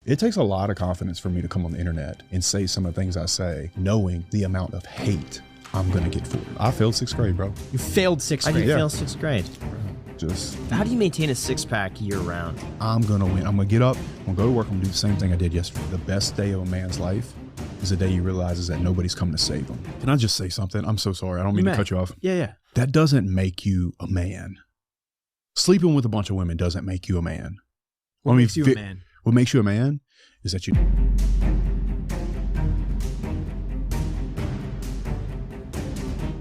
It takes a lot of confidence for me to come on the internet and say some of the things I say, knowing the amount of hate I'm going to get for it. I failed 6th grade, bro. You failed 6th grade? I did fail 6th grade. How do you maintain a six-pack year-round? I'm going to win. I'm going to get up. I'm going to go to work. I'm going to do the same thing I did yesterday. The best day of a man's life is the day he realizes that nobody's coming to save him. Can I just say something? I'm so sorry. I don't mean to cut you off. Yeah. That doesn't make you a man. Sleeping with a bunch of women doesn't make you a man. What makes you a man? What makes you a man is that you...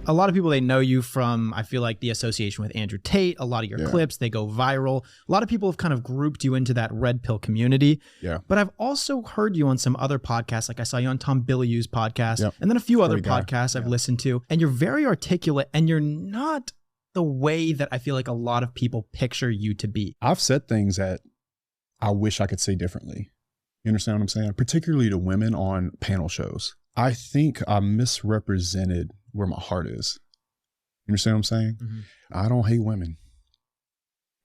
A lot of people, they know you from, I feel like, the association with Andrew Tate. A lot of your clips, they go viral. A lot of people have kind of grouped you into that red pill community. Yeah. But I've also heard you on some other podcasts. Like I saw you on Tom Bilyeu's podcast, and then a few other podcasts I've listened to. And you're very articulate, and you're not the way that I feel like a lot of people picture you to be. I've said things that I wish I could say differently. You understand what I'm saying? Particularly to women on panel shows. I think I misrepresented where my heart is. You understand what I'm saying? Mm-hmm. I don't hate women.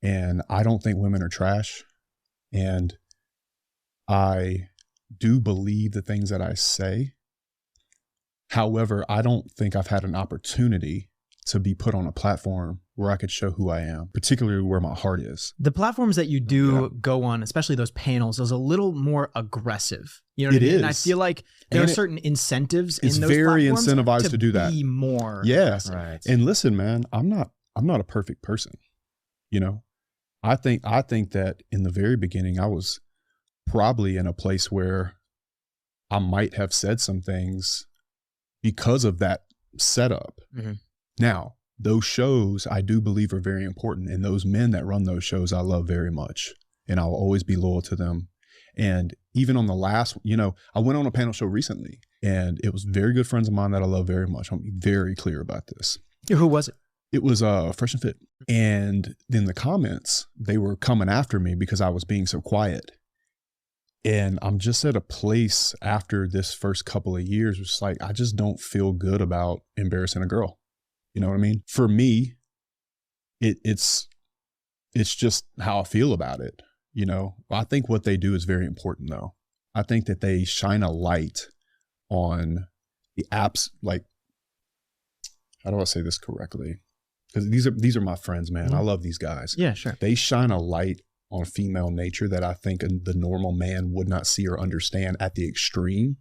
And I don't think women are trash. And I do believe the things that I say. However, I don't think I've had an opportunity to be put on a platform where I could show who I am, particularly where my heart is. The platforms that you do go on, especially those panels, is a little more aggressive. You know what I mean? Is. And I feel like there are certain incentives in those platforms. It's very incentivized to do be that. More. Yes. Right. And listen, man, I'm not a perfect person. You know, I think that in the very beginning, I was probably in a place where I might have said some things because of that setup. Mm-hmm. Now, those shows I do believe are very important, and those men that run those shows I love very much, and I'll always be loyal to them. And even on the last, I went on a panel show recently, and it was very good friends of mine that I love very much. I'll be very clear about this. Yeah, who was it? It was Fresh and Fit. And then the comments, they were coming after me because I was being so quiet. And I'm just at a place after this first couple of years, it's like, I just don't feel good about embarrassing a girl. You know what I mean? For me, it's just how I feel about it. I think what they do is very important, though. I think that they shine a light on the apps. Like, how do I say this correctly? Because these are my friends, man. Mm-hmm. I love these guys. Yeah, sure. They shine a light on female nature that I think the normal man would not see or understand at the extreme.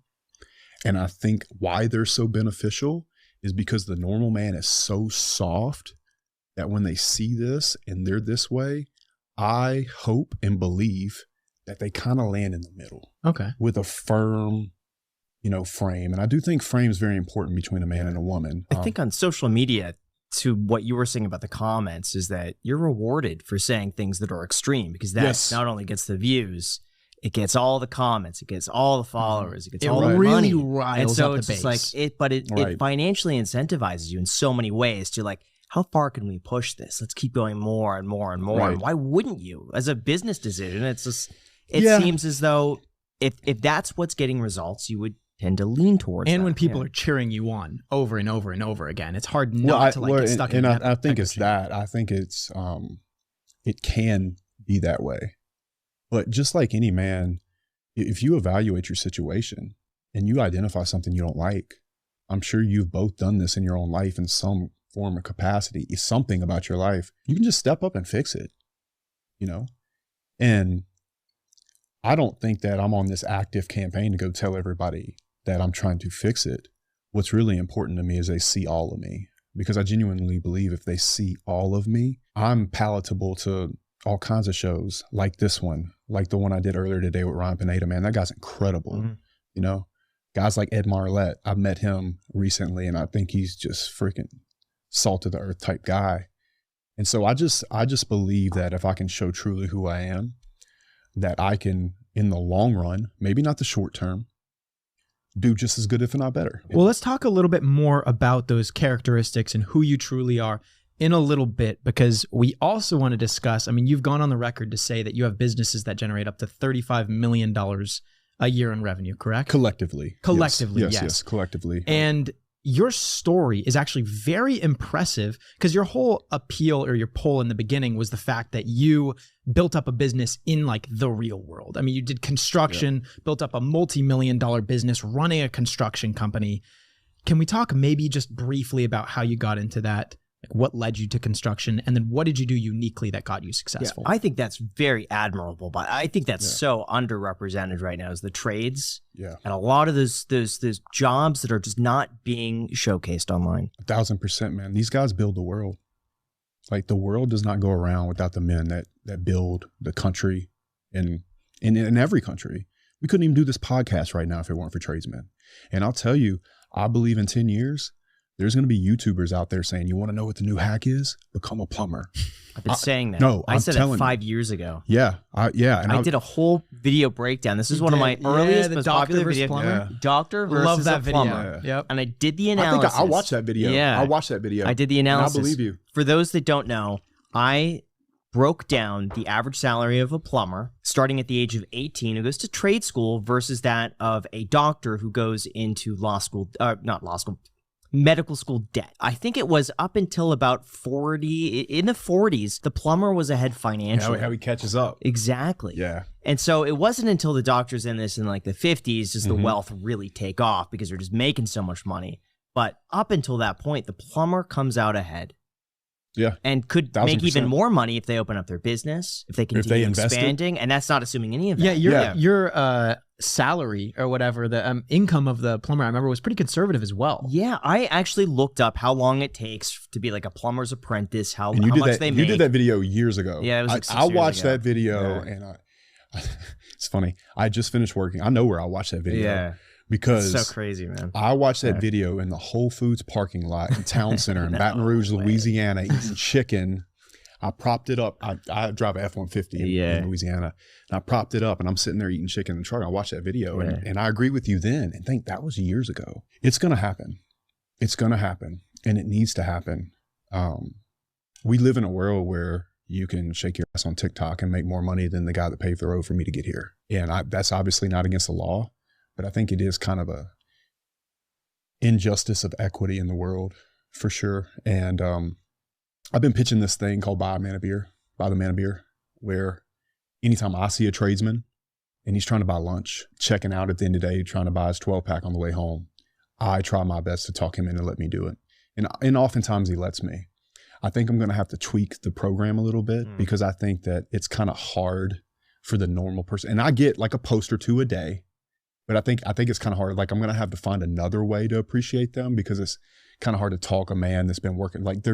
And I think why they're so beneficial is because the normal man is so soft that when they see this and they're this way, I hope and believe that they kind of land in the middle. Okay. With a firm, frame. And I do think frame is very important between a man and a woman. I think on social media, to what you were saying about the comments, is that you're rewarded for saying things that are extreme, because that not only gets the views, it gets all the comments, it gets all the followers, it gets all the money. Riles and so up it's the just base. It financially incentivizes you in so many ways to like, how far can we push this? Let's keep going more and more and more. Right. And why wouldn't you? As a business decision, it seems as though if that's what's getting results, you would tend to lean towards and that. when people are cheering you on over and over and over again, it's hard not to get stuck in that. I think it's that. I think it's it can be that way. But just like any man, if you evaluate your situation and you identify something you don't like, I'm sure you've both done this in your own life in some form or capacity. It's something about your life. You can just step up and fix it, And I don't think that I'm on this active campaign to go tell everybody that I'm trying to fix it. What's really important to me is they see all of me, because I genuinely believe if they see all of me, I'm palatable to all kinds of shows like this one, like the one I did earlier today with Ryan Pineda. Man, that guy's incredible. Mm-hmm. Guys like Ed Marlette, I met him recently, and I think he's just freaking salt of the earth type guy. And so I just believe that if I can show truly who I am, that I can, in the long run, maybe not the short term, do just as good, if not better. Well, let's talk a little bit more about those characteristics and who you truly are in a little bit, because we also want to discuss, you've gone on the record to say that you have businesses that generate up to $35 million a year in revenue, correct? Collectively. Collectively, yes. Yes, collectively. And your story is actually very impressive because your whole appeal or your pull in the beginning was the fact that you built up a business in like the real world. I mean, you did construction, built up a multi-million-dollar business running a construction company. Can we talk maybe just briefly about how you got into that? Like what led you to construction, and then what did you do uniquely that got you successful? Yeah, I think that's very admirable, but I think that's so underrepresented right now is the trades. Yeah. And a lot of those jobs that are just not being showcased online. 1,000%, man. These guys build the world. Like the world does not go around without the men that build the country in every country. We couldn't even do this podcast right now if it weren't for tradesmen. And I'll tell you, I believe in 10 years, there's going to be YouTubers out there saying, you want to know what the new hack is? Become a plumber. I've been saying that. No, I said that 5 years ago. Yeah. And I did a whole video breakdown. This is one of my earliest, most popular videos. Plumber. Doctor versus Love that video. plumber. Yep. And I did the analysis. I watched that video. Yeah. I watched that video. I did the analysis. And I believe you. For those that don't know, I broke down the average salary of a plumber starting at the age of 18 who goes to trade school versus that of a doctor who goes into medical school debt. I think it was up until about 40, in the 40s, the plumber was ahead financially. How he catches up. Exactly. Yeah. And so it wasn't until the doctors in this in like the 50s does the wealth really take off because they're just making so much money. But up until that point, the plumber comes out ahead. Yeah. And could 1,000%. make even more money if they open up their business, if they continue expanding. And that's not assuming any of that. Yeah, your salary or whatever, the income of the plumber, I remember, was pretty conservative as well. Yeah, I actually looked up how long it takes to be like a plumber's apprentice, how much they make. You did that video years ago. Yeah, it was like 6 I years watched ago. that video, and it's funny. I just finished working. I know where I watched that video. Yeah. Because it's so crazy, man. I watched that video in the Whole Foods parking lot in Town Center in Baton Rouge, Louisiana, eating chicken. I propped it up. I drive an F-150 in Louisiana. And I propped it up and I'm sitting there eating chicken in the truck. I watched that video and I agree with you then and think that was years ago. It's going to happen. It's going to happen and it needs to happen. We live in a world where you can shake your ass on TikTok and make more money than the guy that paved the road for me to get here. And that's obviously not against the law. But I think it is kind of a injustice of equity in the world for sure. And I've been pitching this thing called Buy the Man a Beer, where anytime I see a tradesman and he's trying to buy lunch, checking out at the end of the day, trying to buy his 12-pack on the way home, I try my best to talk him in and let me do it. And oftentimes he lets me. I think I'm going to have to tweak the program a little bit because I think that it's kind of hard for the normal person. And I get like a post or two a day. But I think it's kind of hard. Like I'm going to have to find another way to appreciate them because it's kind of hard to talk a man that's been working. Like they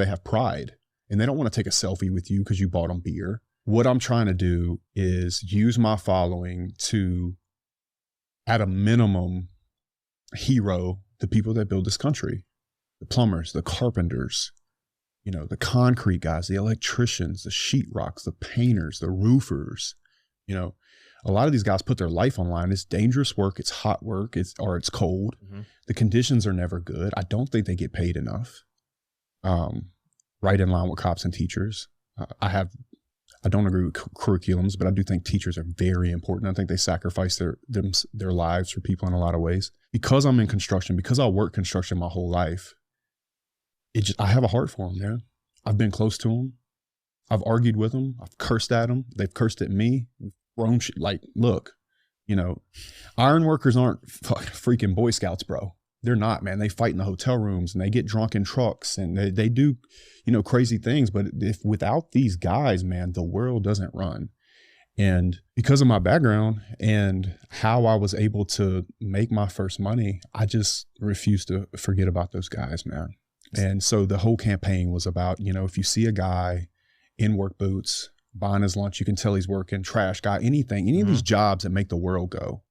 have pride and they don't want to take a selfie with you because you bought them beer. What I'm trying to do is use my following to, at a minimum, hero the people that build this country, the plumbers, the carpenters, the concrete guys, the electricians, the sheetrocks, the painters, the roofers, A lot of these guys put their life online. It's dangerous work. It's hot work. It's cold. The conditions are never good. I don't think they get paid enough. Right in line with cops and teachers. I don't agree with curriculums, but I do think teachers are very important. I think they sacrifice their lives for people in a lot of ways. Because I'm in construction, because I worked construction my whole life, I have a heart for them, man. I've been close to them. I've argued with them. I've cursed at them. They've cursed at me. Like, look, iron workers aren't freaking Boy Scouts, bro. They're not, man. They fight in the hotel rooms and they get drunk in trucks and they do, crazy things. But without these guys, man, the world doesn't run. And because of my background and how I was able to make my first money, I just refuse to forget about those guys, man. And so the whole campaign was about, if you see a guy in work boots, buying his lunch, you can tell he's working, trash guy, any of these jobs that make the world go,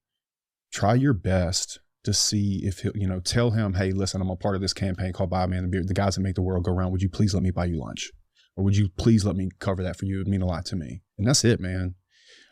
try your best to see if he'll, tell him, hey, listen, I'm a part of this campaign called Buy a Man a Beer. The guys that make the world go round, would you please let me buy you lunch? Or would you please let me cover that for you? It would mean a lot to me. And that's it, man.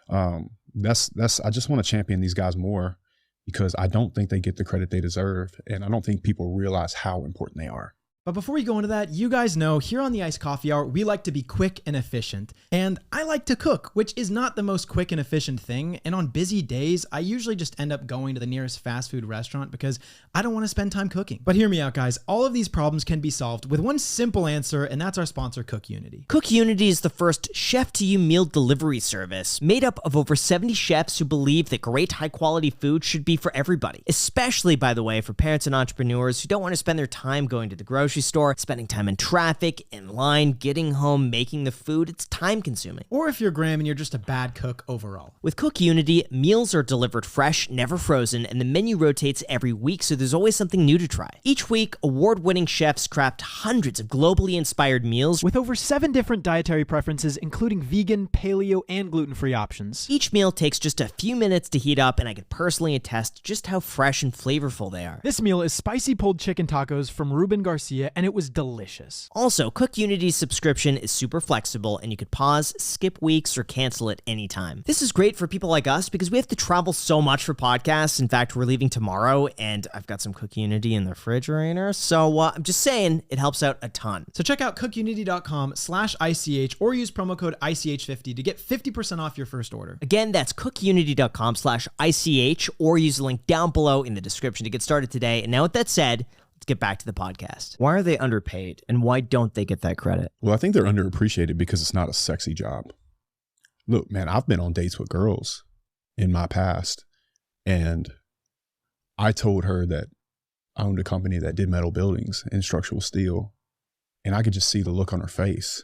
I just want to champion these guys more because I don't think they get the credit they deserve. And I don't think people realize how important they are. But before we go into that, you guys know here on the Iced Coffee Hour, we like to be quick and efficient. And I like to cook, which is not the most quick and efficient thing. And on busy days, I usually just end up going to the nearest fast food restaurant because I don't want to spend time cooking. But hear me out, guys. All of these problems can be solved with one simple answer, and that's our sponsor, CookUnity. CookUnity is the first chef-to-you meal delivery service made up of over 70 chefs who believe that great high-quality food should be for everybody, especially, by the way, for parents and entrepreneurs who don't want to spend their time going to the grocery store, spending time in traffic, in line, getting home, making the food. It's time consuming. Or if you're Graham and you're just a bad cook overall. With CookUnity, meals are delivered fresh, never frozen, and the menu rotates every week, so there's always something new to try. Each week, award-winning chefs craft hundreds of globally inspired meals with over 7 different dietary preferences, including vegan, paleo, and gluten-free options. Each meal takes just a few minutes to heat up, and I can personally attest just how fresh and flavorful they are. This meal is spicy pulled chicken tacos from Ruben Garcia, and it was delicious. Also, CookUnity's subscription is super flexible, and you could pause, skip weeks, or cancel it anytime. This is great for people like us because we have to travel so much for podcasts. In fact, we're leaving tomorrow, and I've got some CookUnity in the refrigerator, so I'm just saying it helps out a ton. So check out cookunity.com/ICH or use promo code ICH50 to get 50% off your first order. Again, that's cookunity.com/ICH or use the link down below in the description to get started today. And now with that said, let's get back to the podcast. Why are they underpaid and why don't they get that credit? Well, I think they're underappreciated because it's not a sexy job. Look, man, I've been on dates with girls in my past, and I told her that I owned a company that did metal buildings and structural steel, and I could just see the look on her face.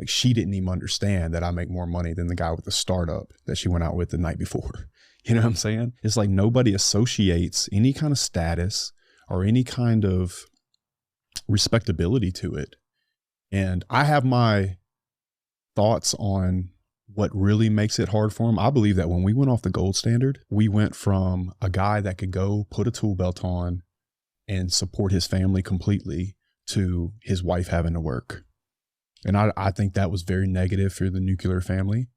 Like, she didn't even understand that I make more money than the guy with the startup that she went out with the night before. You know what I'm saying? It's like nobody associates any kind of status or any kind of respectability to it. And I have my thoughts on what really makes it hard for them. I believe that when we went off the gold standard, we went from a guy that could go put a tool belt on and support his family completely to his wife having to work. And I think that was very negative for the nuclear family.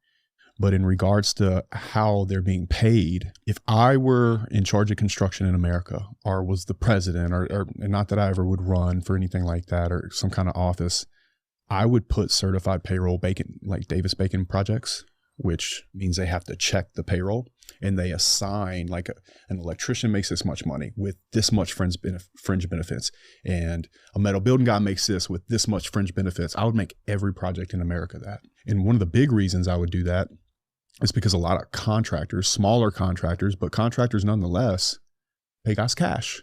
But in regards to how they're being paid, if I were in charge of construction in America or was the president, or not that I ever would run for anything like that or some kind of office, I would put certified payroll Bacon, like Davis-Bacon projects, which means they have to check the payroll and they assign, like an electrician makes this much money with this much fringe benefits, and a metal building guy makes this with this much fringe benefits. I would make every project in America that. And one of the big reasons I would do that is because a lot of contractors, smaller contractors, but contractors nonetheless, pay guys cash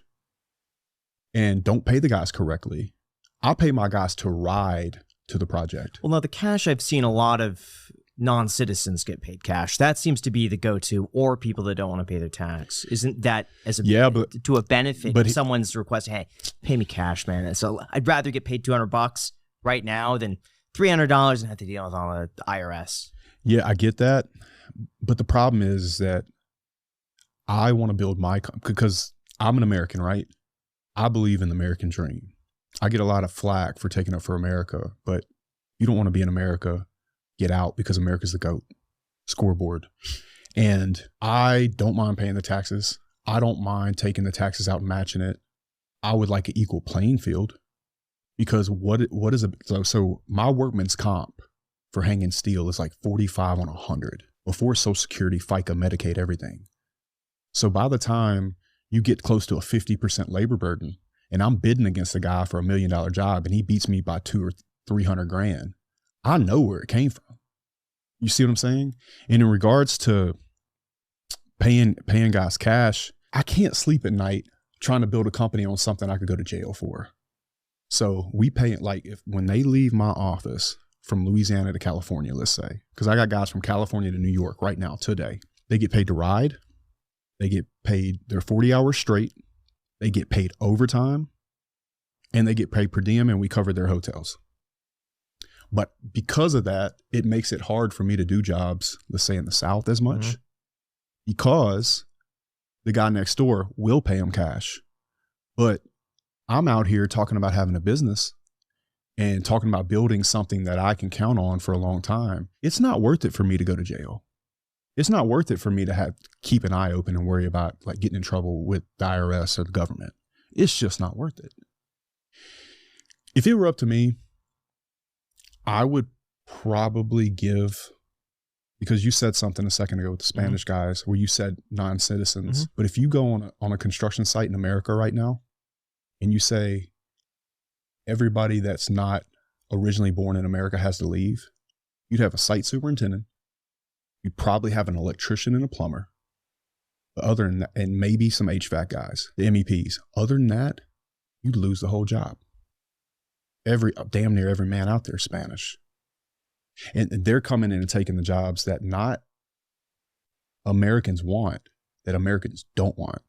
and don't pay the guys correctly. I'll pay my guys to ride to the project. Well, now the cash, I've seen a lot of non-citizens get paid cash. That seems to be the go-to, or people that don't want to pay their tax. Isn't that to a benefit if someone's requesting, hey, pay me cash, man. So I'd rather get paid $200 right now than $300 and have to deal with all the IRS. Yeah, I get that. But the problem is that I want to build because I'm an American, right? I believe in the American dream. I get a lot of flack for taking up for America, but you don't want to be in America, get out, because America's the GOAT. Scoreboard. And I don't mind paying the taxes. I don't mind taking the taxes out and matching it. I would like an equal playing field, because what is it? So my workman's comp for hanging steel is like 45 on 100 before Social Security, FICA, Medicaid, everything. So by the time you get close to a 50% labor burden, and I'm bidding against a guy for $1 million job and he beats me by $200,000 or $300,000, I know where it came from. You see what I'm saying? And in regards to paying guys cash, I can't sleep at night trying to build a company on something I could go to jail for. So we pay it, like, when they leave my office from Louisiana to California, let's say, because I got guys from California to New York right now today. They get paid to ride. They get paid their 40 hours straight. They get paid overtime, and they get paid per diem, and we cover their hotels. But because of that, it makes it hard for me to do jobs, let's say in the South, as much, because the guy next door will pay him cash. But I'm out here talking about having a business and talking about building something that I can count on for a long time. It's not worth it for me to go to jail. It's not worth it for me to keep an eye open and worry about, like, getting in trouble with the IRS or the government. It's just not worth it. If it were up to me, I would probably give, because you said something a second ago with the Spanish guys where you said non-citizens, but if you go on a construction site in America right now and you say everybody that's not originally born in America has to leave, you'd have a site superintendent, you'd probably have an electrician and a plumber, but other than that, and maybe some HVAC guys, the MEPs. Other than that, you'd lose the whole job. Damn near every man out there is Spanish. And they're coming in and taking the jobs that not Americans want, that Americans don't want.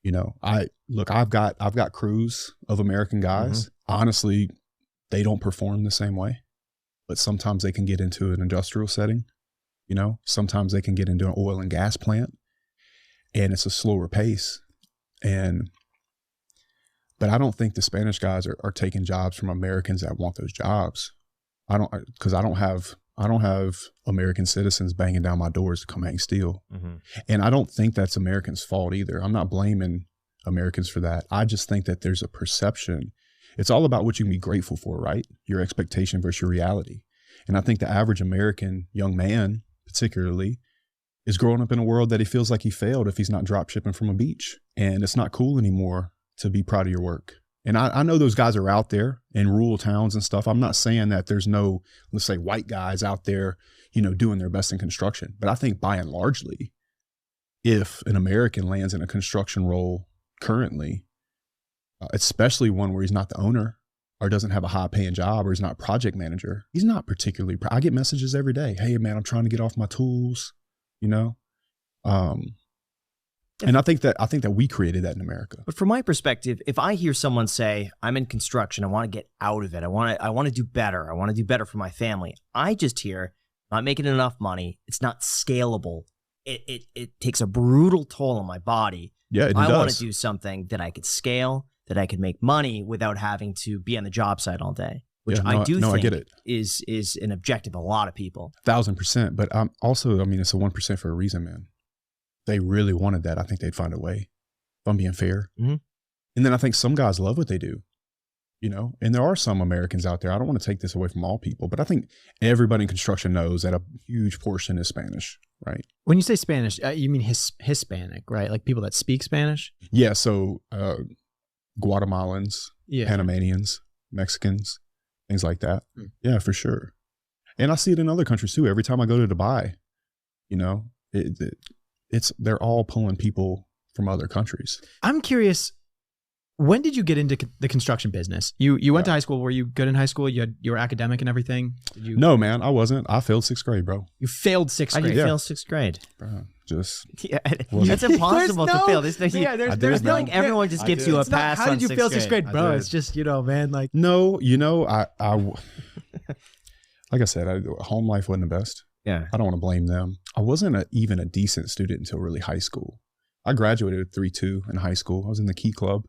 You know, I've got crews of American guys. Honestly, they don't perform the same way, but sometimes they can get into an industrial setting. You know, sometimes they can get into an oil and gas plant, and it's a slower pace. But I don't think the Spanish guys are taking jobs from Americans that want those jobs. Because I don't have American citizens banging down my doors to come hang steel. And I don't think that's Americans' fault either. I'm not blaming Americans for that. I just think that there's a perception. It's all about what you can be grateful for, right? Your expectation versus your reality. And I think the average American young man, particularly, is growing up in a world that he feels like he failed if he's not drop shipping from a beach. And it's not cool anymore to be proud of your work. And I know those guys are out there in rural towns and stuff. I'm not saying that there's no, let's say, white guys out there, you know, doing their best in construction. But I think by and largely, if an American lands in a construction role currently, especially one where he's not the owner or doesn't have a high paying job or he's not a project manager, he's not particularly proud. I get messages every day. Hey man, I'm trying to get off my tools, you know? And I think that we created that in America. But from my perspective, if I hear someone say, I'm in construction, I want to get out of it. I want to do better. I want to do better for my family. I just hear, not making enough money. It's not scalable. It takes a brutal toll on my body. Yeah, it does. I want to do something that I could scale, that I could make money without having to be on the job site all day. Which I think I get it. is an objective of a lot of people. 1,000%. But also, I mean, it's a 1% for a reason, man. They really wanted that. I think they'd find a way, if I'm being fair. And then I think some guys love what they do, you know, and there are some Americans out there. I don't want to take this away from all people, but I think everybody in construction knows that a huge portion is Spanish, right? When you say Spanish, you mean Hispanic, right? Like people that speak Spanish? Yeah. So Guatemalans, Panamanians, Mexicans, things like that. Yeah, for sure. And I see it in other countries too. Every time I go to Dubai, you know, they're all pulling people from other countries. I'm curious, when did you get into the construction business? You went to high school. Were you good in high school? You were academic and everything? No, man, I wasn't. I failed 6th grade, bro. You failed 6th grade? How did you fail 6th grade? Bro, just... Yeah, it's impossible to fail. There's no, like everyone just gives you a pass on 6th grade. How did you fail 6th grade, bro? It's just, you know, man, like... No, you know, I like I said, home life wasn't the best. Yeah. I don't want to blame them. I wasn't even a decent student until really high school. I graduated at 3.2 in high school. I was in the Key Club,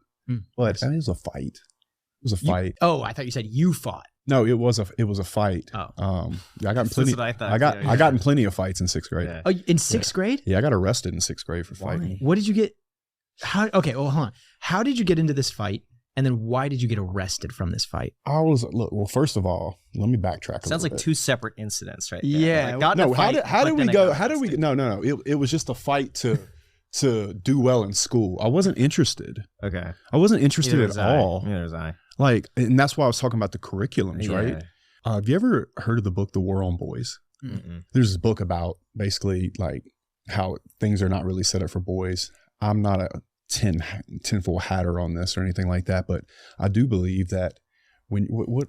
but it was a fight. It was a fight. I thought you said you fought. No, it was a fight. Oh. I got in plenty. That's what I thought. I got in plenty of fights in 6th grade. Yeah. Oh, in 6th grade? Yeah, I got arrested in 6th grade for fighting. What did you get? Okay, well, hold on. How did you get into this fight? And then why did you get arrested from this fight? Well, first of all, let me backtrack a Sounds like bit. 2 separate incidents right there. Yeah. Like, how did we go? How did we? No. It was just a fight to do well in school. I wasn't interested. Okay. I wasn't interested at all. Neither was I. Like, and that's why I was talking about the curriculums, right? Have you ever heard of the book, The War on Boys? There's this book about basically like how things are not really set up for boys. I'm not a tinfoil hatter on this or anything like that, but I do believe that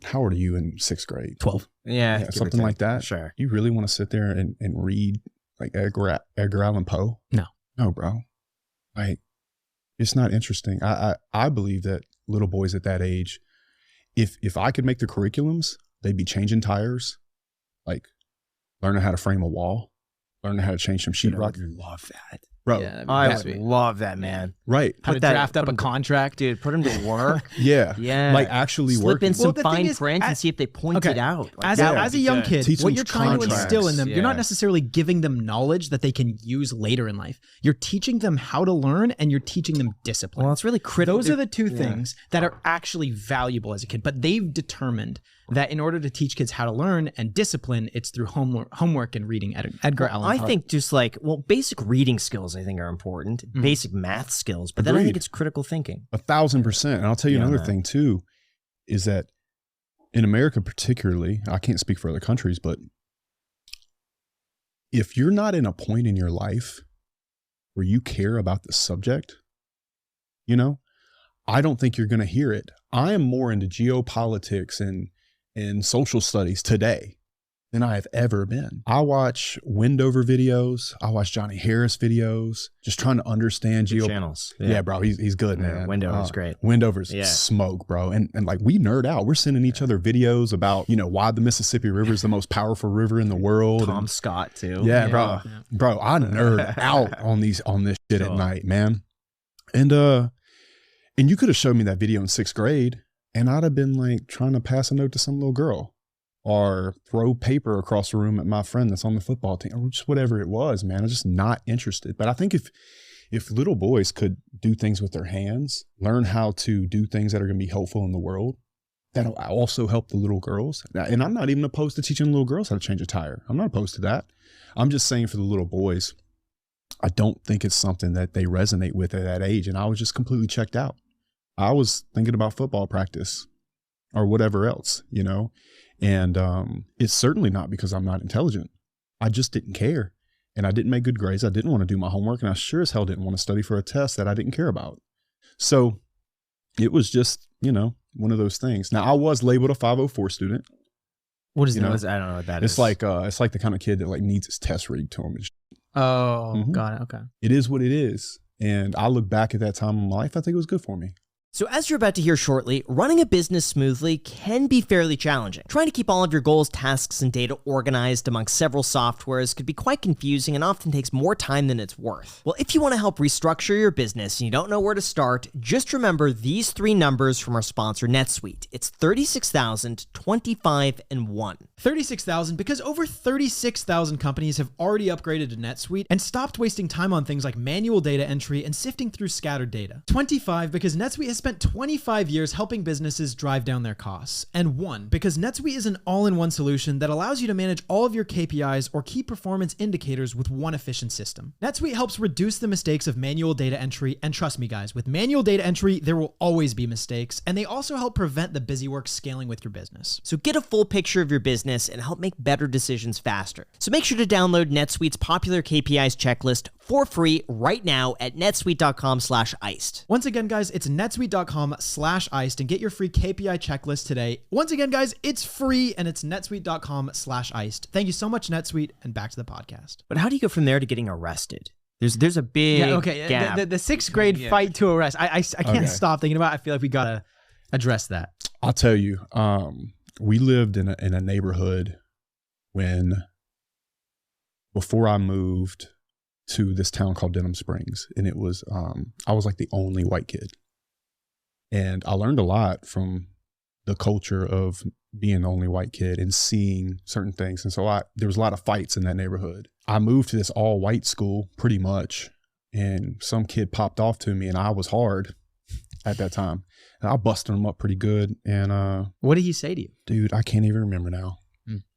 how old are you in 6th grade? 12. Yeah, something like that. Sure. You really want to sit there and read like Edgar Allan Poe? No, bro. Like, it's not interesting. I believe that little boys at that age, if I could make the curriculums, they'd be changing tires, like learning how to frame a wall, learning how to change some sheetrock. I would love that. Bro, I would love that, man. Right. How to draft up a contract. Dude, put him to work. Yeah. Like actually slip in some fine is, print and see if they point it out. Like, as a young kid, what you're trying to instill in them, you're not necessarily giving them knowledge that they can use later in life. You're teaching them how to learn, and you're teaching them discipline. Well, it's really critical. Those are the two things that are actually valuable as a kid, but they've determined that in order to teach kids how to learn and discipline, it's through homework and reading Edgar Allan Poe. I think just like, basic reading skills I think are important, basic math skills, but then I think it's critical thinking. 1,000%. And I'll tell you another thing too, is that in America particularly, I can't speak for other countries, but if you're not in a point in your life where you care about the subject, I don't think you're going to hear it. I am more into geopolitics and social studies today than I have ever been. I watch Wendover videos. I watch Johnny Harris videos, just trying to understand channels. Yeah, bro, he's good, man. Wendover's great. Wendover's smoke, bro. And like we nerd out. We're sending each other videos about, why the Mississippi River is the most powerful river in the world. Tom Scott too. Yeah, bro. Yeah. Bro, I nerd out on this shit at night, man. And you could have showed me that video in 6th grade. And I'd have been like trying to pass a note to some little girl or throw paper across the room at my friend that's on the football team or just whatever it was, man. I'm just not interested. But I think if little boys could do things with their hands, learn how to do things that are going to be helpful in the world, that'll also help the little girls. And I'm not even opposed to teaching little girls how to change a tire. I'm not opposed to that. I'm just saying for the little boys, I don't think it's something that they resonate with at that age. And I was just completely checked out. I was thinking about football practice or whatever else, and it's certainly not because I'm not intelligent. I just didn't care, and I didn't make good grades. I didn't want to do my homework, and I sure as hell didn't want to study for a test that I didn't care about. So it was just, one of those things. Now I was labeled a 504 student. What is that? I don't know what that is. It's like the kind of kid that like needs his test rigged to him. Got it. Okay. It is what it is. And I look back at that time in my life, I think it was good for me. So as you're about to hear shortly, running a business smoothly can be fairly challenging. Trying to keep all of your goals, tasks, and data organized among several softwares could be quite confusing and often takes more time than it's worth. Well, if you want to help restructure your business and you don't know where to start, just remember these 3 numbers from our sponsor, NetSuite. It's 36,000, 25, and 1. 36,000 because over 36,000 companies have already upgraded to NetSuite and stopped wasting time on things like manual data entry and sifting through scattered data. 25 because NetSuite has spent 25 years helping businesses drive down their costs. And 1 because NetSuite is an all-in-one solution that allows you to manage all of your KPIs or key performance indicators with one efficient system. NetSuite helps reduce the mistakes of manual data entry, and trust me guys, with manual data entry, there will always be mistakes, and they also help prevent the busy work scaling with your business. So get a full picture of your business and help make better decisions faster. So make sure to download NetSuite's popular KPIs checklist for free right now at netsuite.com/iced. Once again, guys, it's netsuite.com/iced and get your free KPI checklist today. Once again, guys, it's free and it's netsuite.com/iced. Thank you so much, NetSuite, and back to the podcast. But how do you go from there to getting arrested? There's a big gap. The 6th grade fight to arrest. I can't stop thinking about it. I feel like we gotta address that. I'll tell you, we lived in a neighborhood before I moved to this town called Denham Springs. And it was, I was like the only white kid. And I learned a lot from the culture of being the only white kid and seeing certain things. And so there was a lot of fights in that neighborhood. I moved to this all white school pretty much. And some kid popped off to me and I was hard at that time. And I busted him up pretty good. And what did he say to you? Dude, I can't even remember now.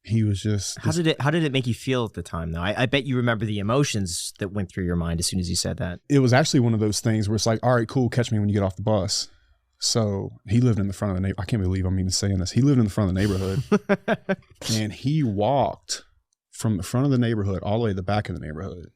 He was just... How did it make you feel at the time, though? I bet you remember the emotions that went through your mind as soon as you said that. It was actually one of those things where it's like, all right, cool, catch me when you get off the bus. So he lived in the front of the neighborhood. I can't believe I'm even saying this. He lived in the front of the neighborhood. And he walked from the front of the neighborhood all the way to the back of the neighborhood.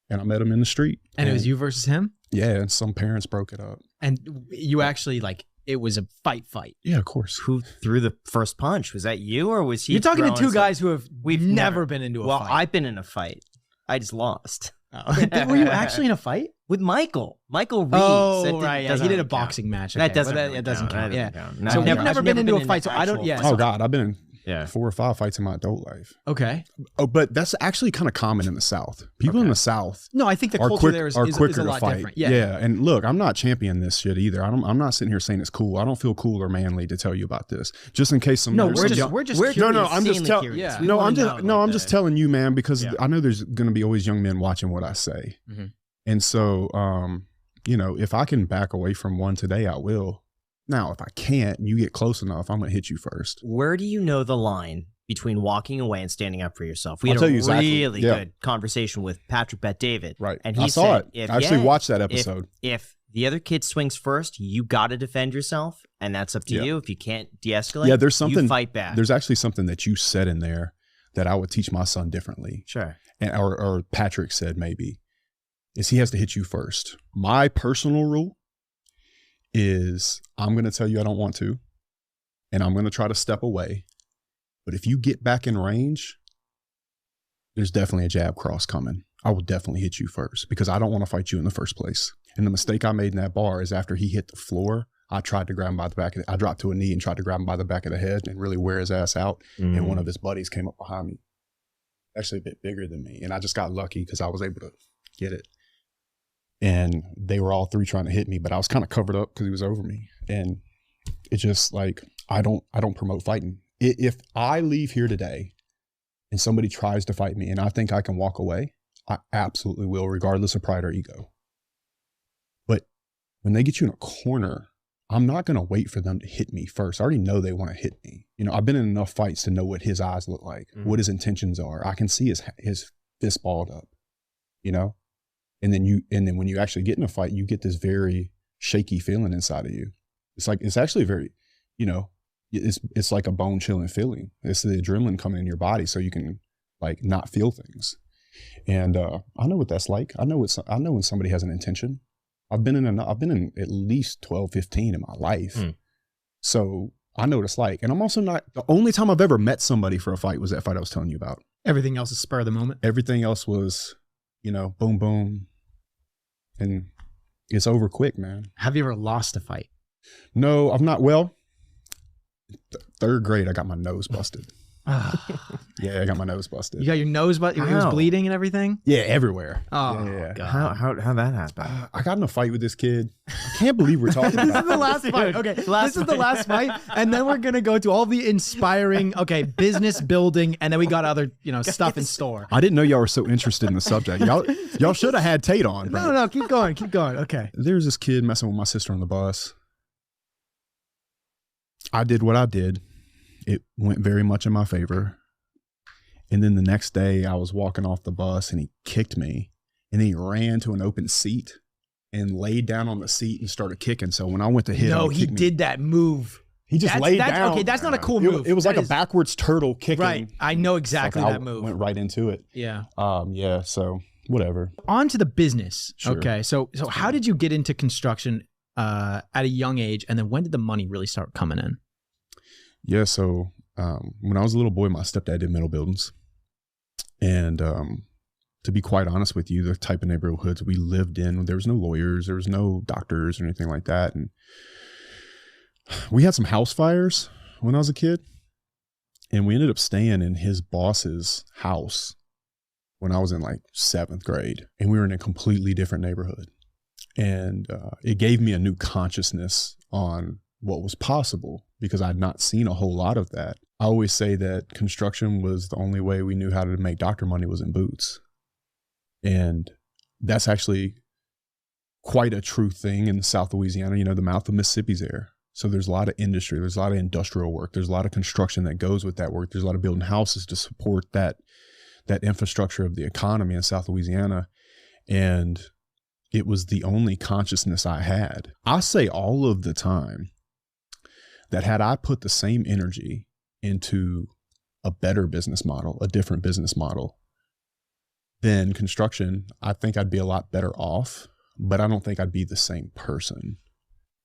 And I met him in the street. And it was you versus him? Yeah, and some parents broke it up. And you actually it was a fight. Yeah, of course. Who threw the first punch? Was that you or was he? You're talking to 2 guys who we've never been into a fight. Well, I've been in a fight. I just lost. Were you actually in a fight? With Michael Reed. Oh, right. Yeah. He did a boxing match. Okay. That doesn't count. Yeah. No, So you've never been into a fight. So I don't. Yeah. Oh God, I've been in Yeah. 4 or 5 fights in my adult life. Okay. Oh, but that's actually kind of common in the South. People in the South. No, I think the culture there is a lot different. Yeah. And look, I'm not championing this shit either. I'm not sitting here saying it's cool. I don't feel cool or manly to tell you about this. Just in case some. No, we're just curious. No, I'm just telling. Yeah. I'm just telling you, man, because I know there's going to be always young men watching what I say, and so if I can back away from one today, I will. Now, if I can't, and you get close enough, I'm going to hit you first. Where do you know the line between walking away and standing up for yourself? We had a really good conversation with Patrick Bet-David. Right. And he I saw said, it. I actually watched that episode. If the other kid swings first, you got to defend yourself, and that's up to you. If you can't de-escalate, there's something, you fight back. There's actually something that you said in there that I would teach my son differently. Sure. And or Patrick said maybe, is he has to hit you first. My personal rule is I'm going to tell you I don't want to, and I'm going to try to step away. But if you get back in range, there's definitely a jab cross coming. I will definitely hit you first because I don't want to fight you in the first place. And the mistake I made in that bar is after he hit the floor, I tried to grab him by the back. I dropped to a knee and tried to grab him by the back of the head and really wear his ass out. And one of his buddies came up behind me, actually a bit bigger than me. And I just got lucky because I was able to get it. And they were all 3 trying to hit me, but I was kind of covered up because he was over me. And it's just like, I don't promote fighting. If I leave here today and somebody tries to fight me and I think I can walk away, I absolutely will, regardless of pride or ego. But when they get you in a corner, I'm not going to wait for them to hit me first. I already know they want to hit me. I've been in enough fights to know what his eyes look like, what his intentions are. I can see his fist balled up, And then when you actually get in a fight, you get this very shaky feeling inside of you. It's actually very, it's like a bone chilling feeling. It's the adrenaline coming in your body so you can like not feel things. And I know what that's like. I know when somebody has an intention. I've been in at least 12, 15 in my life. So I know what it's like. And I'm also not, the only time I've ever met somebody for a fight was that fight I was telling you about. Everything else is spur of the moment. Everything else was, boom, boom. And it's over quick, man. Have you ever lost a fight? No, I've not. Well, 3rd grade, I got my nose busted. Yeah, I got my nose busted. You got your nose busted? Your nose bleeding and everything? Yeah, everywhere. Oh, yeah. God. How that happen? I got in a fight with this kid. I can't believe we're talking about this. Is the last fight. Okay, this is the last fight. And then we're going to go to all the inspiring, business building. And then we got other, stuff in store. I didn't know y'all were so interested in the subject. Y'all should have had Tate on. Bro. No, keep going. Okay. There's this kid messing with my sister on the bus. I did what I did. It went very much in my favor. And then the next day I was walking off the bus and he kicked me and then he ran to an open seat and laid down on the seat and started kicking. So when I went to hit him, no, he did that move. He just laid down. Okay, that's not a cool move. It was like a backwards turtle kicking. Right. I know exactly that move. Went right into it. Yeah. Yeah. So whatever. On to the business. Sure. Okay. So how did you get into construction at a young age? And then when did the money really start coming in? Yeah. So when I was a little boy, my stepdad did metal buildings. And to be quite honest with you, the type of neighborhoods we lived in, there was no lawyers, there was no doctors or anything like that. And we had some house fires when I was a kid. And we ended up staying in his boss's house when I was in like 7th grade. And we were in a completely different neighborhood. And it gave me a new consciousness on what was possible because I'd not seen a whole lot of that. I always say that construction was the only way we knew how to make doctor money was in boots. And that's actually quite a true thing in South Louisiana. The mouth of Mississippi's there. So there's a lot of industry. There's a lot of industrial work. There's a lot of construction that goes with that work. There's a lot of building houses to support that infrastructure of the economy in South Louisiana. And it was the only consciousness I had. I say all of the time that had I put the same energy into a better business model, a different business model than construction, I think I'd be a lot better off, but I don't think I'd be the same person.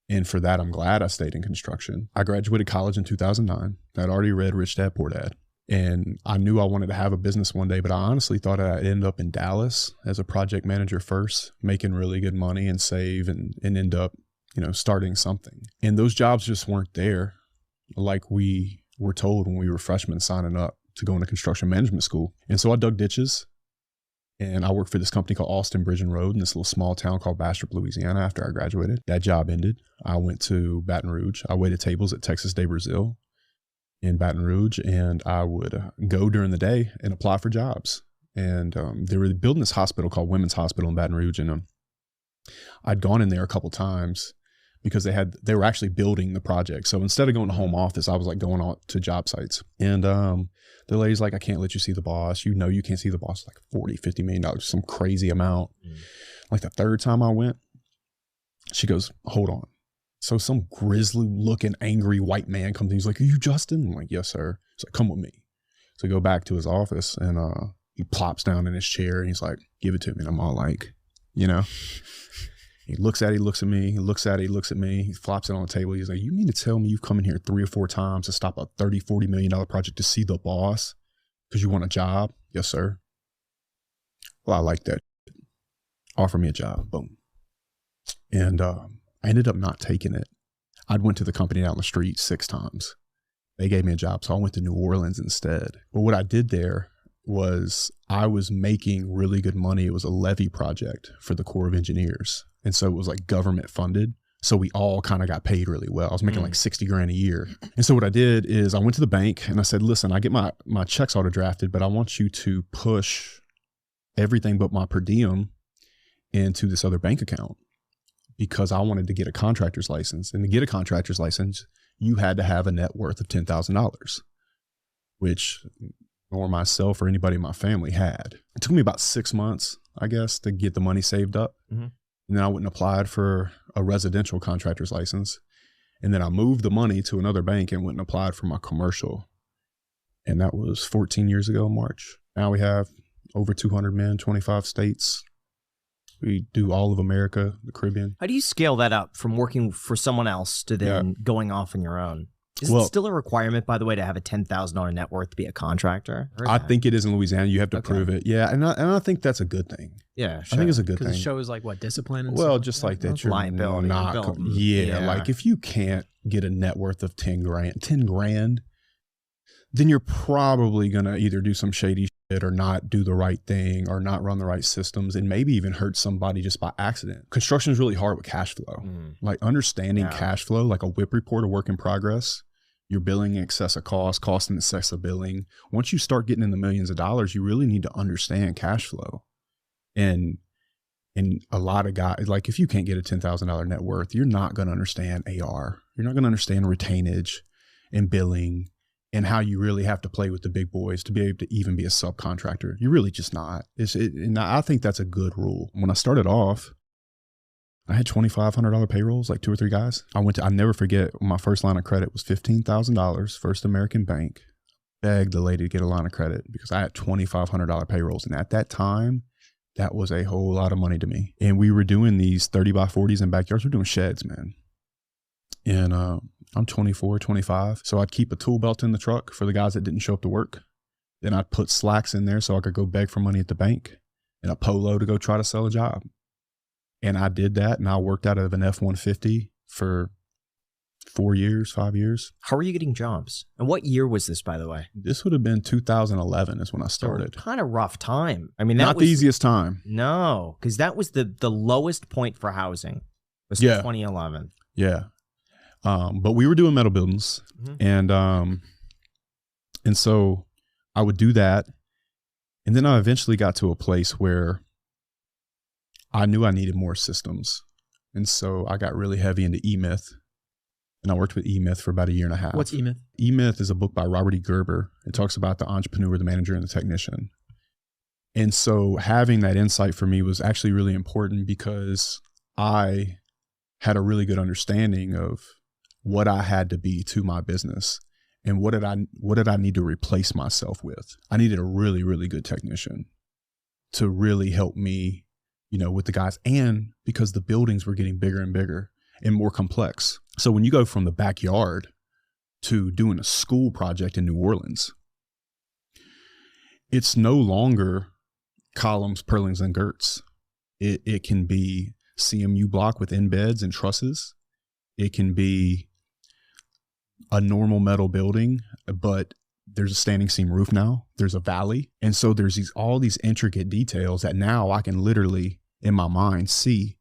And for that, I'm glad I stayed in construction. I graduated college in 2009. I'd already read Rich Dad, Poor Dad. And I knew I wanted to have a business one day, but I honestly thought I'd end up in Dallas as a project manager first, making really good money and save and end up, starting something. And those jobs just weren't there like we were told when we were freshmen signing up to go into construction management school. And so I dug ditches, and I worked for this company called Austin Bridge and Road in this little small town called Bastrop, Louisiana after I graduated. That job ended. I went to Baton Rouge. I waited tables at Texas de Brazil in Baton Rouge, and I would go during the day and apply for jobs. And they were building this hospital called Women's Hospital in Baton Rouge, and I'd gone in there a couple times because they were actually building the project. So instead of going to home office, I was like going out to job sites. And the lady's like, I can't let you see the boss. You know you can't see the boss, like $40, $50 million, some crazy amount. Like the third time I went, she goes, hold on. So some grizzly looking angry white man comes in. He's like, are you Justin? I'm like, yes, sir. He's like, come with me. So I go back to his office, and he plops down in his chair, and he's like, give it to me. And I'm all like, you know, he looks at it, he looks at me, he looks at it, he looks at me, he flops it on the table. He's like, you mean to tell me you've come in here 3 or 4 times to stop a $30, $40 million project to see the boss because you want a job? Yes, sir. Well, I like that. Offer me a job. Boom. And I ended up not taking it. I'd went to the company down the street 6 times. They gave me a job, so I went to New Orleans instead. But what I did there was I was making really good money. It was a levee project for the Corps of Engineers. And so it was like government funded. So we all kind of got paid really well. I was making like 60 grand a year. And so what I did is I went to the bank and I said, listen, I get my checks auto drafted, but I want you to push everything but my per diem into this other bank account because I wanted to get a contractor's license. And to get a contractor's license, you had to have a net worth of $10,000, which nor myself or anybody in my family had. It took me about 6 months, I guess, to get the money saved up. And then I went and applied for a residential contractor's license. And then I moved the money to another bank and went and applied for my commercial. And that was 14 years ago in March. Now we have over 200 men, 25 states. We do all of America, the Caribbean. How do you scale that up from working for someone else to then going off on your own? Is it still a requirement, by the way, to have a $10,000 net worth to be a contractor? I think it is in Louisiana. You have to prove it. Yeah, and I think that's a good thing. Yeah, sure. I think it's a good thing. Because it shows like what, discipline and well, stuff? just like that you're liability, not. Like if you can't get a net worth of 10 grand, then you're probably going to either do some shady shit or not do the right thing or not run the right systems and maybe even hurt somebody just by accident. Construction is really hard with cash flow. Like understanding cash flow, like a WIP report, a work in progress, you're billing in excess of cost in excess of billing. Once you start getting in the millions of dollars, you really need to understand cash flow. And a lot of guys, like if you can't get a $10,000 net worth, you're not going to understand AR. You're not going to understand retainage and billing and how you really have to play with the big boys to be able to even be a subcontractor. You're really just not. And I think that's a good rule. When I started off, I had $2,500 payrolls, like 2 or 3 guys. I never forget, my first line of credit was $15,000, First American Bank. Begged the lady to get a line of credit because I had $2,500 payrolls. And at that time, that was a whole lot of money to me. And we were doing these 30 by 40s in backyards. We're doing sheds, man. And I'm 24, 25. So I'd keep a tool belt in the truck for the guys that didn't show up to work. Then I'd put slacks in there so I could go beg for money at the bank and a polo to go try to sell a job. And I did that, and I worked out of an F-150 for 4 years, 5 years. How were you getting jobs? And what year was this, by the way? This would have been 2011 is when I started. So kind of rough time. I mean, that not was the easiest time. No, because that was the lowest point for housing was 2011. Yeah. But we were doing metal buildings, and so I would do that. And then I eventually got to a place where I knew I needed more systems. And so I got really heavy into E-Myth. And I worked with E-Myth for about 1.5 years. What's E-Myth? E-Myth is a book by Robert E. Gerber. It talks about the entrepreneur, the manager, and the technician. And so having that insight for me was actually really important because I had a really good understanding of what I had to be to my business and what did I need to replace myself with. I needed a really, really good technician to really help me, with the guys, and because the buildings were getting bigger and bigger and more complex. So when you go from the backyard to doing a school project in New Orleans, it's no longer columns, purlins, and girts. It can be CMU block with embeds and trusses. It can be a normal metal building, but there's a standing seam roof now. There's a valley. And so there's all these intricate details that now I can literally in my mind see,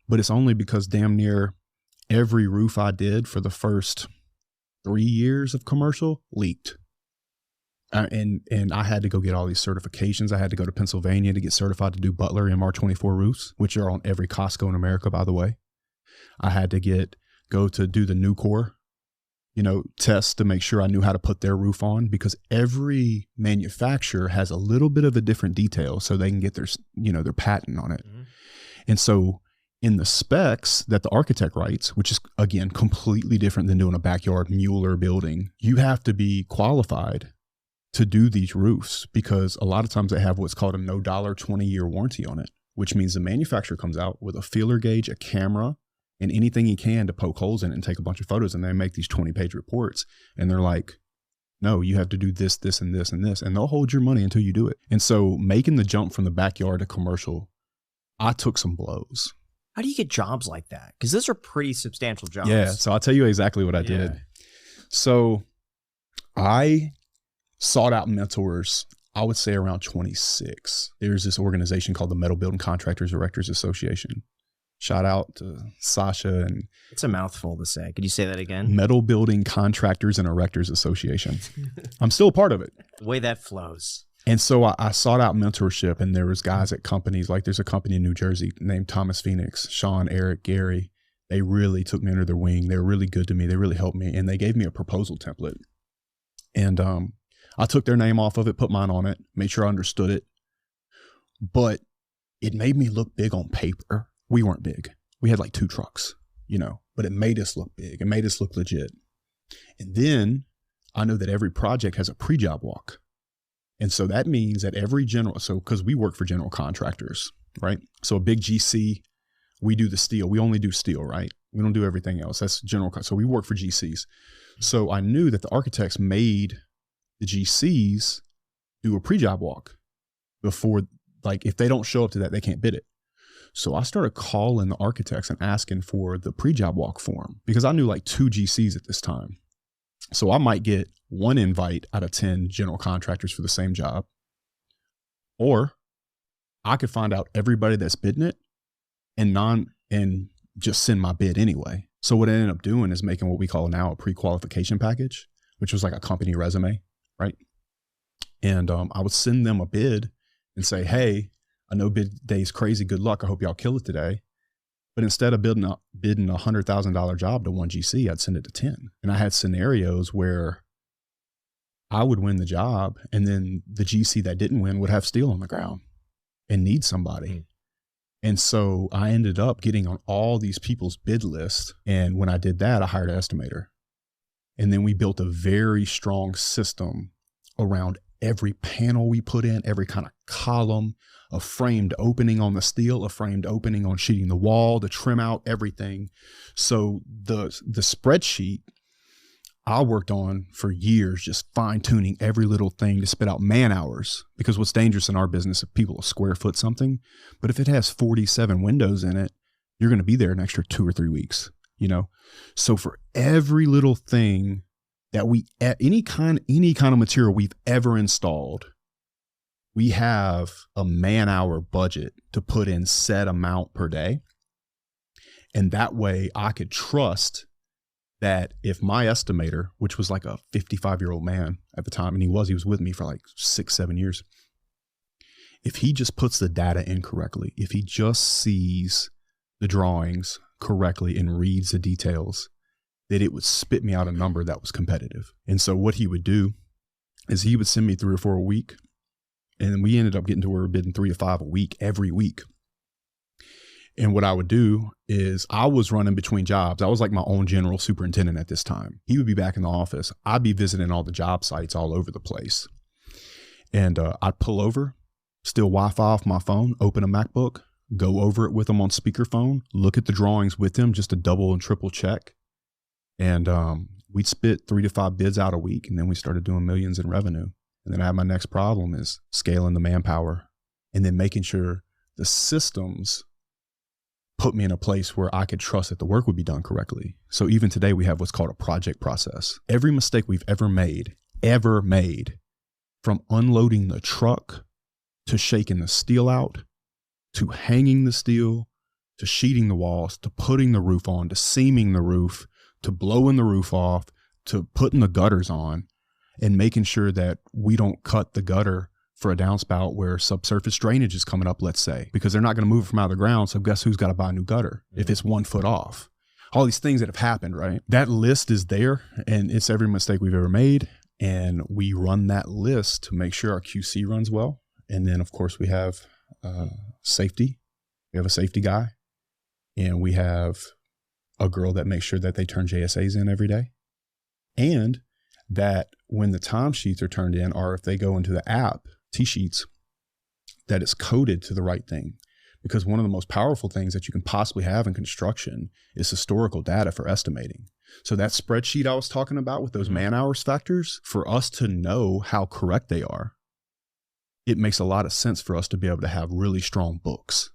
but it's only because damn near every roof I did for the first 3 years of commercial leaked. And I had to go get all these certifications. I had to go to Pennsylvania to get certified to do Butler MR24 roofs, which are on every Costco in America, by the way. I had to go to do the Nucor, test to make sure I knew how to put their roof on, because every manufacturer has a little bit of a different detail so they can get their patent on it. Mm-hmm. And so in the specs that the architect writes, which is again completely different than doing a backyard Mueller building, you have to be qualified to do these roofs, because a lot of times they have what's called a no dollar 20-year warranty on it, which means the manufacturer comes out with a feeler gauge, a camera, and anything he can to poke holes in it and take a bunch of photos. And they make these 20-page reports. And they're like, no, you have to do this, this, and this, and this. And they'll hold your money until you do it. And so making the jump from the backyard to commercial, I took some blows. How do you get jobs like that? Because those are pretty substantial jobs. Yeah. So I'll tell you exactly what I did. So I sought out mentors, I would say around 26. There's this organization called the Metal Building Contractors Erectors Association. Shout out to Sasha. And it's a mouthful to say. Could you say that again? Metal Building Contractors and Erectors Association. I'm still a part of it. The way that flows. And so I sought out mentorship, and there was guys at companies, like there's a company in New Jersey named Thomas Phoenix, Sean, Eric, Gary. They really took me under their wing. They were really good to me. They really helped me. And they gave me a proposal template. And I took their name off of it, put mine on it, made sure I understood it. But it made me look big on paper. We weren't big. We had like 2 trucks, but it made us look big. It made us look legit. And then I know that every project has a pre-job walk. And so that means that because we work for general contractors, right? So a big GC, we do the steel. We only do steel, right? We don't do everything else. That's general. So we work for GCs. So I knew that the architects made the GCs do a pre-job walk before, like if they don't show up to that, they can't bid it. So I started calling the architects and asking for the pre-job walk form, because I knew like 2 GCs at this time. So I might get 1 invite out of 10 general contractors for the same job, or I could find out everybody that's bidding it and just send my bid anyway. So what I ended up doing is making what we call now a pre-qualification package, which was like a company resume, right? And I would send them a bid and say, hey, I know bid day's crazy. Good luck. I hope y'all kill it today. But instead of bidding a $100,000 job to 1 GC, I'd send it to 10. And I had scenarios where I would win the job, and then the GC that didn't win would have steel on the ground and need somebody. And so I ended up getting on all these people's bid lists. And when I did that, I hired an estimator. And then we built a very strong system around every panel we put in, every kind of column, a framed opening on the steel, a framed opening on sheeting the wall, the trim out, everything. So the spreadsheet I worked on for years, just fine tuning every little thing to spit out man hours, because what's dangerous in our business, if people will square foot something, but if it has 47 windows in it, you're going to be there an extra 2 or 3 weeks, So for every little thing that any kind of material we've ever installed, we have a man-hour budget to put in set amount per day. And that way I could trust that if my estimator, which was like a 55-year-old man at the time, and he was with me for like 6-7 years, if he just puts the data in correctly, if he just sees the drawings correctly and reads the details, that it would spit me out a number that was competitive. And so what he would do is he would send me 3 or 4 a week. And we ended up getting to where we're bidding 3 to 5 a week, every week. And what I would do is I was running between jobs. I was like my own general superintendent at this time. He would be back in the office. I'd be visiting all the job sites all over the place. And I'd pull over, steal Wi-Fi off my phone, open a MacBook, go over it with them on speakerphone, look at the drawings with them just to double and triple check. And we'd spit 3 to 5 bids out a week. And then we started doing millions in revenue. And then I had my next problem is scaling the manpower and then making sure the systems put me in a place where I could trust that the work would be done correctly. So even today we have what's called a project process. Every mistake we've ever made, from unloading the truck to shaking the steel out, to hanging the steel, to sheeting the walls, to putting the roof on, to seaming the roof, to blowing the roof off, to putting the gutters on, and making sure that we don't cut the gutter for a downspout where subsurface drainage is coming up, let's say, because they're not going to move it from out of the ground. So guess who's got to buy a new gutter if it's 1 foot off? All these things that have happened, right? That list is there, and it's every mistake we've ever made. And we run that list to make sure our QC runs well. And then, of course, we have safety. We have a safety guy, and we have a girl that makes sure that they turn JSAs in every day. And that when the timesheets are turned in, or if they go into the app, T-sheets, that it's coded to the right thing. Because one of the most powerful things that you can possibly have in construction is historical data for estimating. So that spreadsheet I was talking about with those man hours factors, for us to know how correct they are, it makes a lot of sense for us to be able to have really strong books.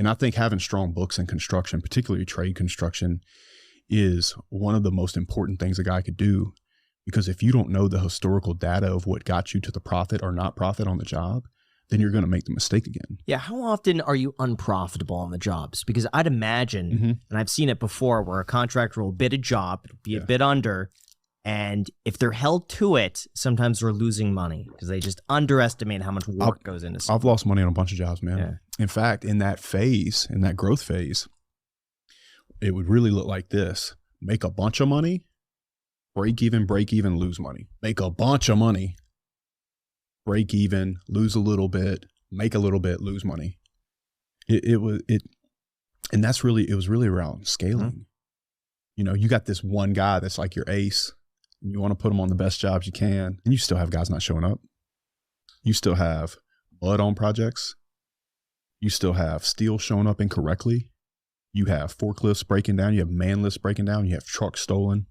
And I think having strong books in construction, particularly trade construction, is one of the most important things a guy could do. Because if you don't know the historical data of what got you to the profit or not profit on the job, then you're going to make the mistake again. Yeah. How often are you unprofitable on the jobs? Because I'd imagine, and I've seen it before, where a contractor will bid a job, it'll be a bit under, and if they're held to it, sometimes they're losing money because they just underestimate how much work goes into something. I've lost money on a bunch of jobs, man. Yeah. In fact, in that phase, in that growth phase, it would really look like this. Make a bunch of money, break even, lose money. Make a bunch of money, break even, lose a little bit, make a little bit, lose money. It was really around scaling. You know, you got this one guy that's like your ace. You want to put him on the best jobs you can, and you still have guys not showing up. You still have mud on projects. You still have steel showing up incorrectly. You have forklifts breaking down. You have man lifts breaking down. You have trucks stolen.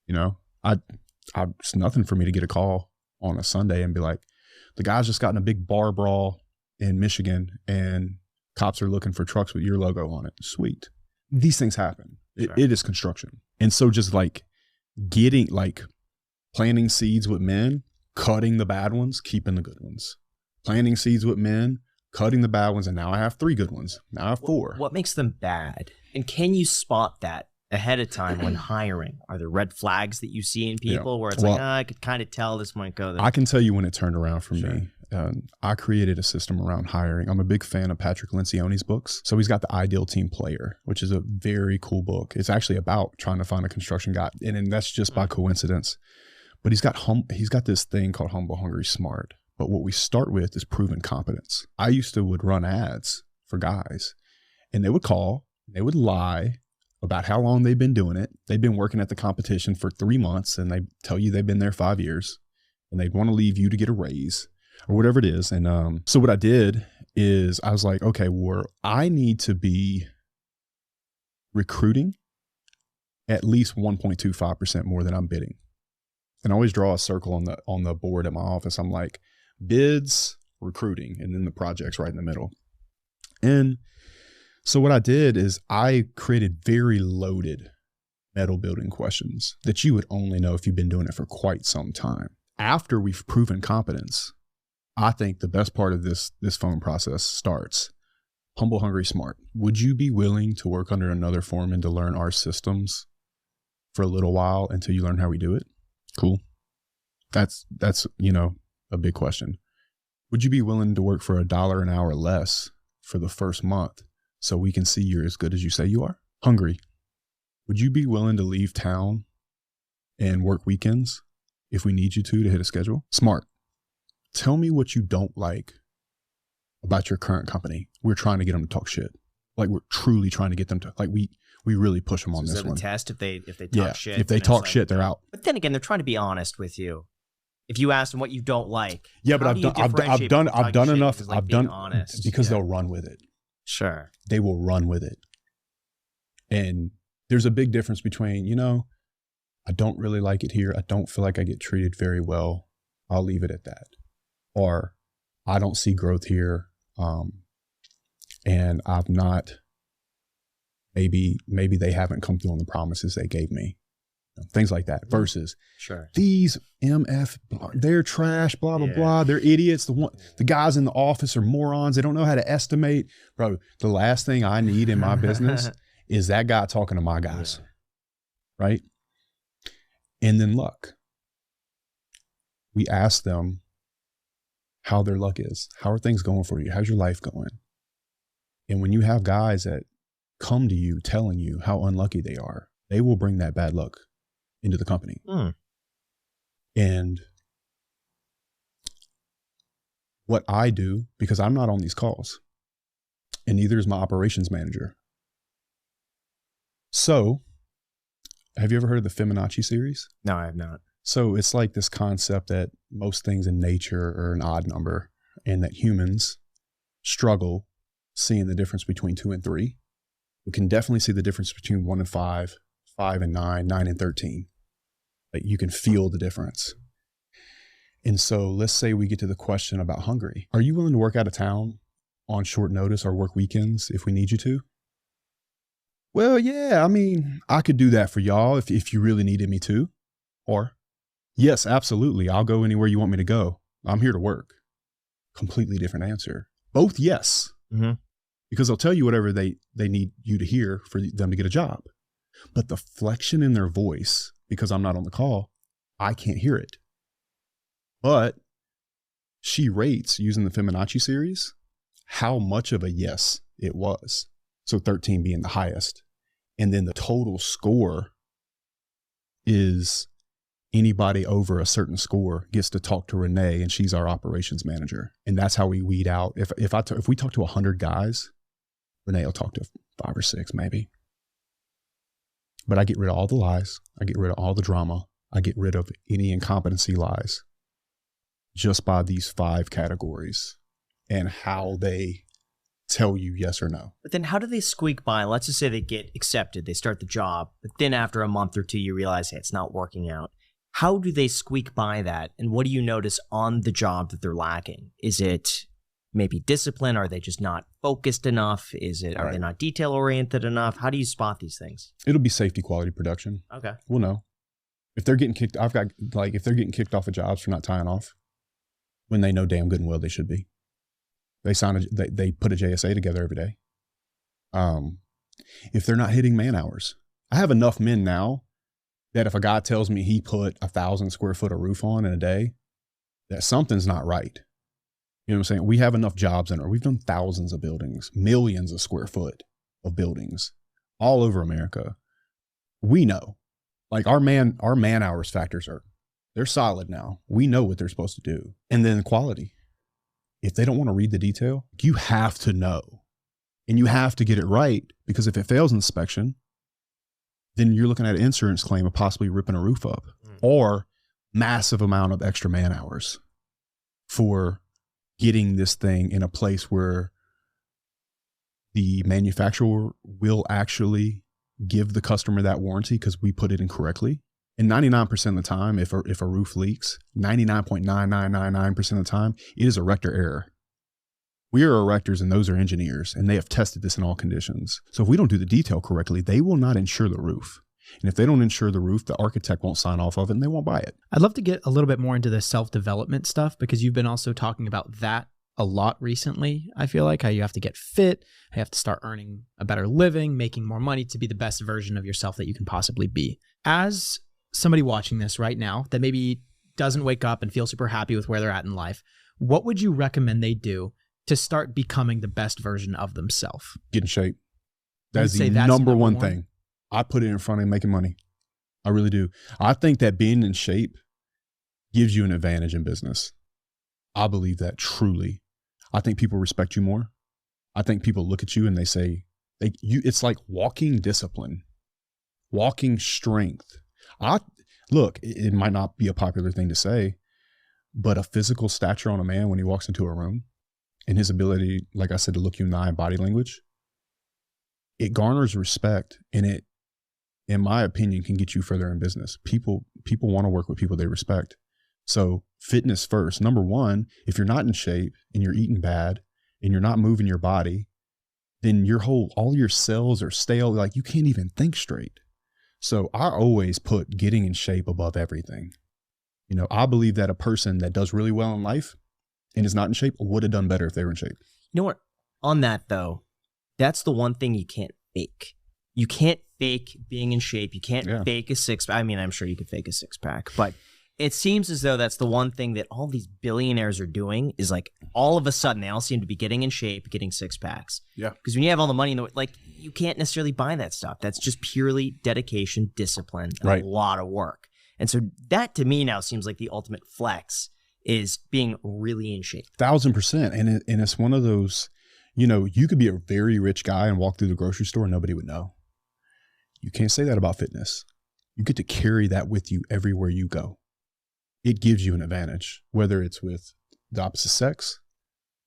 You know, it's nothing for me to get a call on a Sunday and be like, the guy's just gotten a big bar brawl in Michigan and cops are looking for trucks with your logo on it. Sweet. These things happen. It is construction. And so just like planting seeds with men, cutting the bad ones, keeping the good ones. Planting seeds with men, cutting the bad ones, and now I have 3 good ones. Now I have 4. What makes them bad? And can you spot that ahead of time when hiring? Are there red flags that you see in people where it's I could kind of tell this might go there? I can tell you when it turned around for me. I created a system around hiring. I'm a big fan of Patrick Lencioni's books. So he's got The Ideal Team Player, which is a very cool book. It's actually about trying to find a construction guy. And that's just by coincidence. But he's got this thing called Humble, Hungry, Smart. But what we start with is proven competence. I would run ads for guys, and they would call, they would lie about how long they've been doing it. They've been working at the competition for 3 months, and they tell you they've been there 5 years, and they'd want to leave you to get a raise or whatever it is. And so what I did is I was like, okay, I need to be recruiting at least 1.25% more than I'm bidding. And I always draw a circle on the board at my office. I'm like, bids, recruiting, and then the projects right in the middle. And so what I did is I created very loaded metal building questions that you would only know if you've been doing it for quite some time. After we've proven competence, I think the best part of this phone process starts. Humble, hungry, smart. Would you be willing to work under another foreman to learn our systems for a little while until you learn how we do it? Cool. That's a big question. Would you be willing to work for $1 an hour less for the first month so we can see you're as good as you say you are? Hungry. Would you be willing to leave town and work weekends if we need you to hit a schedule? Smart. Tell me what you don't like about your current company. We're trying to get them to talk shit. Like we're truly trying to get them to, like we really push them on this one. Is that a test if they talk shit? If they talk shit, they're out. But then again, they're trying to be honest with you. If you ask them what you don't like, yeah, but I've done enough. I've done honest because they'll run with it. Sure, they will run with it. And there's a big difference between, I don't really like it here. I don't feel like I get treated very well. I'll leave it at that. Or I don't see growth here. And I've not Maybe they haven't come through on the promises they gave me. Things like that. Versus these MF, they're trash, blah, blah, blah. They're idiots. The guys in the office are morons. They don't know how to estimate. Bro, the last thing I need in my business is that guy talking to my guys. Right? And then luck. We ask them how their luck is. How are things going for you? How's your life going? And when you have guys that come to you telling you how unlucky they are, they will bring that bad luck into the company. And what I do, because I'm not on these calls, and neither is my operations manager. So, have you ever heard of the Fibonacci series? No, I have not. So it's like this concept that most things in nature are an odd number, and that humans struggle seeing the difference between 2 and 3. We can definitely see the difference between 1 and 5, 5 and 9, 9 and 13. Like you can feel the difference. And so let's say we get to the question about hungry. Are you willing to work out of town on short notice or work weekends if we need you to? Well, yeah, I mean, I could do that for y'all if you really needed me to. Or, yes, absolutely. I'll go anywhere you want me to go. I'm here to work. Completely different answer. Both yes. Because they'll tell you whatever they need you to hear for them to get a job. But the flexion in their voice, because I'm not on the call, I can't hear it. But she rates, using the Fibonacci series, how much of a yes it was. So 13 being the highest. And then the total score is anybody over a certain score gets to talk to Renee, and she's our operations manager. And that's how we weed out. If we talk to 100 guys, Renee will talk to 5 or 6 maybe. But I get rid of all the lies. I get rid of all the drama. I get rid of any incompetency lies just by these 5 categories and how they tell you yes or no. But then how do they squeak by? Let's just say they get accepted, they start the job, but then after a month or 2, you realize, hey, it's not working out. How do they squeak by that? And what do you notice on the job that they're lacking? Is it maybe discipline? Are they just not focused enough? Are they not detail oriented enough? How do you spot these things? It'll be safety quality production. Okay. We'll know. If they're getting kicked, if they're getting kicked off of jobs for not tying off, when they know damn good and well they should be. They put a JSA together every day. If they're not hitting man hours, I have enough men now that if a guy tells me he put 1,000 square foot of roof on in a day, that something's not right. You know what I'm saying? We have enough jobs we've done thousands of buildings, millions of square foot of buildings all over America. We know, like our man hours factors they're solid now. We know what they're supposed to do. And then quality. If they don't want to read the detail, you have to know, and you have to get it right, because if it fails inspection, then you're looking at an insurance claim of possibly ripping a roof up or massive amount of extra man hours for getting this thing in a place where the manufacturer will actually give the customer that warranty because we put it in correctly. And 99% of the time, if a roof leaks, 99.9999% of the time, it is erector error. We are erectors and those are engineers, and they have tested this in all conditions. So if we don't do the detail correctly, they will not insure the roof. And if they don't insure the roof, the architect won't sign off of it and they won't buy it. I'd love to get a little bit more into the self-development stuff, because you've been also talking about that a lot recently. I feel like how you have to get fit, how you have to start earning a better living, making more money to be the best version of yourself that you can possibly be. As somebody watching this right now that maybe doesn't wake up and feel super happy with where they're at in life, what would you recommend they do to start becoming the best version of themselves? Get in shape. That's the number one thing. I put it in front of making money. I really do. I think that being in shape gives you an advantage in business. I believe that truly. I think people respect you more. I think people look at you and they say, it's like walking discipline, walking strength. Look, it might not be a popular thing to say, but a physical stature on a man when he walks into a room and his ability, like I said, to look you in the eye and body language, it garners respect, and it, in my opinion, can get you further in business. People want to work with people they respect. So fitness first. Number one, if you're not in shape and you're eating bad and you're not moving your body, then all your cells are stale. Like you can't even think straight. So I always put getting in shape above everything. You know, I believe that a person that does really well in life and is not in shape would have done better if they were in shape. You know what? On that though, that's the one thing you can't fake. You can't fake being in shape. You can't fake a six-pack. I mean, I'm sure you could fake a six-pack, but it seems as though that's the one thing that all these billionaires are doing is like all of a sudden they all seem to be getting in shape, getting six-packs. Yeah. Because when you have all the money, like you can't necessarily buy that stuff. That's just purely dedication, discipline, and a lot of work. And so that to me now seems like the ultimate flex is being really in shape. 1,000%. And it's one of those, you know, you could be a very rich guy and walk through the grocery store and nobody would know. You can't say that about fitness. You get to carry that with you everywhere you go. It gives you an advantage, whether it's with the opposite sex,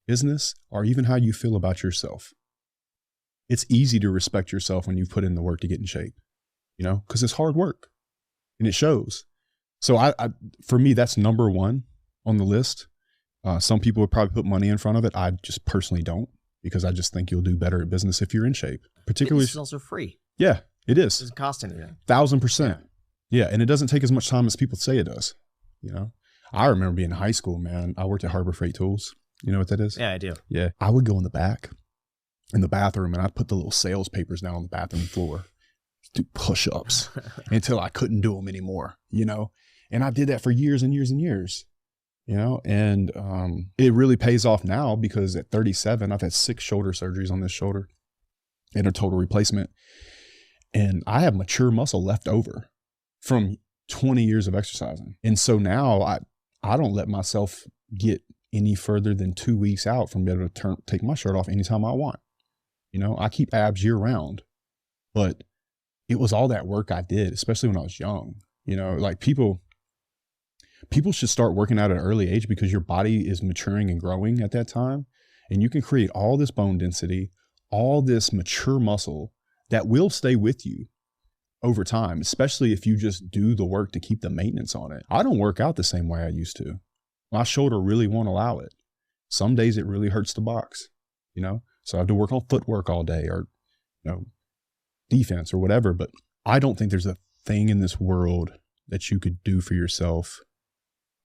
business, or even how you feel about yourself. It's easy to respect yourself when you put in the work to get in shape, you know, because it's hard work and it shows. So I for me, that's number one on the list. Some people would probably put money in front of it. I just personally don't, because I just think you'll do better at business if you're in shape. Particularly, it's also free. Yeah, it is. It doesn't cost anything. 1,000%. Yeah, and it doesn't take as much time as people say it does. You know, I remember being in high school, man. I worked at Harbor Freight Tools. You know what that is? Yeah, I do. Yeah. I would go in the back, in the bathroom, and I'd put the little sales papers down on the bathroom floor, do push-ups until I couldn't do them anymore, you know? And I did that for years and years and years, you know? And it really pays off now, because at 37, I've had 6 shoulder surgeries on this shoulder and a total replacement. And I have mature muscle left over from 20 years of exercising. And so now I don't let myself get any further than 2 weeks out from being able to take my shirt off anytime I want. You know, I keep abs year round, but it was all that work I did, especially when I was young. You know, like people should start working out at an early age, because your body is maturing and growing at that time. And you can create all this bone density, all this mature muscle that will stay with you over time, especially if you just do the work to keep the maintenance on it. I don't work out the same way I used to. My shoulder really won't allow it. Some days it really hurts to box, you know? So I have to work on footwork all day, or, you know, defense or whatever. But I don't think there's a thing in this world that you could do for yourself.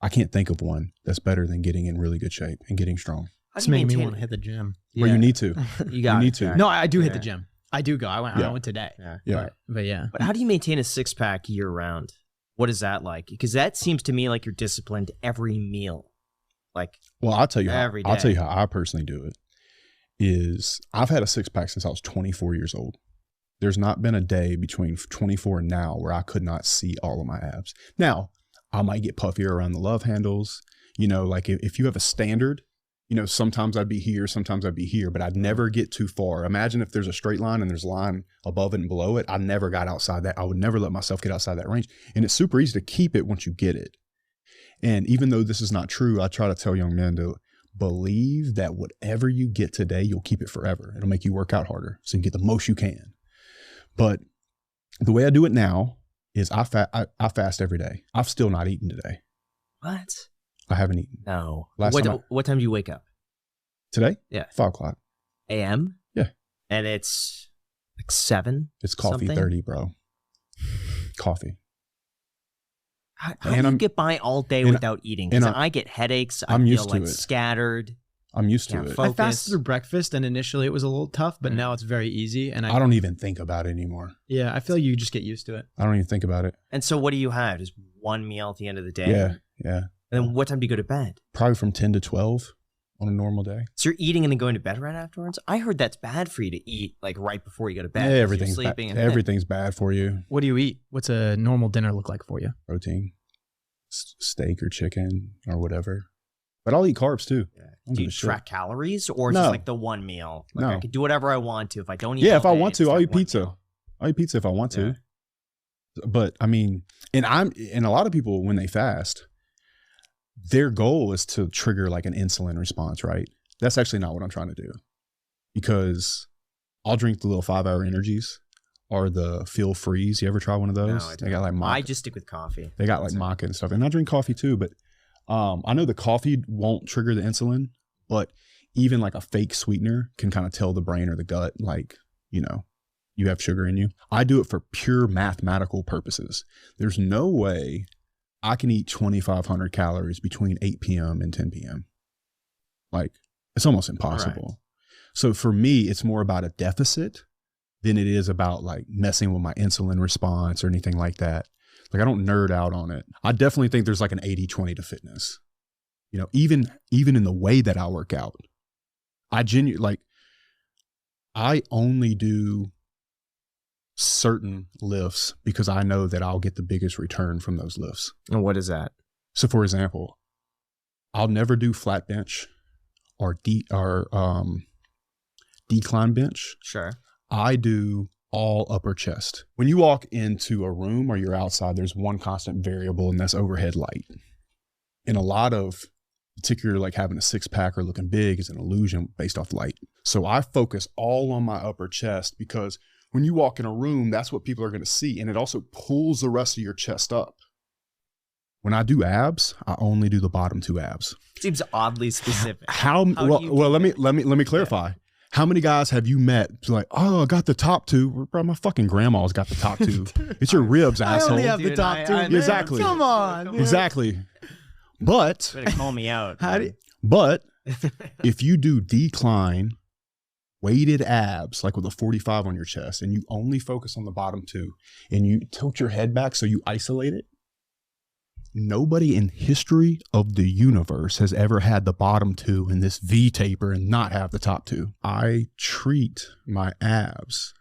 I can't think of one that's better than getting in really good shape and getting strong. It's making me want to hit the gym. Well, you need to. You need to. No, I do hit the gym. I do go. I went today. Yeah. But yeah. But how do you maintain a six-pack year round? What is that like? Because that seems to me like you're disciplined every meal. Like, well, I'll tell you every day. I'll tell you how I personally do it. Is I've had a six-pack since I was 24 years old. There's not been a day between 24 and now where I could not see all of my abs. Now, I might get puffier around the love handles. You know, like if you have a standard, you know, sometimes I'd be here, sometimes I'd be here, but I'd never get too far. Imagine if there's a straight line and there's a line above it and below it. I never got outside that. I would never let myself get outside that range. And it's super easy to keep it once you get it. And even though this is not true, I try to tell young men to believe that whatever you get today, you'll keep it forever. It'll make you work out harder so you get the most you can. But the way I do it now is I fast every day. I've still not eaten today. What? I haven't eaten. No. What time do you wake up? Today? Yeah. 5 o'clock. a.m.? Yeah. And it's like 7? It's coffee something? 30, bro. Coffee. How do you get by all day without eating? Because I get headaches. I feel like scattered. I'm used to it. I fasted through breakfast, and initially it was a little tough, but now it's very easy. And I don't even think about it anymore. Yeah, I feel you just get used to it. I don't even think about it. And so what do you have? Just one meal at the end of the day? Yeah. And then what time do you go to bed? Probably from 10 to 12 on a normal day. So you're eating and then going to bed right afterwards? I heard that's bad for you to eat like right before you go to bed. Yeah, everything's bad for you. What do you eat? What's a normal dinner look like for you? Protein, steak or chicken or whatever. But I'll eat carbs too. Yeah. Do you track calories or just like the one meal? Like no. I could do whatever I want to. If I don't eat if I want to, I'll eat pizza. Meal. I'll eat pizza if I want to. But I mean, and a lot of people when they fast, their goal is to trigger like an insulin response, right? That's actually not what I'm trying to do, because I'll drink the little 5-hour energies or the Feel Freeze. You ever try one of those? No, they got like I just stick with coffee. They got like maca and stuff, and I drink coffee too. But I know the coffee won't trigger the insulin, but even like a fake sweetener can kind of tell the brain or the gut, like, you know, you have sugar in you. I do it for pure mathematical purposes. There's no way I can eat 2,500 calories between 8 p.m. and 10 p.m. Like, it's almost impossible. Right. So for me, it's more about a deficit than it is about like messing with my insulin response or anything like that. Like, I don't nerd out on it. I definitely think there's like an 80-20 to fitness. You know, even in the way that I work out, I only do certain lifts because I know that I'll get the biggest return from those lifts. And what is that? So for example, I'll never do flat bench or decline bench. Sure. I do all upper chest. When you walk into a room or you're outside, there's one constant variable, and that's overhead light. And a lot of, particularly like having a six pack or looking big, is an illusion based off light. So I focus all on my upper chest because when you walk in a room, that's what people are going to see. And it also pulls the rest of your chest up. When I do abs, I only do the bottom two abs. Seems oddly specific. Well, let me clarify. Yeah. How many guys have you met like, oh, I got the top two? Bro, my fucking grandma's got the top two. It's your ribs, asshole. I only have the top two. Exactly. Come on. Dude. Exactly. But better call me out. But if you do decline weighted abs, like with a 45 on your chest, and you only focus on the bottom two, and you tilt your head back so you isolate it, nobody in history of the universe has ever had the bottom two in this V taper and not have the top two. I treat my abs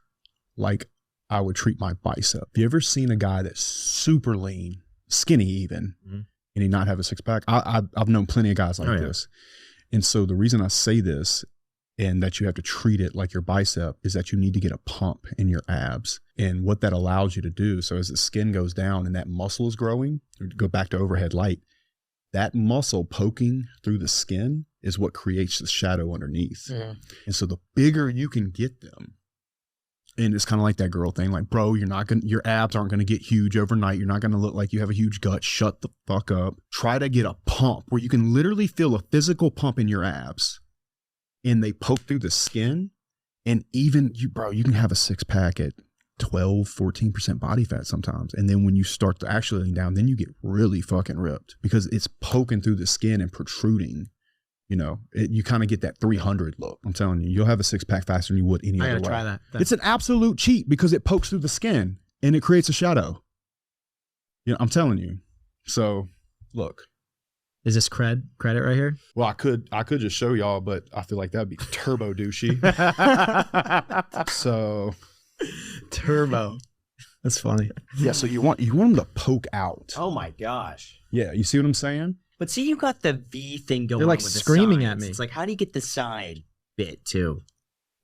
like I would treat my bicep. You ever seen a guy that's super lean, skinny even, and he not have a six pack? I've known plenty of guys like this. And so the reason I say this and that you have to treat it like your bicep is that you need to get a pump in your abs. And what that allows you to do, so as the skin goes down and that muscle is growing, go back to overhead light, that muscle poking through the skin is what creates the shadow underneath. Yeah. And so the bigger you can get them, and it's kind of like that girl thing, like, bro, your abs aren't going to get huge overnight. You're not going to look like you have a huge gut. Shut the fuck up. Try to get a pump where you can literally feel a physical pump in your abs. And they poke through the skin, and even you can have a six pack at 12, 14% body fat sometimes. And then when you start to actually lean down, then you get really fucking ripped because it's poking through the skin and protruding. You know, you kind of get that 300 look. I'm telling you, you'll have a six pack faster than you would any other way. I gotta try that. It's an absolute cheat because it pokes through the skin and it creates a shadow. You know, I'm telling you. So look. Is this credit right here? Well, I could just show y'all, but I feel like that'd be turbo douchey. So turbo. That's funny. Yeah, so you want them to poke out. Oh my gosh. Yeah, you see what I'm saying? But see, you got the V thing going on. They're like with screaming the at me. It's like, how do you get the side bit too?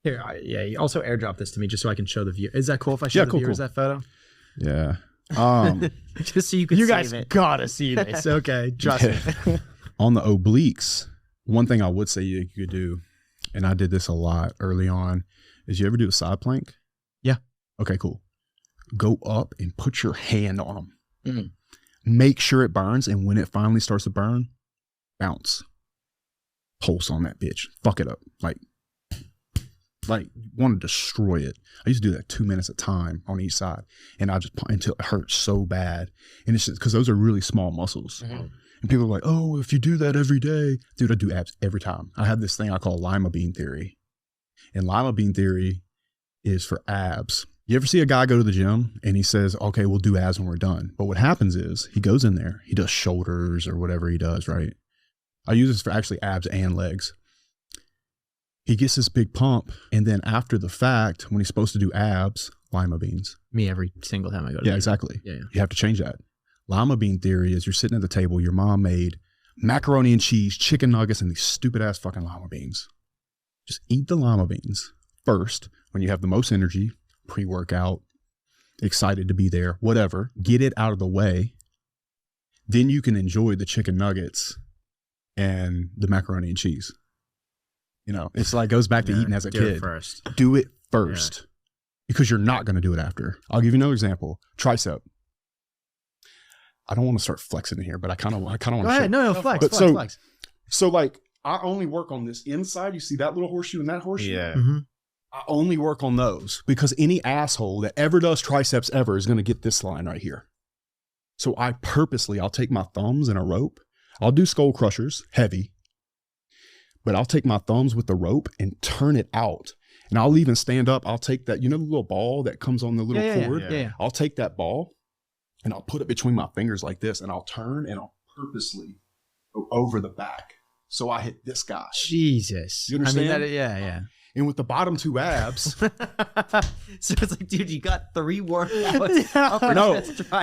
Here, you also airdrop this to me just so I can show the view. Is that cool if I show the viewers that photo? Yeah. Just so you can. You guys gotta see this. Okay, trust me. On the obliques, one thing I would say you could do, and I did this a lot early on, is you ever do a side plank? Yeah. Okay, cool. Go up and put your hand on them. Mm. Make sure it burns, and when it finally starts to burn, bounce. Pulse on that bitch. Fuck it up. Like want to destroy it. I used to do that 2 minutes at a time on each side, and I just until it hurts so bad. And it's just because those are really small muscles. Mm-hmm. And people are like, "Oh, if you do that every day, dude," I do abs every time. I have this thing I call lima bean theory, and lima bean theory is for abs. You ever see a guy go to the gym and he says, "Okay, we'll do abs when we're done," but what happens is he goes in there, he does shoulders or whatever he does, right? I use this for actually abs and legs. He gets this big pump, and then after the fact, when he's supposed to do abs, lima beans. Me every single time I go to the gym. Exactly. Yeah. You have to change that. Lima bean theory is you're sitting at the table, your mom made macaroni and cheese, chicken nuggets, and these stupid ass fucking lima beans. Just eat the lima beans first when you have the most energy, pre-workout, excited to be there, whatever. Get it out of the way. Then you can enjoy the chicken nuggets and the macaroni and cheese. You know, it's like goes back to eating as a kid. Do it first because you're not going to do it after. I'll give you another example. Tricep. I don't want to start flexing in here, but I kind of want to. Go ahead. No, flex. So like I only work on this inside. You see that little horseshoe and that horseshoe? Yeah. Mm-hmm. I only work on those because any asshole that ever does triceps ever is going to get this line right here. So I'll take my thumbs and a rope. I'll do skull crushers, heavy, but I'll take my thumbs with the rope and turn it out. And I'll even stand up. I'll take that, the little ball that comes on the little cord. Yeah. I'll take that ball and I'll put it between my fingers like this, and I'll turn and I'll purposely go over the back. So I hit this guy. Jesus. You understand? I mean, yeah. And with the bottom two abs. So it's like, dude, you got 3 workouts.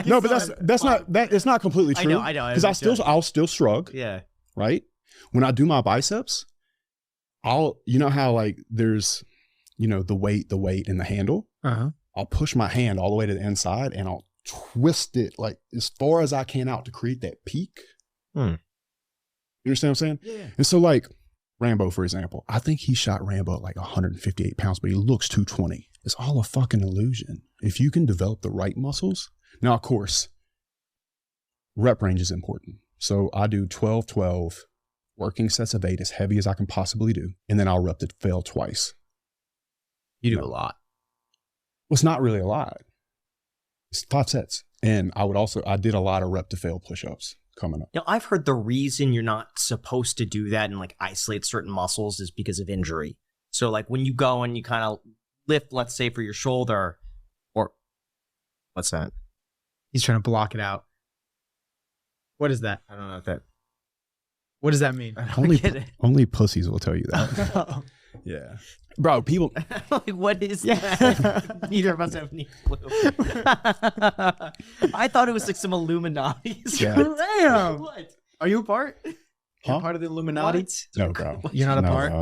No, but it's not completely true. I know. Because I'll still shrug. Yeah. Right? When I do my biceps, you know how like there's, the weight and the handle. Uh-huh. I'll push my hand all the way to the inside and I'll twist it like as far as I can out to create that peak. You understand what I'm saying? Yeah. And so like Rambo, for example, I think he shot Rambo at like 158 pounds, but he looks 220. It's all a fucking illusion. If you can develop the right muscles. Now, of course, rep range is important. So I do 12-12, working sets of 8 as heavy as I can possibly do. And then I'll rep the fail twice. You do a lot. Well, it's not really a lot. It's 5 sets. And I did a lot of rep to fail push-ups coming up. I've heard the reason you're not supposed to do that and like isolate certain muscles is because of injury. So like when you go and you kind of lift, let's say for your shoulder, or what's that? He's trying to block it out. What is that? I don't know what What does that mean? Only pussies will tell you that. Yeah. Bro, people. Like, what is that? Neither of us have any clue. I thought it was like some Illuminati. Yeah. Damn. What? Are you a part? Huh? You're part of the Illuminati? What? No, bro. You're not a part?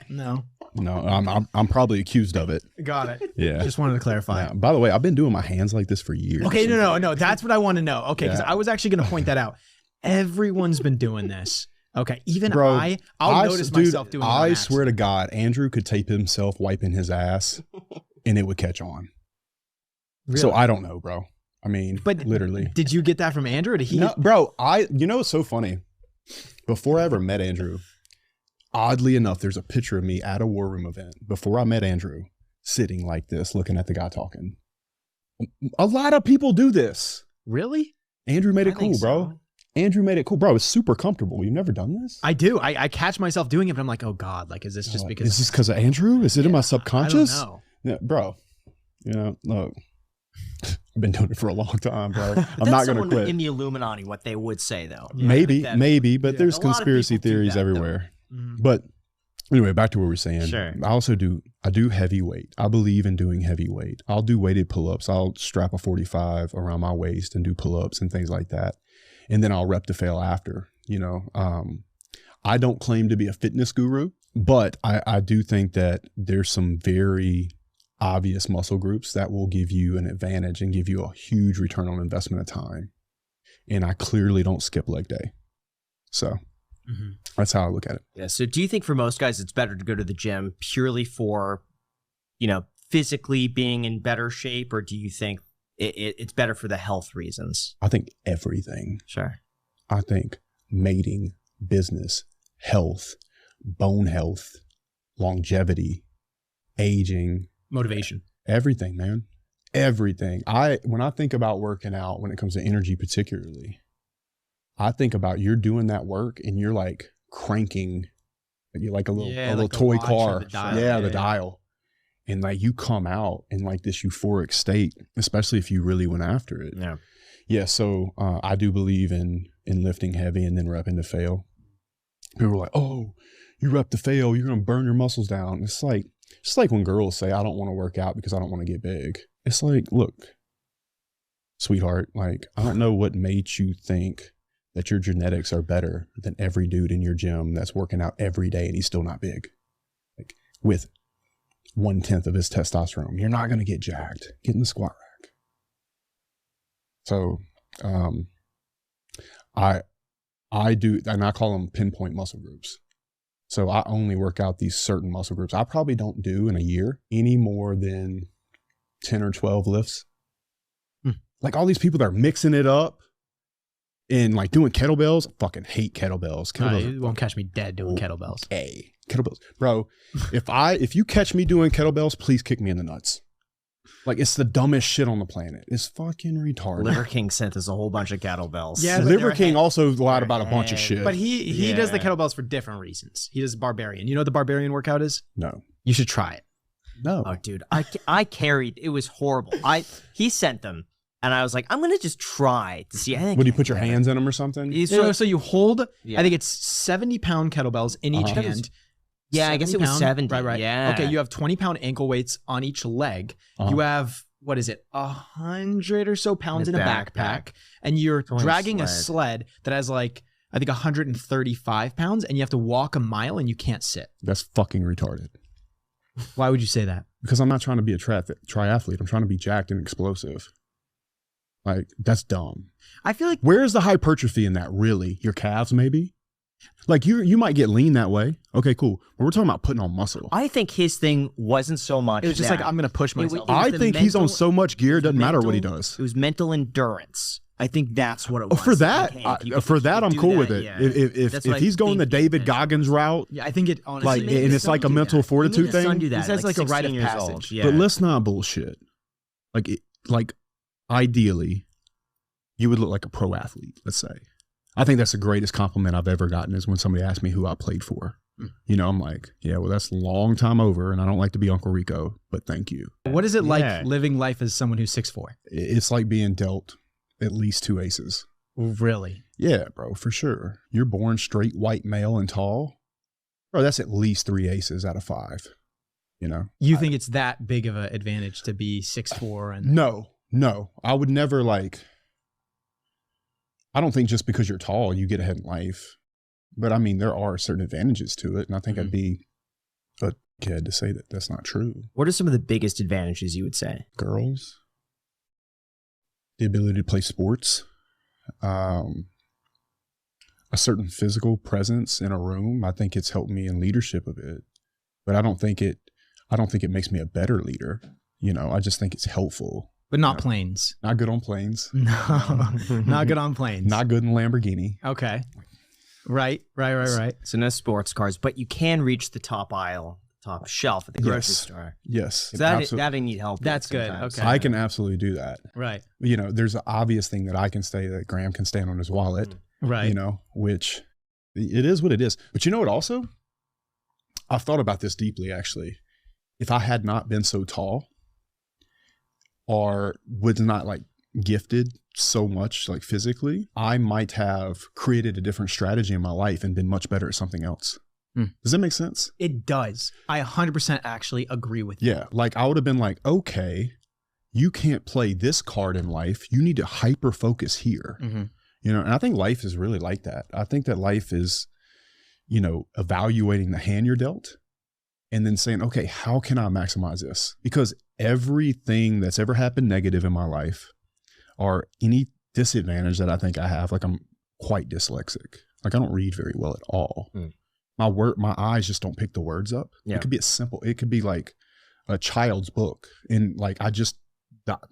No. No. I'm probably accused of it. Got it. Yeah. Just wanted to clarify. Yeah. By the way, I've been doing my hands like this for years. Okay, no. That's what I want to know. Okay, because Yeah. I was actually going to point that out. Everyone's been doing this. Okay, even Bro, I'll notice myself doing it. I swear to God, Andrew could tape himself wiping his ass and it would catch on. Really? So I don't know, bro. I mean, But literally. Did you get that from Andrew? Or did he? No, bro, it's so funny. Before I ever met Andrew, oddly enough, there's a picture of me at a War Room event before I met Andrew, sitting like this, looking at the guy talking. A lot of people do this. Really? Andrew made it I think cool, bro. so. Andrew made it cool. Bro, it's super comfortable. You've never done this? I do. I catch myself doing it, but I'm like, oh God, like, is this just because? Is this because of Andrew? Is it in my subconscious? I don't know. Yeah, bro. Look, I've been doing it for a long time, bro. I'm That's not going to someone quit. in the Illuminati, what they would say, though. Maybe, but Yeah. there's A lot of conspiracy people do theories that, though. everywhere. Mhm. But anyway, back to what we were saying. Sure. I do heavy weight. I believe in doing heavy weight. I'll do weighted pull-ups. I'll strap a 45 around my waist and do pull-ups and things like that. And then I'll rep to fail after, I don't claim to be a fitness guru, but I do think that there's some very obvious muscle groups that will give you an advantage and give you a huge return on investment of time. And I clearly don't skip leg day. So that's how I look at it. Yeah. So do you think for most guys, it's better to go to the gym purely for, physically being in better shape, or do you think it's better for the health reasons? I think everything. Sure. I think mating, business, health, bone health, longevity, aging, Motivation. everything, man. Everything. When I think about working out, when it comes to energy particularly, I think about you're doing that work and you're like cranking, you're like a little like a toy watch or car. the dial. Yeah, the Yeah. dial. And like you come out in like this euphoric state, especially if you really went after it. Yeah. Yeah, so I do believe in lifting heavy and then repping to fail. People are like, oh, you rep to fail, you're going to burn your muscles down. It's like when girls say, I don't want to work out because I don't want to get big. It's like, look, sweetheart, like, I don't know what made you think that your genetics are better than every dude in your gym that's working out every day and he's still not big. Like, with 1/10 of his testosterone, you're not going to get jacked. Get in the squat rack. So, I do, and I call them pinpoint muscle groups. So I only work out these certain muscle groups. I probably don't do in a year any more than 10 or 12 lifts. Like all these people that are mixing it up, And like doing kettlebells, I fucking hate kettlebells. You won't catch me dead doing kettlebells. Hey, kettlebells. Bro, if you catch me doing kettlebells, please kick me in the nuts. Like, it's the dumbest shit on the planet. It's fucking retarded. Liver King sent us a whole bunch of kettlebells. Yeah, Liver King also lied about a bunch of shit. But he does the kettlebells for different reasons. He does barbarian. You know what the barbarian workout is? No. You should try it. No. Oh, dude, I carried. It was horrible. He sent them. And I was like, I'm going to just try to see. Would you put your hands in them or something? So you hold, I think it's 70-pound kettlebells in each hand. Yeah, I guess it was 70. Right. Yeah. Okay, you have 20-pound ankle weights on each leg. You have, 100 or so pounds in a backpack. And you're dragging a sled that has like, I think 135 pounds. And you have to walk a mile and you can't sit. That's fucking retarded. Why would you say that? Because I'm not trying to be a triathlete. I'm trying to be jacked and explosive. Like, that's dumb. I feel like... Where's the hypertrophy in that, really? Your calves, maybe? Like, you might get lean that way. Okay, cool. But we're talking about putting on muscle. I think his thing wasn't so much It was just like, I'm going to push myself. I think he's on so much gear, it doesn't matter what he does. It was mental endurance. I think that's what it was. For that, I'm cool with it. Yeah. If he's going the David Goggins route, yeah, I think it honestly, and it's like a mental fortitude thing. He says like a rite of passage. Yeah. But let's not bullshit. Like ideally, you would look like a pro athlete. Let's say. I think that's the greatest compliment I've ever gotten is when somebody asked me who I played for. You know, I'm like, yeah, well, that's a long time over, and I don't like to be Uncle Rico, but thank you. What is it like living life as someone who's 6'4"? It's like being dealt at least 2 aces. Really? Yeah, bro, for sure. You're born straight white male and tall. Bro, that's at least 3 aces out of 5. You know? You think it's that big of an advantage to be 6'4"? And No. I would never I don't think just because you're tall, you get ahead in life. But I mean, there are certain advantages to it. And I think I'd be a kid to say that that's not true. What are some of the biggest advantages you would say? Girls. The ability to play sports. A certain physical presence in a room. I think it's helped me in leadership a bit. But I don't think it makes me a better leader. You know, I just think it's helpful. But not planes. Not good on planes. No, not good on planes. Not good in Lamborghini. Okay. Right. So no sports cars, but you can reach the top aisle, top shelf at the grocery store. Yes. So that I need help. That's good. Sometimes. Okay. I can absolutely do that. Right. You know, there's an obvious thing that I can say that Graham can stand on his wallet. Right. You know, which it is what it is. But you know what also? I've thought about this deeply, actually. If I had not been so tall, or was not gifted so much physically, I might have created a different strategy in my life and been much better at something else. Does that make sense? It does. I 100% actually agree with you. Yeah. I would have been like, okay, you can't play this card in life. You need to hyper focus here. You know, and I think life is really like that. I think that life is, you know, evaluating the hand you're dealt and then saying, okay, how can I maximize this? Because everything that's ever happened negative in my life or any disadvantage that I think I have, I'm quite dyslexic. I don't read very well at all. My eyes just don't pick the words up. Yeah. It could be it could be like a child's book. And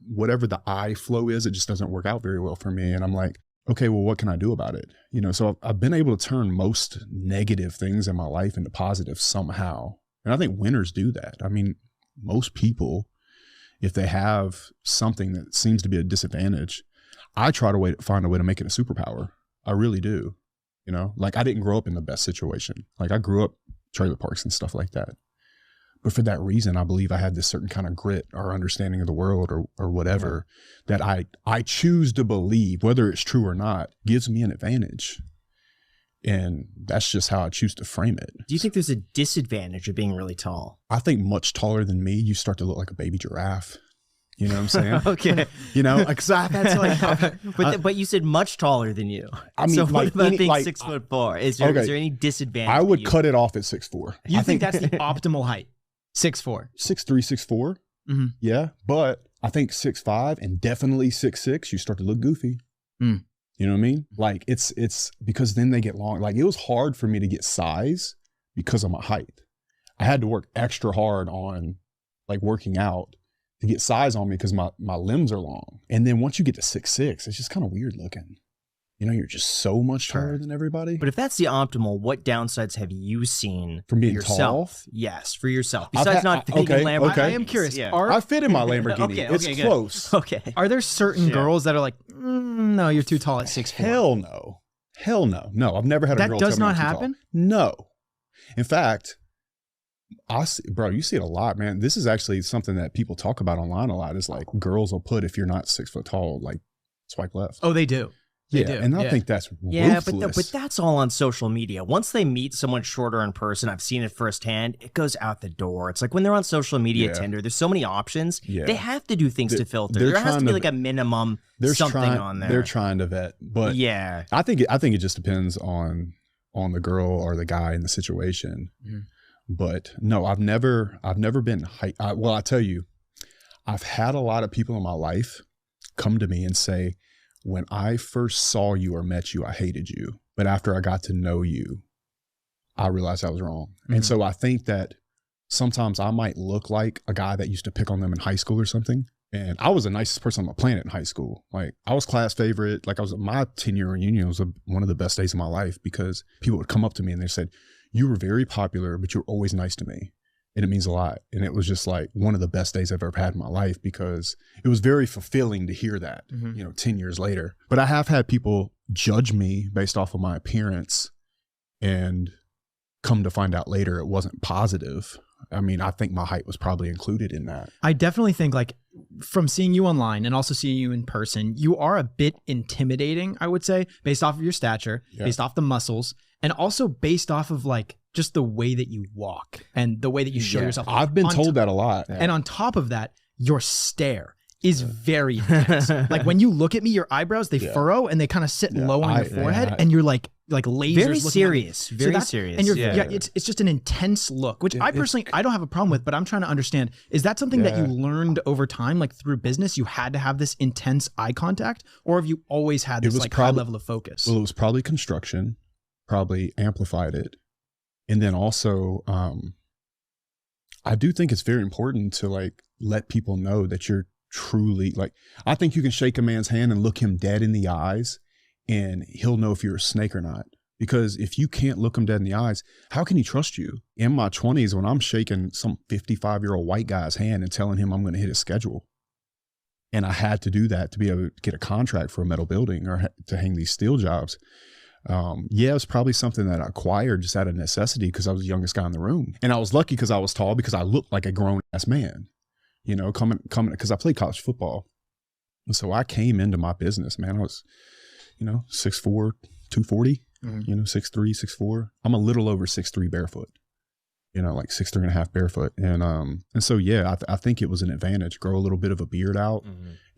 whatever the eye flow is, it just doesn't work out very well for me. And I'm like, okay, well, what can I do about it? You know, so I've been able to turn most negative things in my life into positive somehow. And I think winners do that. I mean, most people, if they have something that seems to be a disadvantage, I try to find a way to make it a superpower. I really do. You know, I didn't grow up in the best situation. I grew up trailer parks and stuff like that. But for that reason, I believe I had this certain kind of grit or understanding of the world or whatever that I choose to believe, whether it's true or not, gives me an advantage. And that's just how I choose to frame it. Do you think there's a disadvantage of being really tall? I think much taller than me, you start to look like a baby giraffe. You know what I'm saying? Okay. You know, but you said much taller than you. I mean, so what about being 6'4"? Is there any disadvantage? I would cut it off at 6'4". You think that's the optimal height? 6'4". 6'3", 6'4". Yeah. But I think 6'5" and definitely 6'6", you start to look goofy. You know what I mean? It's because then they get long. It was hard for me to get size because of my height. I had to work extra hard on working out to get size on me because my limbs are long. And then once you get to 6'6", it's just kind of weird looking. you're just so much taller than everybody. But if that's the optimal, what downsides have you seen from being yourself? Tall? Yes, for yourself. Besides not fitting in Lamborghinis. I am curious. Yeah. I fit in my Lamborghini. It's close. Okay. Are there certain girls that are like, no, you're too tall at 6'4"? Hell no. No, I've never had a girl tell me I'm too tall. That does not happen? No. In fact, you see it a lot, man. This is actually something that people talk about online a lot, is like girls will put, if you're not 6 foot tall, like swipe left. Oh, they do. They do. And I think that's ruthless. But that's all on social media. Once they meet someone shorter in person, I've seen it firsthand, it goes out the door. It's like when they're on social media, Tinder, there's so many options. Yeah. They have to do things to filter. There has to be like a minimum something on there. They're trying to vet. But yeah, I think it just depends on the girl or the guy in the situation. Mm. But no, I've never been well, I tell you, I've had a lot of people in my life come to me and say, when I first saw you or met you, I hated you. But after I got to know you, I realized I was wrong. Mm-hmm. And so I think that sometimes I might look like a guy that used to pick on them in high school or something. And I was the nicest person on the planet in high school. Like, I was class favorite. Like, my 10-year reunion was one of the best days of my life, because people would come up to me and they said, you were very popular, but you were always nice to me. And it means a lot. And it was just like one of the best days I've ever had in my life, because it was very fulfilling to hear that, 10 years later. But I have had people judge me based off of my appearance, and come to find out later it wasn't positive. I mean, I think my height was probably included in that. I definitely think, like, from seeing you online and also seeing you in person, you are a bit intimidating, I would say, based off of your stature, based off the muscles, and also based off of like just the way that you walk and the way that you show yourself. I've been told that a lot. And on top of that, your stare is very intense. Like, when you look at me, your eyebrows, they furrow and they kind of sit low on your forehead, and you're like lasers. Very serious. Very serious. And it's just an intense look, which I personally, I don't have a problem with, but I'm trying to understand, is that something that you learned over time, like through business, you had to have this intense eye contact, or have you always had this high level of focus? Well, it was probably construction, probably amplified it. And then also, I do think it's very important to like let people know that you're truly, like, I think you can shake a man's hand and look him dead in the eyes and he'll know if you're a snake or not. Because if you can't look him dead in the eyes, how can he trust you? In my 20s, when I'm shaking some 55-year-old white guy's hand and telling him I'm going to hit his schedule, and I had to do that to be able to get a contract for a metal building or to hang these steel jobs. It was probably something that I acquired just out of necessity, because I was the youngest guy in the room. And I was lucky because I was tall, because I looked like a grown ass man, coming, because I played college football. And so I came into my business, man. I was, 6'4", 240, 6'3", 6'4". I'm a little over 6'3" barefoot, like 6'3.5" barefoot. And so, I think it was an advantage. Grow a little bit of a beard out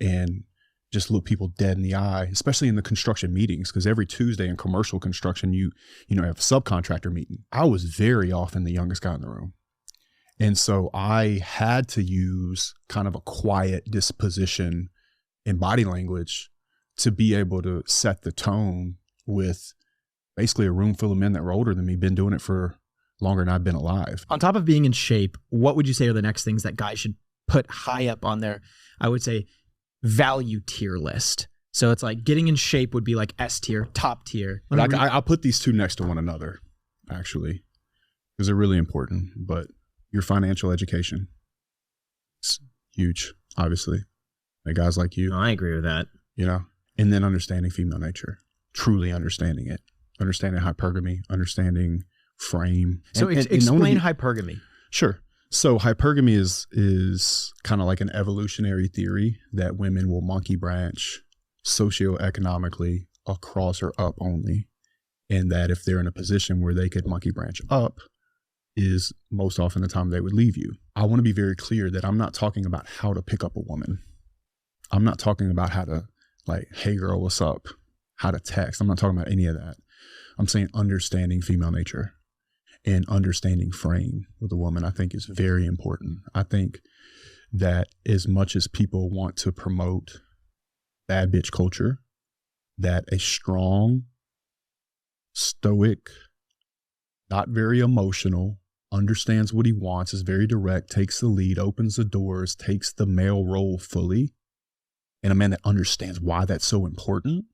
and just look people dead in the eye, especially in the construction meetings, because every Tuesday in commercial construction, you have a subcontractor meeting. I was very often the youngest guy in the room. And so I had to use kind of a quiet disposition in body language to be able to set the tone with basically a room full of men that were older than me, been doing it for longer than I've been alive. On top of being in shape, what would you say are the next things that guys should put high up on their, I would say, value tier list? So it's like getting in shape would be like S tier, top tier. I put these two next to one another, actually, because they're really important. But your financial education, it's huge, obviously. Like guys like you. No, I agree with that. And then understanding female nature, truly understanding it, understanding hypergamy, understanding frame. So explain hypergamy. Sure. So hypergamy is kind of like an evolutionary theory that women will monkey branch socioeconomically across or up only. And that if they're in a position where they could monkey branch up, is most often the time they would leave you. I want to be very clear that I'm not talking about how to pick up a woman. I'm not talking about how to, like, hey girl, what's up? How to text. I'm not talking about any of that. I'm saying understanding female nature and understanding frame with a woman, I think, is very important. I think that as much as people want to promote bad bitch culture, that a strong, stoic, not very emotional, understands what he wants, is very direct, takes the lead, opens the doors, takes the male role fully, and a man that understands why that's so important,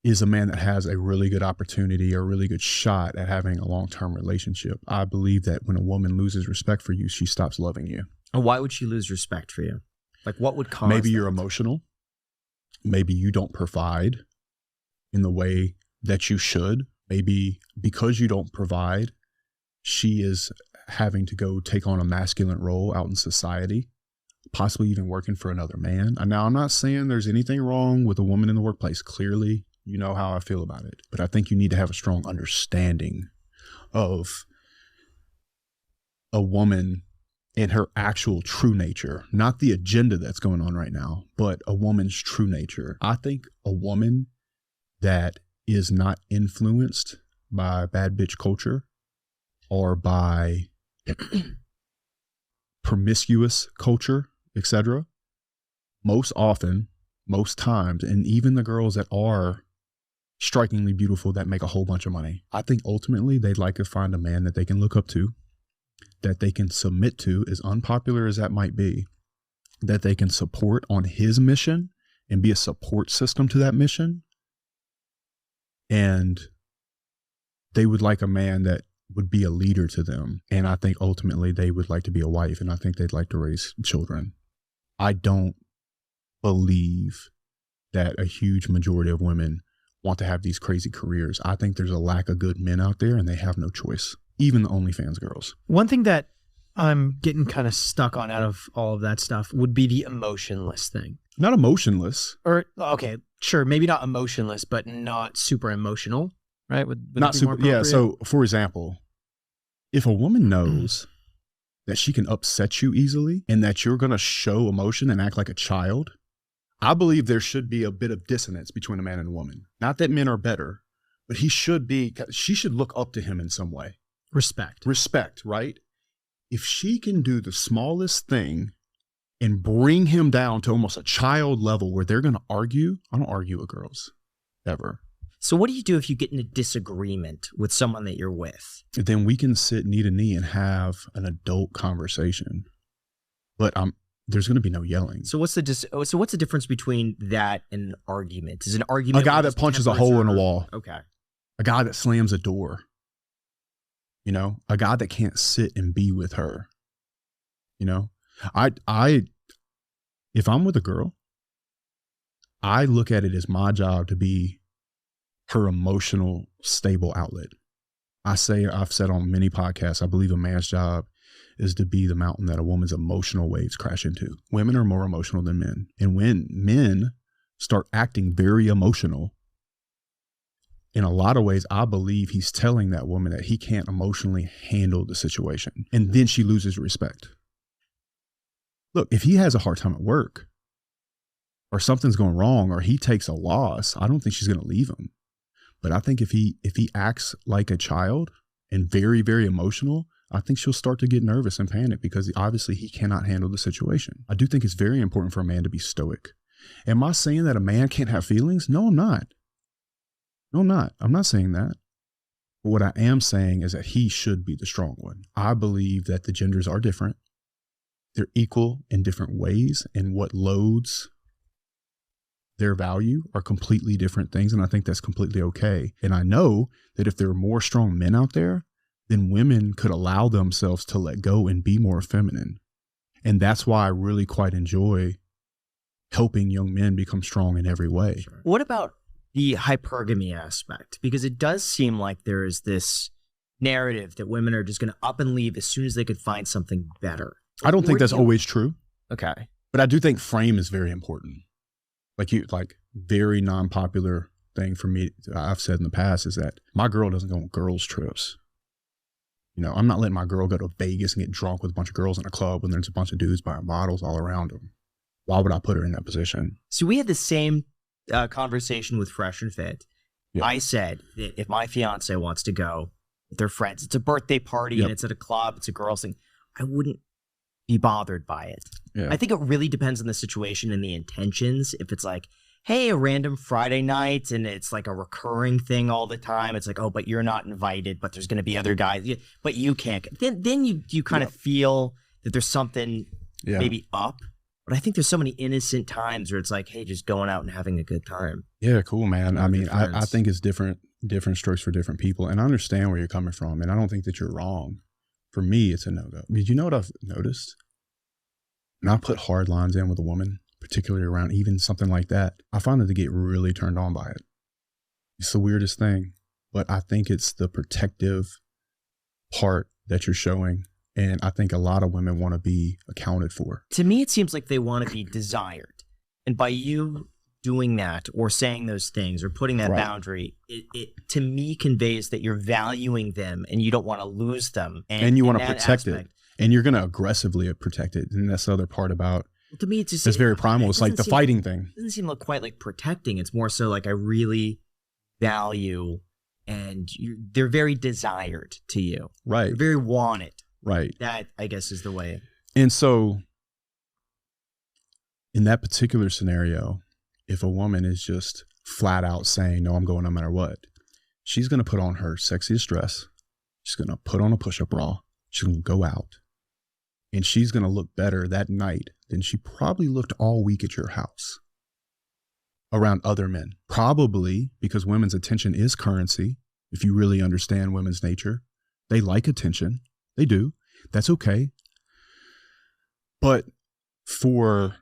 is a man that has a really good opportunity or a really good shot at having a long-term relationship. I believe that when a woman loses respect for you, she stops loving you. And why would she lose respect for you? Like, what would cause Maybe you're emotional. Maybe you don't provide in the way that you should. Maybe because you don't provide, she is having to go take on a masculine role out in society, possibly even working for another man. Now, I'm not saying there's anything wrong with a woman in the workplace. Clearly, you know how I feel about it. But I think you need to have a strong understanding of a woman in her actual true nature, not the agenda that's going on right now, but a woman's true nature. I think a woman that is not influenced by bad bitch culture or by promiscuous culture, etc., most often, most times, and even the girls that are strikingly beautiful that make a whole bunch of money, I think ultimately they'd like to find a man that they can look up to, that they can submit to, as unpopular as that might be, that they can support on his mission and be a support system to that mission. And they would like a man that would be a leader to them. And I think ultimately they would like to be a wife, and I think they'd like to raise children. I don't believe that a huge majority of women want to have these crazy careers. I think there's a lack of good men out there and they have no choice. Even the OnlyFans girls. One thing that I'm getting kind of stuck on out of all of that stuff would be the emotionless thing. Not emotionless. Or, okay, sure, maybe not emotionless, but not super emotional, right? Would not super, yeah. So, for example, if a woman knows that she can upset you easily and that you're going to show emotion and act like a child, I believe there should be a bit of dissonance between a man and a woman. Not that men are better, but she should look up to him in some way. Respect, right? If she can do the smallest thing and bring him down to almost a child level where they're going to argue, I don't argue with girls, ever. So what do you do if you get in a disagreement with someone that you're with? Then we can sit knee to knee and have an adult conversation. But there's going to be no yelling. So what's the difference between that and an argument? Is an argument a guy that punches a hole in a wall? Okay. A guy that slams a door. You know, a guy that can't sit and be with her. You know, if I'm with a girl, I look at it as my job to be her emotional, stable outlet. I've said on many podcasts, I believe a man's job is to be the mountain that a woman's emotional waves crash into. Women are more emotional than men. And when men start acting very emotional, in a lot of ways, I believe he's telling that woman that he can't emotionally handle the situation. And then she loses respect. Look, if he has a hard time at work or something's going wrong or he takes a loss, I don't think she's going to leave him. But I think if he acts like a child and very, very emotional, I think she'll start to get nervous and panic because obviously he cannot handle the situation. I do think it's very important for a man to be stoic. Am I saying that a man can't have feelings? No, I'm not. No, I'm not. I'm not saying that. But what I am saying is that he should be the strong one. I believe that the genders are different. They're equal in different ways, and what loads their value are completely different things. And I think that's completely okay. And I know that if there are more strong men out there, then women could allow themselves to let go and be more feminine. And that's why I really quite enjoy helping young men become strong in every way. What about the hypergamy aspect? Because it does seem like there is this narrative that women are just going to up and leave as soon as they could find something better. I don't think that's always true. Okay. But I do think frame is very important. Like very non-popular thing for me, I've said in the past, is that my girl doesn't go on girls' trips. You know, I'm not letting my girl go to Vegas and get drunk with a bunch of girls in a club when there's a bunch of dudes buying bottles all around them. Why would I put her in that position? So we had the same conversation with Fresh and Fit. Yep. I said that if my fiance wants to go with their friends, it's a birthday party and it's at a club, it's a girls thing, I wouldn't be bothered by it. Yeah. I think it really depends on the situation and the intentions. If it's like, hey, a random Friday night and it's like a recurring thing all the time, it's like, oh, but you're not invited, but there's going to be other guys, but you can't. Then you kind of feel that there's something maybe up. But I think there's so many innocent times where it's like, hey, just going out and having a good time. Yeah, cool, man. I mean, I think it's different strokes for different people. And I understand where you're coming from. And I don't think that you're wrong. For me, it's a no-go. Did you know what I've noticed? When I put hard lines in with a woman, particularly around even something like that, I find that they get really turned on by it. It's the weirdest thing. But I think it's the protective part that you're showing. And I think a lot of women want to be accounted for. To me, it seems like they want to be desired. And by you doing that or saying those things or putting that boundary, it to me conveys that you're valuing them and you don't want to lose them. And you want to protect it. And you're going to aggressively protect it. And that's the other part about, to me, it's just it's very primal. It's like the fighting thing. It doesn't seem like quite like protecting. It's more so like I really value and they're very desired to you. Right. They're very wanted. Right. That, I guess, is the way. And so in that particular scenario, if a woman is just flat out saying, no, I'm going no matter what, she's going to put on her sexiest dress. She's going to put on a push-up bra. She's going to go out. And she's going to look better that night than she probably looked all week at your house around other men. Probably because women's attention is currency. If you really understand women's nature, they like attention. They do. That's okay. But for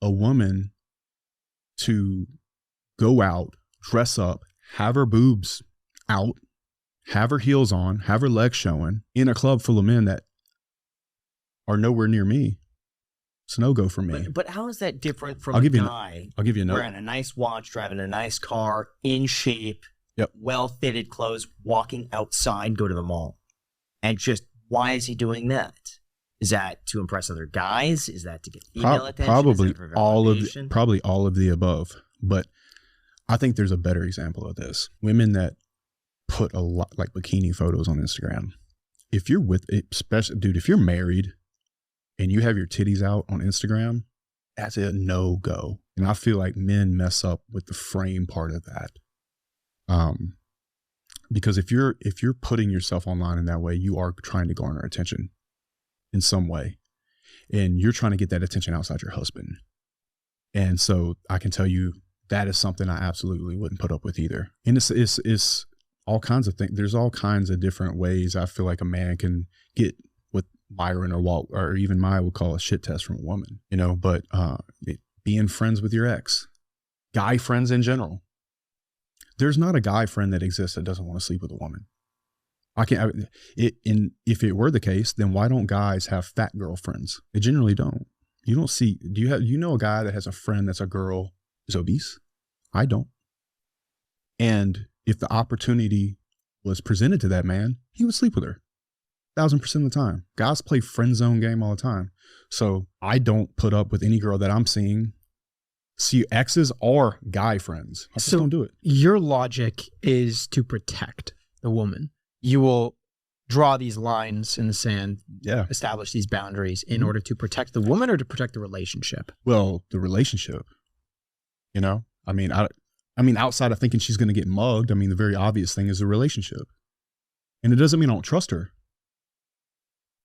a woman to go out, dress up, have her boobs out, have her heels on, have her legs showing in a club full of men that are nowhere near me, it's a no-go for me. But how is that different from a guy I'll give you a note. Wearing a nice watch, driving a nice car, in shape, well-fitted clothes, walking outside, go to the mall? And just, why is he doing that? Is that to impress other guys? Is that to get female attention? Probably all of the above. But I think there's a better example of this. Women that put a lot like bikini photos on Instagram. If you're if you're married and you have your titties out on Instagram, that's a no-go. And I feel like men mess up with the frame part of that. Because if you're putting yourself online in that way, you are trying to garner attention in some way. And you're trying to get that attention outside your husband. And so I can tell you that is something I absolutely wouldn't put up with either. And it's all kinds of things. There's all kinds of different ways I feel like a man can get what Byron or Walt or even Maya would call a shit test from a woman, but being friends with your ex, guy friends in general. There's not a guy friend that exists that doesn't want to sleep with a woman. If it were the case, then why don't guys have fat girlfriends? They generally don't. You don't see, you know a guy that has a friend that's a girl is obese? I don't. And if the opportunity was presented to that man, he would sleep with her 1,000% of the time. Guys play friend zone game all the time. So I don't put up with any girl that I'm seeing see exes or guy friends. I just don't do it. Your logic is to protect the woman. You will draw these lines in the sand, establish these boundaries in order to protect the woman or to protect the relationship. Well, the relationship, I mean, outside of thinking she's going to get mugged, the very obvious thing is the relationship. And it doesn't mean I don't trust her.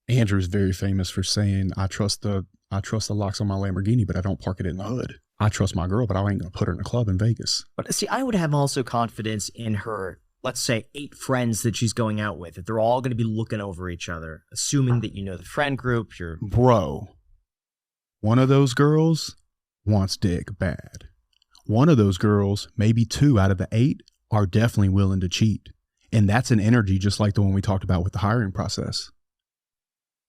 Andrew's very famous for saying, I trust the locks on my Lamborghini, but I don't park it in the hood. I trust my girl, but I ain't going to put her in a club in Vegas. But see, I would have also confidence in her, let's say 8 friends that she's going out with. If they're all going to be looking over each other, assuming that you know the friend group, Bro, one of those girls wants dick bad. One of those girls, maybe 2 out of the 8, are definitely willing to cheat. And that's an energy just like the one we talked about with the hiring process.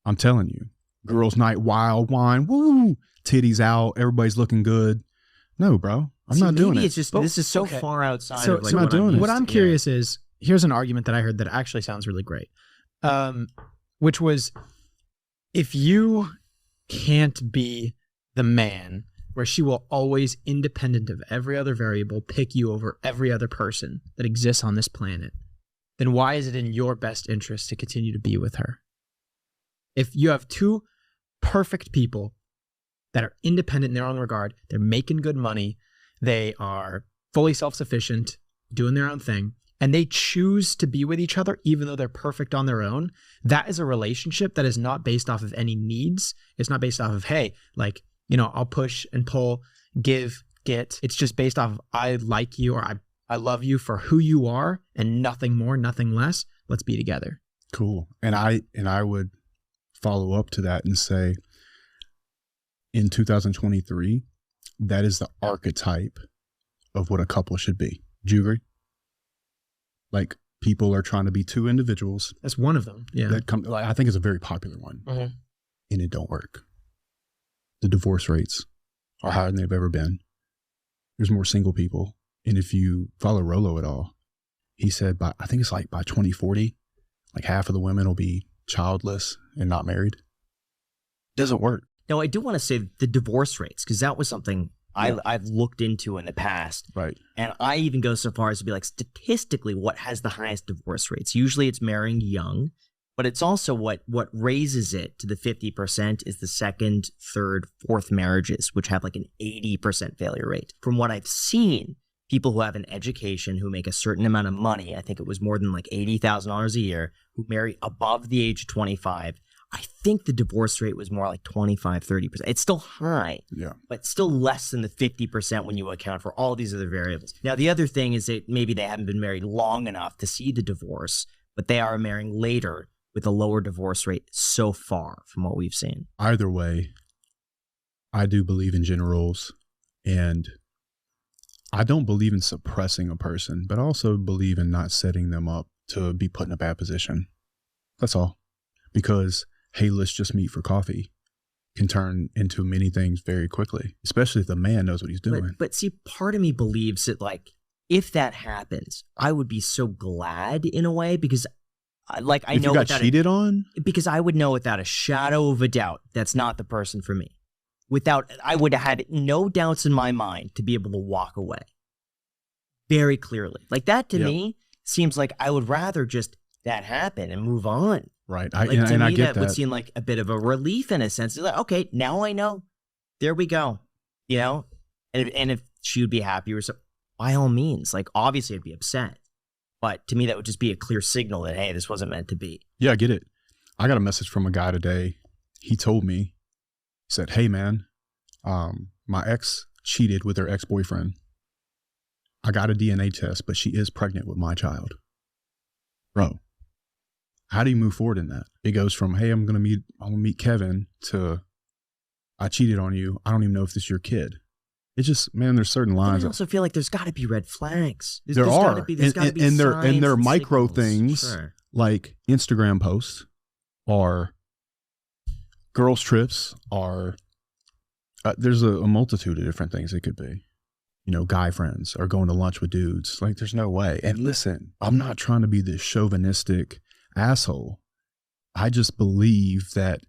I'm telling you, girls' night, wild wine, woo, titties out, everybody's looking good. No, bro, I'm not doing it. It's just, this is so far outside of I'm not doing it. What I'm curious is, here's an argument that I heard that actually sounds really great, which was, if you can't be the man where she will always, independent of every other variable, pick you over every other person that exists on this planet, then why is it in your best interest to continue to be with her? If you have 2 perfect people that are independent in their own regard, they're making good money, they are fully self-sufficient, doing their own thing, and they choose to be with each other even though they're perfect on their own, that is a relationship that is not based off of any needs. It's not based off of, hey, like, I'll push and pull, give, get. It's just based off of I like you or I love you for who you are and nothing more, nothing less. Let's be together. Cool. And I would follow up to that and say, in 2023, that is the archetype of what a couple should be. Do you agree? Like, people are trying to be two individuals. That's one of them. Yeah. I think it's a very popular one. Mm-hmm. And it don't work. The divorce rates are higher than they've ever been. There's more single people. And if you follow Rolo at all, he said I think it's like by 2040, like half of the women will be childless and not married. Doesn't work. Now, I do want to say the divorce rates, because that was something I've looked into in the past. Right. And I even go so far as to be like, statistically, what has the highest divorce rates? Usually it's marrying young, but it's also what raises it to the 50% is the second, third, fourth marriages, which have like an 80% failure rate. From what I've seen, people who have an education, who make a certain amount of money, I think it was more than like $80,000 a year, who marry above the age of 25, I think the divorce rate was more like 25, 30%. It's still high, but still less than the 50% when you account for all these other variables. Now, the other thing is that maybe they haven't been married long enough to see the divorce, but they are marrying later with a lower divorce rate so far from what we've seen. Either way, I do believe in gender roles, and I don't believe in suppressing a person, but I also believe in not setting them up to be put in a bad position. That's all. Because, hey, let's just meet for coffee can turn into many things very quickly, especially if the man knows what he's doing. But see, part of me believes that, like, if that happens, I would be so glad in a way, because I know if you got cheated on? Because I would know without a shadow of a doubt that's not the person for me. I would have had no doubts in my mind to be able to walk away very clearly. Like, that to me seems like I would rather just that happen and move on. Right. I get that would seem like a bit of a relief in a sense. It's like, okay, now I know. There we go. And if she would be happy or so, by all means, like, obviously I'd be upset. But to me, that would just be a clear signal that, hey, this wasn't meant to be. Yeah, I get it. I got a message from a guy today. He told me, he said, hey, man, my ex cheated with her ex-boyfriend. I got a DNA test, but she is pregnant with my child. Bro, how do you move forward in that? It goes from, hey, I'm gonna meet Kevin, to I cheated on you. I don't even know if this is your kid. It's just, man, there's certain lines. I also feel like there's got to be red flags. There are. And they're micro things, sure, like Instagram posts, or girls' trips, or there's a multitude of different things it could be. Guy friends, or going to lunch with dudes. Like, there's no way. And listen, I'm not trying to be this chauvinistic asshole. I just believe that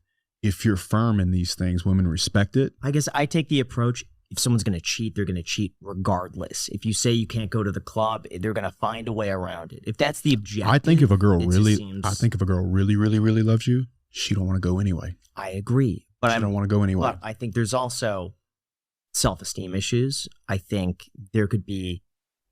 if you're firm in these things, women respect it. I guess I take the approach, if someone's going to cheat, they're going to cheat regardless. If you say you can't go to the club, they're going to find a way around it. If that's the objective. I think if a girl really, really, really loves you, she don't want to go anyway. I agree. But I don't want to go anyway. But I think there's also self-esteem issues. I think there could be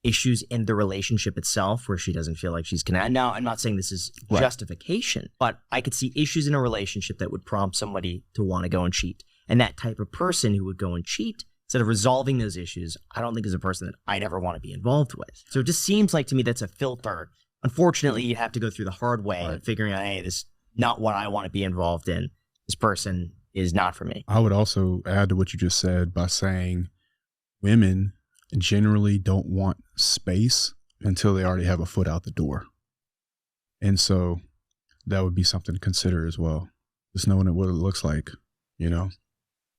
issues in the relationship itself where she doesn't feel like she's connected. Now, I'm not saying this is justification, but I could see issues in a relationship that would prompt somebody to want to go and cheat. And that type of person who would go and cheat, instead of resolving those issues, I don't think is a person that I'd ever want to be involved with. So it just seems like to me that's a filter. Unfortunately, you have to go through the hard way and figuring out, hey, this is not what I want to be involved in. This person is not for me. I would also add to what you just said by saying women generally don't want space until they already have a foot out the door. And so that would be something to consider as well. Just knowing what it looks like,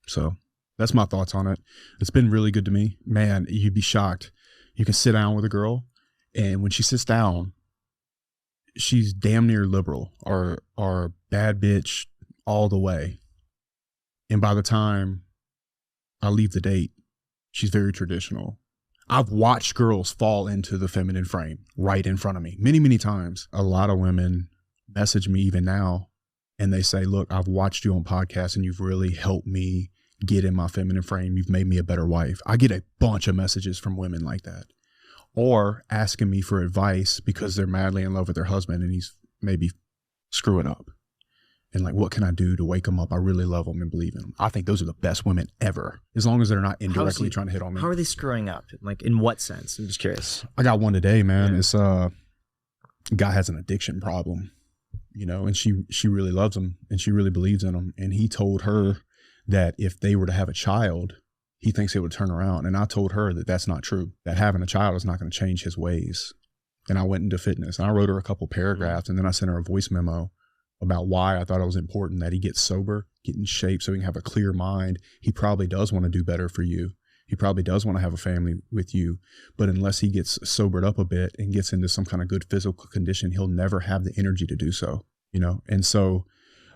So that's my thoughts on it. It's been really good to me. Man, you'd be shocked. You can sit down with a girl, and when she sits down, she's damn near liberal or bad bitch all the way. And by the time I leave the date, she's very traditional. I've watched girls fall into the feminine frame right in front of me many, many times. A lot of women message me even now, and they say, look, I've watched you on podcasts and you've really helped me get in my feminine frame. You've made me a better wife. I get a bunch of messages from women like that, or asking me for advice because they're madly in love with their husband and he's maybe screwing up. And like, what can I do to wake them up? I really love them and believe in them. I think those are the best women ever, as long as they're not indirectly trying to hit on me. How are they screwing up? Like, in what sense? I'm just curious. I got one today, man. Yeah. It's a guy has an addiction problem, you know, and she really loves him and she really believes in him. And he told her that if they were to have a child, he thinks it would turn around. And I told her that that's not true, that having a child is not going to change his ways. And I went into fitness and I wrote her a couple paragraphs and then I sent her a voice memo about why I thought it was important that he gets sober, get in shape so he can have a clear mind. He probably does want to do better for you. He probably does want to have a family with you. But unless he gets sobered up a bit and gets into some kind of good physical condition, he'll never have the energy to do so, you know? And so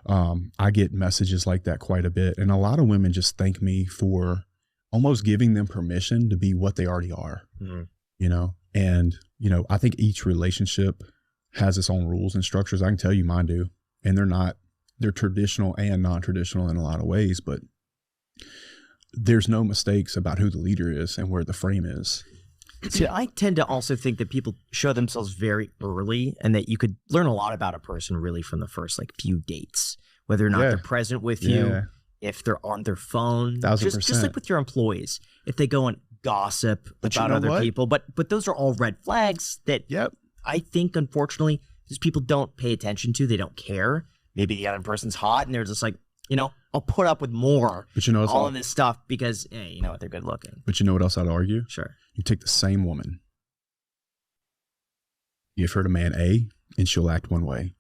I get messages like that quite a bit. And a lot of women just thank me for almost giving them permission to be what they already are, you know? And, you know, I think each relationship has its own rules and structures. I can tell you mine do. And they're traditional and non-traditional in a lot of ways, but there's no mistakes about who the leader is and where the frame is. See, I tend to also think that people show themselves very early and that you could learn a lot about a person really from the first like few dates, whether or not they're present with you, if they're on their phone, just like with your employees, if they go and gossip about other people, but those are all red flags that I think, unfortunately, these people don't pay attention to. They don't care. Maybe the other person's hot and they're just like, you know, I'll put up with more, but you know, all of this stuff because, hey, you know what, they're good looking. But you know what else I'd argue? Sure. You take the same woman, you give her to man A and she'll act one way.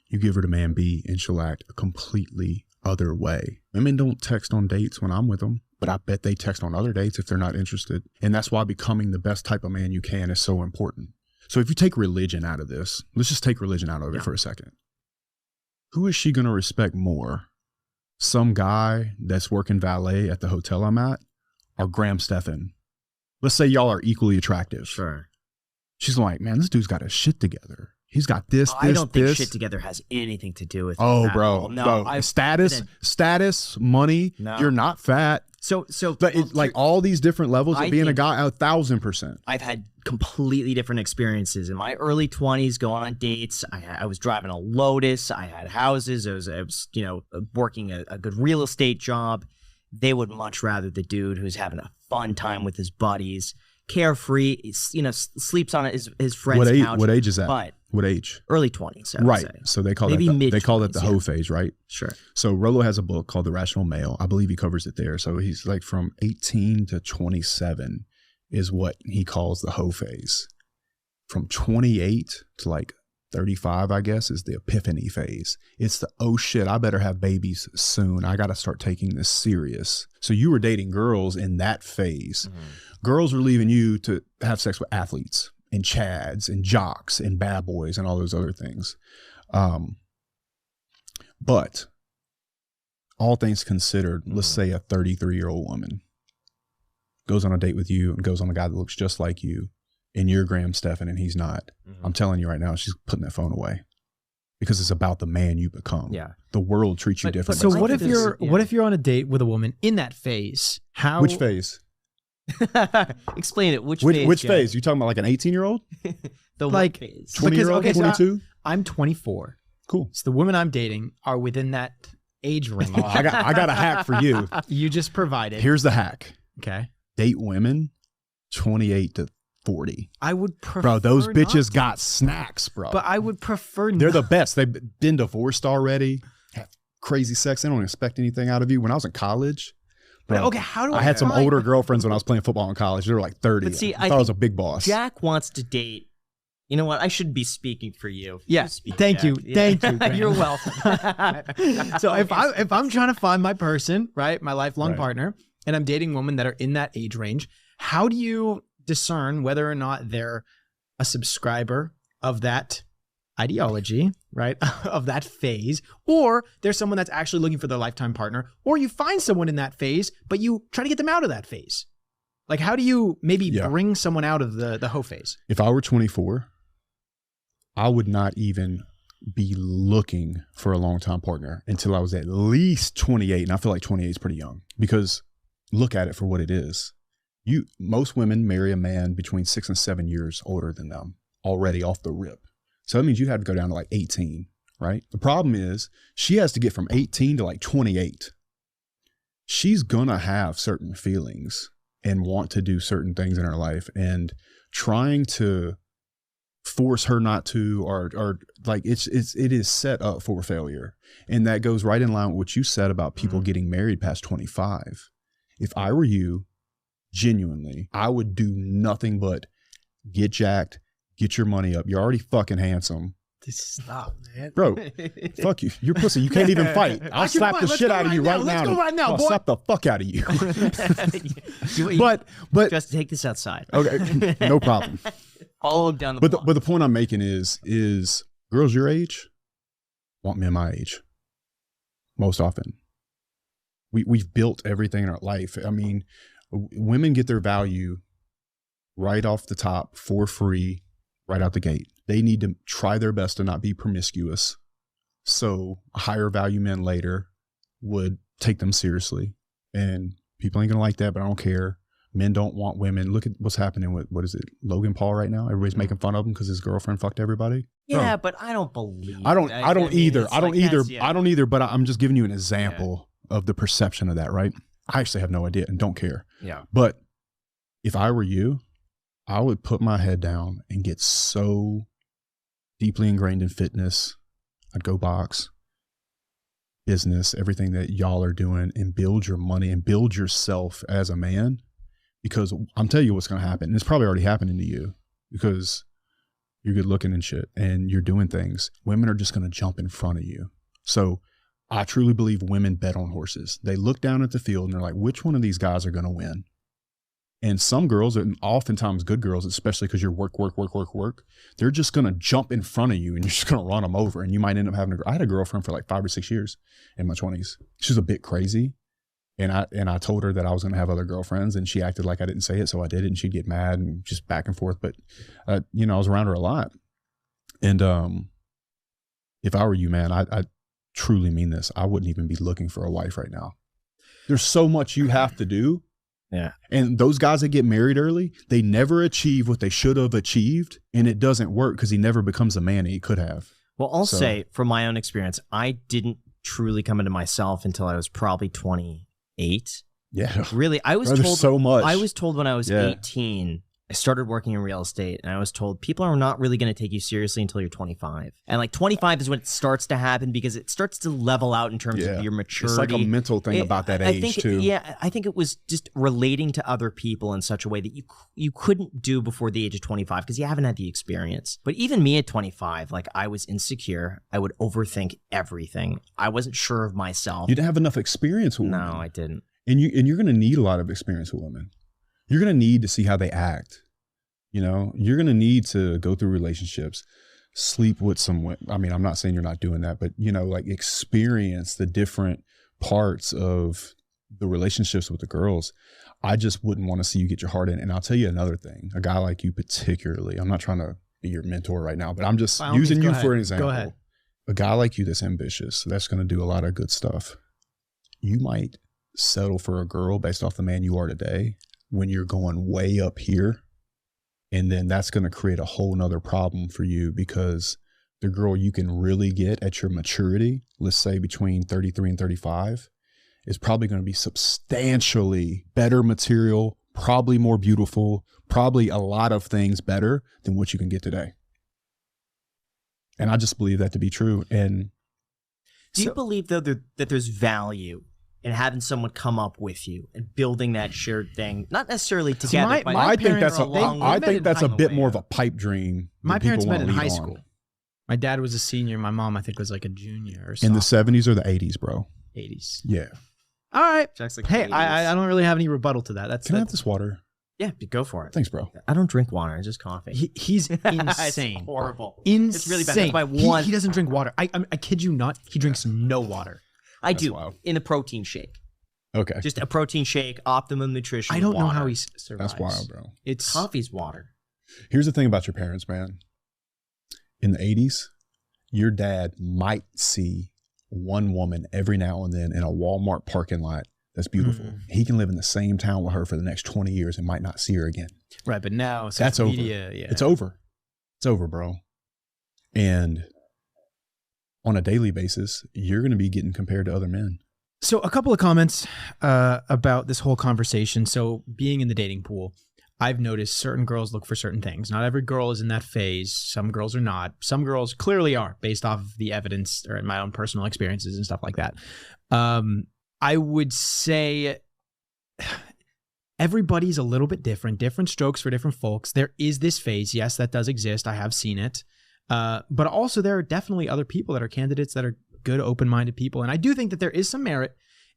You give her to man B and she'll act a completely other way. Women don't text on dates when I'm with them, but I bet they text on other dates if they're not interested. And that's why becoming the best type of man you can is so important. So if you take religion out of this, let's just take religion out of it for a second. Who is she going to respect more? Some guy that's working valet at the hotel I'm at or Graham Stephan? Let's say y'all are equally attractive. Sure. She's like, man, this dude's got his shit together. He's got this, I don't think shit together has anything to do with that. Bro. No, status, money. No. You're not fat. But it's like all these different levels of being a guy, 1,000%. I've had completely different experiences in my early 20s, going on dates. I was driving a Lotus. I had houses. I was you know, working a good real estate job. They would much rather the dude who's having a fun time with his buddies, carefree, you know, sleeps on his friend's couch. What age is that? But what age? Early 20s. Right. So they call it the hoe phase, right? Sure. So Rollo has a book called The Rational Male. I believe he covers it there. So he's like from 18 to 27 is what he calls the hoe phase. From 28 to like 35, I guess, is the epiphany phase. It's the, oh shit, I better have babies soon. I got to start taking this serious. So you were dating girls in that phase. Girls were leaving you to have sex with athletes and chads and jocks and bad boys and all those other things. But all things considered, let's say a 33-year-old woman goes on a date with you and goes on a guy that looks just like you, and you're Graham Stephan and he's not. I'm telling you right now, she's putting that phone away because it's about the man you become. Yeah. The world treats you differently. So what if you're on a date with a woman in that phase? Which phase? Explain it. Which phase? You talking about like an 18-year-old? The like phase. 20-year-old, 22? I'm 24. Cool. So the women I'm dating are within that age range. I got a hack for you. You just provided. Here's the hack. Okay. Date women 28 to 40. I would prefer. Bro, those bitches got snacks, bro. But I would prefer. They're the best. They've been divorced already. Have crazy sex. They don't expect anything out of you. When I was in college. Bro, okay, how do I had some older girlfriends when I was playing football in college. They were like 30. But see, I thought I was a big boss. Jack wants to date. You know what? I should be speaking for you. Yes. Yeah, thank you. Thank you. You're welcome. So if I'm trying to find my person, right, my lifelong partner, and I'm dating women that are in that age range, how do you discern whether or not they're a subscriber of that ideology, right, of that phase, or there's someone that's actually looking for their lifetime partner, or you find someone in that phase, but you try to get them out of that phase? Like, how do you maybe bring someone out of the hoe phase? If I were 24, I would not even be looking for a long-time partner until I was at least 28. And I feel like 28 is pretty young because look at it for what it is. Most women marry a man between 6 and 7 years older than them already off the rip. So that means you had to go down to like 18 right? The problem is she has to get from 18 to like 28. She's gonna have certain feelings and want to do certain things in her life, and trying to force her not to, or like it is set up for failure. And that goes right in line with what you said about people getting married past 25. If I were you, genuinely, I would do nothing but get jacked, get your money up. You're already fucking handsome. Stop, man. Bro, fuck you. You're pussy. You can't even fight. I'll slap the shit out of you right now. Let's go right now, I'll boy. slap the fuck out of you. but just take this outside. Okay, no problem. Follow down the block. But the point I'm making is girls your age want men my age. Most often. We've built everything in our life. I mean, women get their value right off the top for free, right out the gate. They need to try their best to not be promiscuous. So higher value men later would take them seriously. And people ain't gonna like that, but I don't care. Men don't want women. Look at what's happening with, what is it, Logan Paul right now? Everybody's making fun of him because his girlfriend fucked everybody. Yeah, but I don't believe I don't either. I don't either, but I'm just giving you an example of the perception of that, right? I actually have no idea and don't care. Yeah. But if I were you, I would put my head down and get so deeply ingrained in fitness. I'd go box, business, everything that y'all are doing, and build your money and build yourself as a man. Because I'm telling you what's going to happen. And it's probably already happening to you because you're good looking and shit and you're doing things. Women are just going to jump in front of you. So I truly believe women bet on horses. They look down at the field and they're like, which one of these guys are going to win? And some girls, and oftentimes good girls, especially because you're work, they're just going to jump in front of you and you're just going to run them over. And you might end up having I had a girlfriend for like 5 or 6 years in my 20s. She was a bit crazy. And I told her that I was going to have other girlfriends, and she acted like I didn't say it. So I did it, and she'd get mad and just back and forth. But, I was around her a lot. And if I were you, man, I truly mean this. I wouldn't even be looking for a wife right now. There's so much you have to do. Yeah. And those guys that get married early, they never achieve what they should have achieved. And it doesn't work because he never becomes the man he could have. Well, I'll say from my own experience, I didn't truly come into myself until I was probably 28. Yeah. Really, I was told so much. I was told when I was 18, I started working in real estate, and I was told people are not really going to take you seriously until you're 25. And like 25 is when it starts to happen because it starts to level out in terms of your maturity. It's like a mental thing about that age too. Yeah, I think it was just relating to other people in such a way that you couldn't do before the age of 25 because you haven't had the experience. But even me at 25, like I was insecure. I would overthink everything. I wasn't sure of myself. You didn't have enough experience with women. No, I didn't. And you're going to need a lot of experience with women. You're going to need to see how they act. You're going to need to go through relationships, sleep with someone. I mean, I'm not saying you're not doing that, but, like experience the different parts of the relationships with the girls. I just wouldn't want to see you get your heart in. And I'll tell you another thing, a guy like you particularly, I'm not trying to be your mentor right now, but I'm just using you for an example. Go ahead. A guy like you that's ambitious, that's going to do a lot of good stuff. You might settle for a girl based off the man you are today when you're going way up here. And then that's going to create a whole nother problem for you because the girl you can really get at your maturity, let's say between 33 and 35, is probably going to be substantially better material, probably more beautiful, probably a lot of things better than what you can get today. And I just believe that to be true. And do you believe though that there's value in having someone come up with you and building that shared thing, not necessarily together. I think that's a bit more of a pipe dream. My parents met in high school. My dad was a senior. My mom, I think, was like a junior or something. In the 70s or the 80s, bro? 80s. Yeah. All right. Like hey, I don't really have any rebuttal to that. Can I have this water? Yeah, go for it. Thanks, bro. I don't drink water. It's just coffee. He's insane. It's horrible. Insane. It's really bad. That's why he doesn't drink water. I kid you not. He drinks no water. I do in a protein shake. Okay. Just a protein shake, optimum nutrition. I don't know how he survives. That's wild, bro. It's coffee's water. Here's the thing about your parents, man. In the 80s, your dad might see one woman every now and then in a Walmart parking lot that's beautiful. Mm-hmm. He can live in the same town with her for the next 20 years and might not see her again. Right, but now that's media, over. Yeah. It's over. It's over, bro. And on a daily basis, you're going to be getting compared to other men. So a couple of comments about this whole conversation. So being in the dating pool, I've noticed certain girls look for certain things. Not every girl is in that phase. Some girls are not. Some girls clearly are, based off of the evidence or my own personal experiences and stuff like that. I would say everybody's a little bit different strokes for different folks. There is this phase. Yes, that does exist. I have seen it. But also there are definitely other people that are candidates that are good, open-minded people. And I do think that there is some merit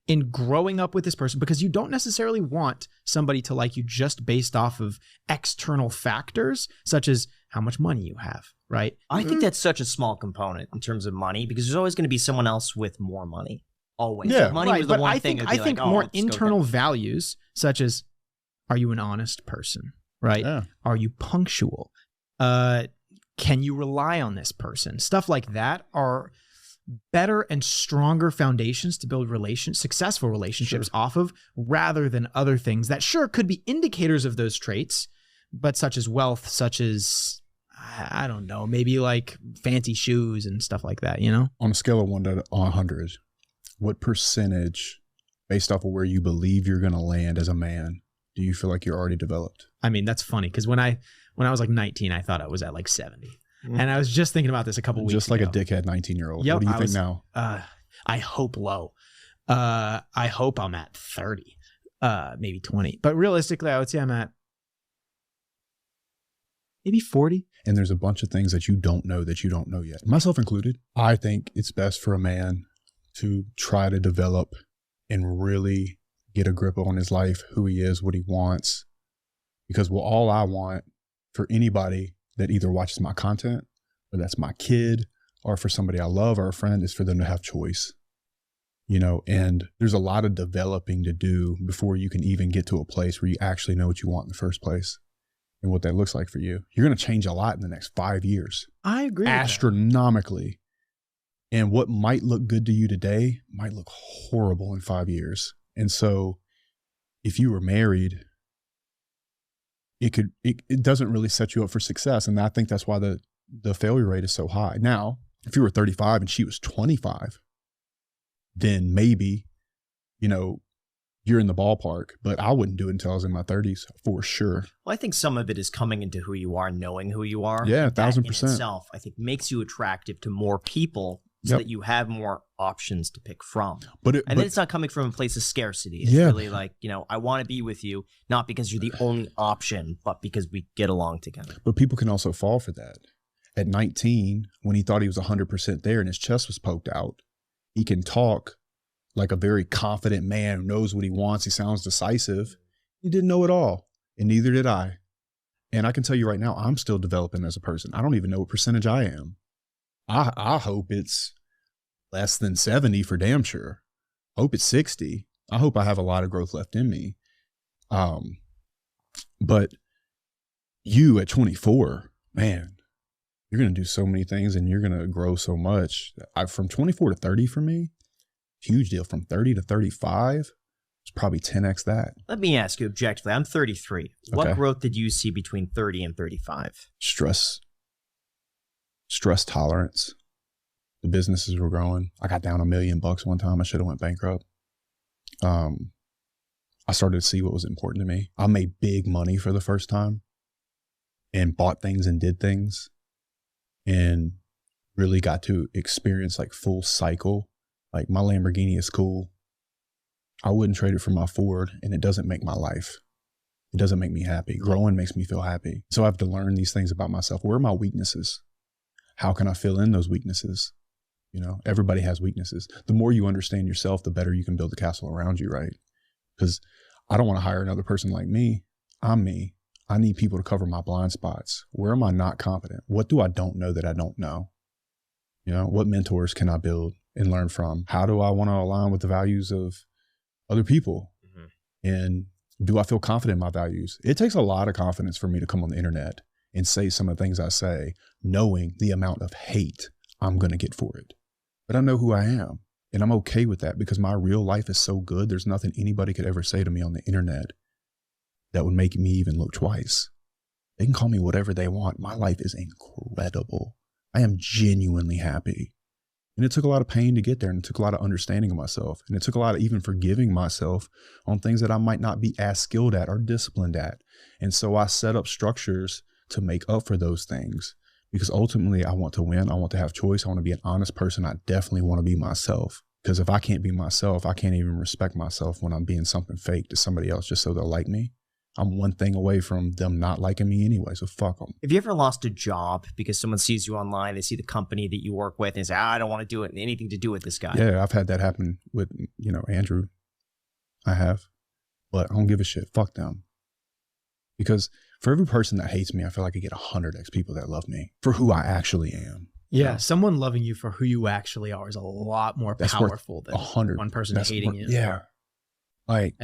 in growing up with this person, because you don't necessarily want somebody to like you just based off of external factors, such as how much money you have, right? I think that's such a small component in terms of money, because there's always going to be someone else with more money. Always. Yeah. Money was the one thing. I think more internal values, such as, are you an honest person, right? Yeah. Are you punctual? Can you rely on this person? Stuff like that are better and stronger foundations to build successful relationships off of, rather than other things that sure could be indicators of those traits, but such as wealth, such as, I don't know, maybe like fancy shoes and stuff like that, you know? On a scale of 1 to 100, what percentage, based off of where you believe you're going to land as a man, do you feel like you're already developed? I mean, that's funny, because when I was like 19, I thought I was at like 70. And I was just thinking about this a couple weeks ago. Just like a dickhead 19-year-old. Yep, what do you think now? I hope low. I hope I'm at 30, maybe 20. But realistically, I would say I'm at maybe 40. And there's a bunch of things that you don't know yet, myself included. I think it's best for a man to try to develop and really get a grip on his life, who he is, what he wants. Because all I want for anybody that either watches my content, or that's my kid, or for somebody I love or a friend, is for them to have choice. You know, and there's a lot of developing to do before you can even get to a place where you actually know what you want in the first place and what that looks like for you. You're going to change a lot in the next 5 years. I agree. Astronomically. And what might look good to you today might look horrible in 5 years. And so if you were married, it doesn't really set you up for success. And I think that's why the failure rate is so high. Now, if you were 35 and she was 25, then maybe, you know, you're in the ballpark, but I wouldn't do it until I was in my 30s for sure. Well, I think some of it is coming into who you are, knowing who you are. Yeah, 1,000%. That in itself, I think, makes you attractive to more people, so that you have more options to pick from. Then it's not coming from a place of scarcity. It's really like, you know, I want to be with you, not because you're the only option, but because we get along together. But people can also fall for that. At 19, when he thought he was 100% there and his chest was poked out, he can talk like a very confident man who knows what he wants. He sounds decisive. He didn't know it all, and neither did I. And I can tell you right now, I'm still developing as a person. I don't even know what percentage I am. I hope it's less than 70 for damn sure. I hope it's 60. I hope I have a lot of growth left in me. But you at 24, man, you're going to do so many things and you're going to grow so much. From 24 to 30 for me, huge deal. From 30 to 35, it's probably 10x that. Let me ask you objectively. I'm 33. What growth did you see between 30 and 35? Stress tolerance. The businesses were growing. I got down $1 million one time. I should have went bankrupt. I started to see what was important to me. I made big money for the first time and bought things and did things and really got to experience like full cycle. Like my Lamborghini is cool. I wouldn't trade it for my Ford, and it doesn't make my life. It doesn't make me happy. Growing makes me feel happy. So I have to learn these things about myself. Where are my weaknesses? How can I fill in those weaknesses? You know, everybody has weaknesses. The more you understand yourself, the better you can build a castle around you, right? Because I don't want to hire another person like me. I'm me. I need people to cover my blind spots. Where am I not competent? What do I don't know that I don't know? You know, what mentors can I build and learn from? How do I want to align with the values of other people? Mm-hmm. And do I feel confident in my values? It takes a lot of confidence for me to come on the internet and say some of the things I say, knowing the amount of hate I'm going to get for it. But I know who I am, and I'm okay with that because my real life is so good. There's nothing anybody could ever say to me on the internet that would make me even look twice. They can call me whatever they want. My life is incredible. I am genuinely happy. And it took a lot of pain to get there, and it took a lot of understanding of myself. And it took a lot of even forgiving myself on things that I might not be as skilled at or disciplined at. And so I set up structures to make up for those things, because ultimately I want to win. I want to have choice. I want to be an honest person. I definitely want to be myself, because if I can't be myself, I can't even respect myself when I'm being something fake to somebody else just so they'll like me. I'm one thing away from them not liking me anyway, so fuck them. Have you ever lost a job because someone sees you online, they see the company that you work with, and say, I don't want to do anything to do with this guy? Yeah, I've had that happen with, Andrew. I have. But I don't give a shit. Fuck them. Because for every person that hates me, I feel like I get 100x people that love me for who I actually am. Yeah, someone loving you for who you actually are is a lot more powerful than 100. One person hating you. Yeah. Like,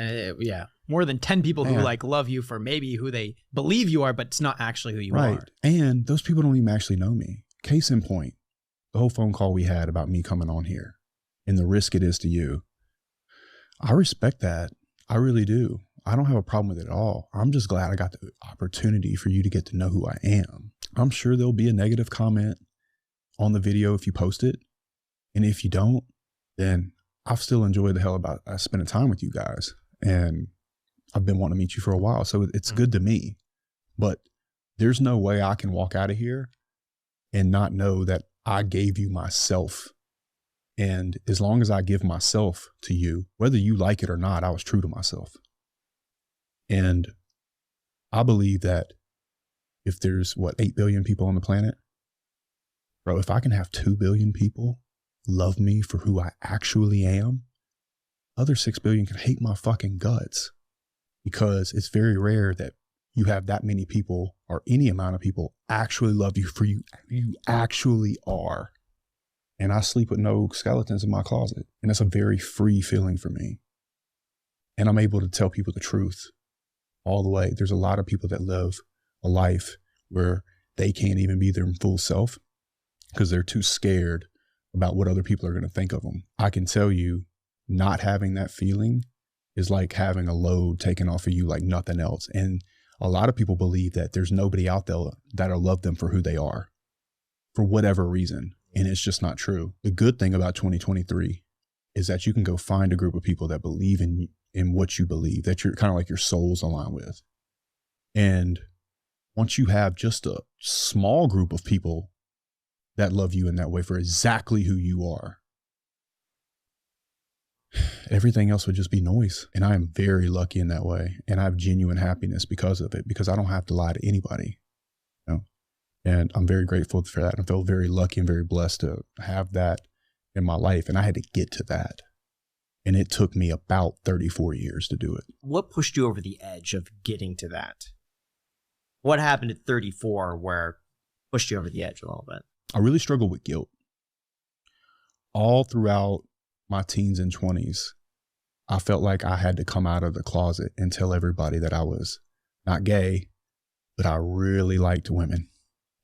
more than 10 people who like love you for maybe who they believe you are, but it's not actually who you are. And those people don't even actually know me. Case in point, the whole phone call we had about me coming on here and the risk it is to you. I respect that. I really do. I don't have a problem with it at all. I'm just glad I got the opportunity for you to get to know who I am. I'm sure there'll be a negative comment on the video if you post it. And if you don't, then I've still enjoyed the hell about spending time with you guys. And I've been wanting to meet you for a while. So it's good to me. But there's no way I can walk out of here and not know that I gave you myself. And as long as I give myself to you, whether you like it or not, I was true to myself. And I believe that if there's 8 billion people on the planet, bro, if I can have 2 billion people love me for who I actually am, other 6 billion can hate my fucking guts, because it's very rare that you have that many people or any amount of people actually love you for you actually are. And I sleep with no skeletons in my closet. And that's a very free feeling for me. And I'm able to tell people the truth all the way. There's a lot of people that live a life where they can't even be their full self because they're too scared about what other people are going to think of them. I can tell you, not having that feeling is like having a load taken off of you like nothing else. And a lot of people believe that there's nobody out there that'll love them for who they are, for whatever reason. And it's just not true. The good thing about 2023 is that you can go find a group of people that believe in what you believe, that you're kind of like your soul's aligned with. And once you have just a small group of people that love you in that way for exactly who you are, everything else would just be noise. And I am very lucky in that way. And I have genuine happiness because of it, because I don't have to lie to anybody. And I'm very grateful for that. I feel very lucky and very blessed to have that in my life. And I had to get to that. And it took me about 34 years to do it. What pushed you over the edge of getting to that? What happened at 34 where pushed you over the edge a little bit? I really struggled with guilt. All throughout my teens and 20s, I felt like I had to come out of the closet and tell everybody that I was not gay, but I really liked women.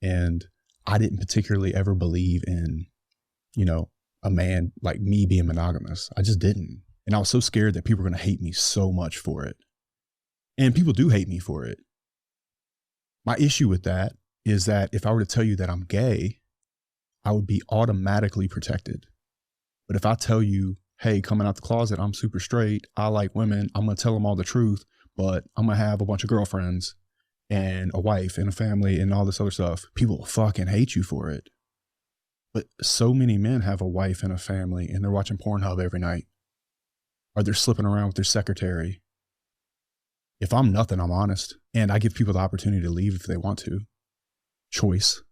And I didn't particularly ever believe in, a man like me being monogamous. I just didn't. And I was so scared that people were going to hate me so much for it. And people do hate me for it. My issue with that is that if I were to tell you that I'm gay, I would be automatically protected. But if I tell you, hey, coming out the closet, I'm super straight, I like women, I'm going to tell them all the truth, but I'm going to have a bunch of girlfriends and a wife and a family and all this other stuff, people will fucking hate you for it. But so many men have a wife and a family and they're watching Pornhub every night, or they're slipping around with their secretary. If I'm nothing, I'm honest. And I give people the opportunity to leave if they want to. Choice.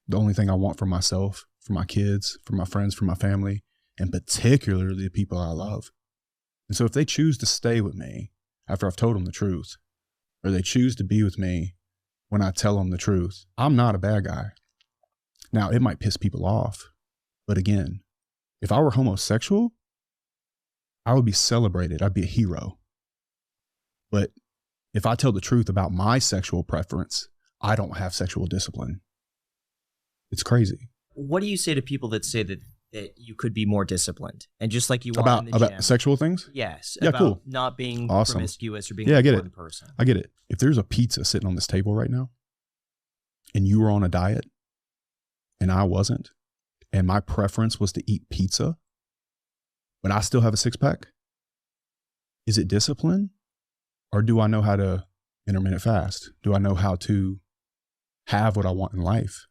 The only thing I want for myself, for my kids, for my friends, for my family, and particularly the people I love. And so if they choose to stay with me after I've told them the truth, or they choose to be with me when I tell them the truth, I'm not a bad guy. Now, it might piss people off, but again, if I were homosexual, I would be celebrated. I'd be a hero. But if I tell the truth about my sexual preference, I don't have sexual discipline. It's crazy. What do you say to people that say that you could be more disciplined? And just like you are about, in the gym. About sexual things? Yes. Yeah, about cool. Not being awesome. Promiscuous or being an important person. I get it. If there's a pizza sitting on this table right now and you were on a diet and I wasn't, and my preference was to eat pizza, but I still have a 6-pack, is it discipline? Or do I know how to intermittent fast? Do I know how to have what I want in life?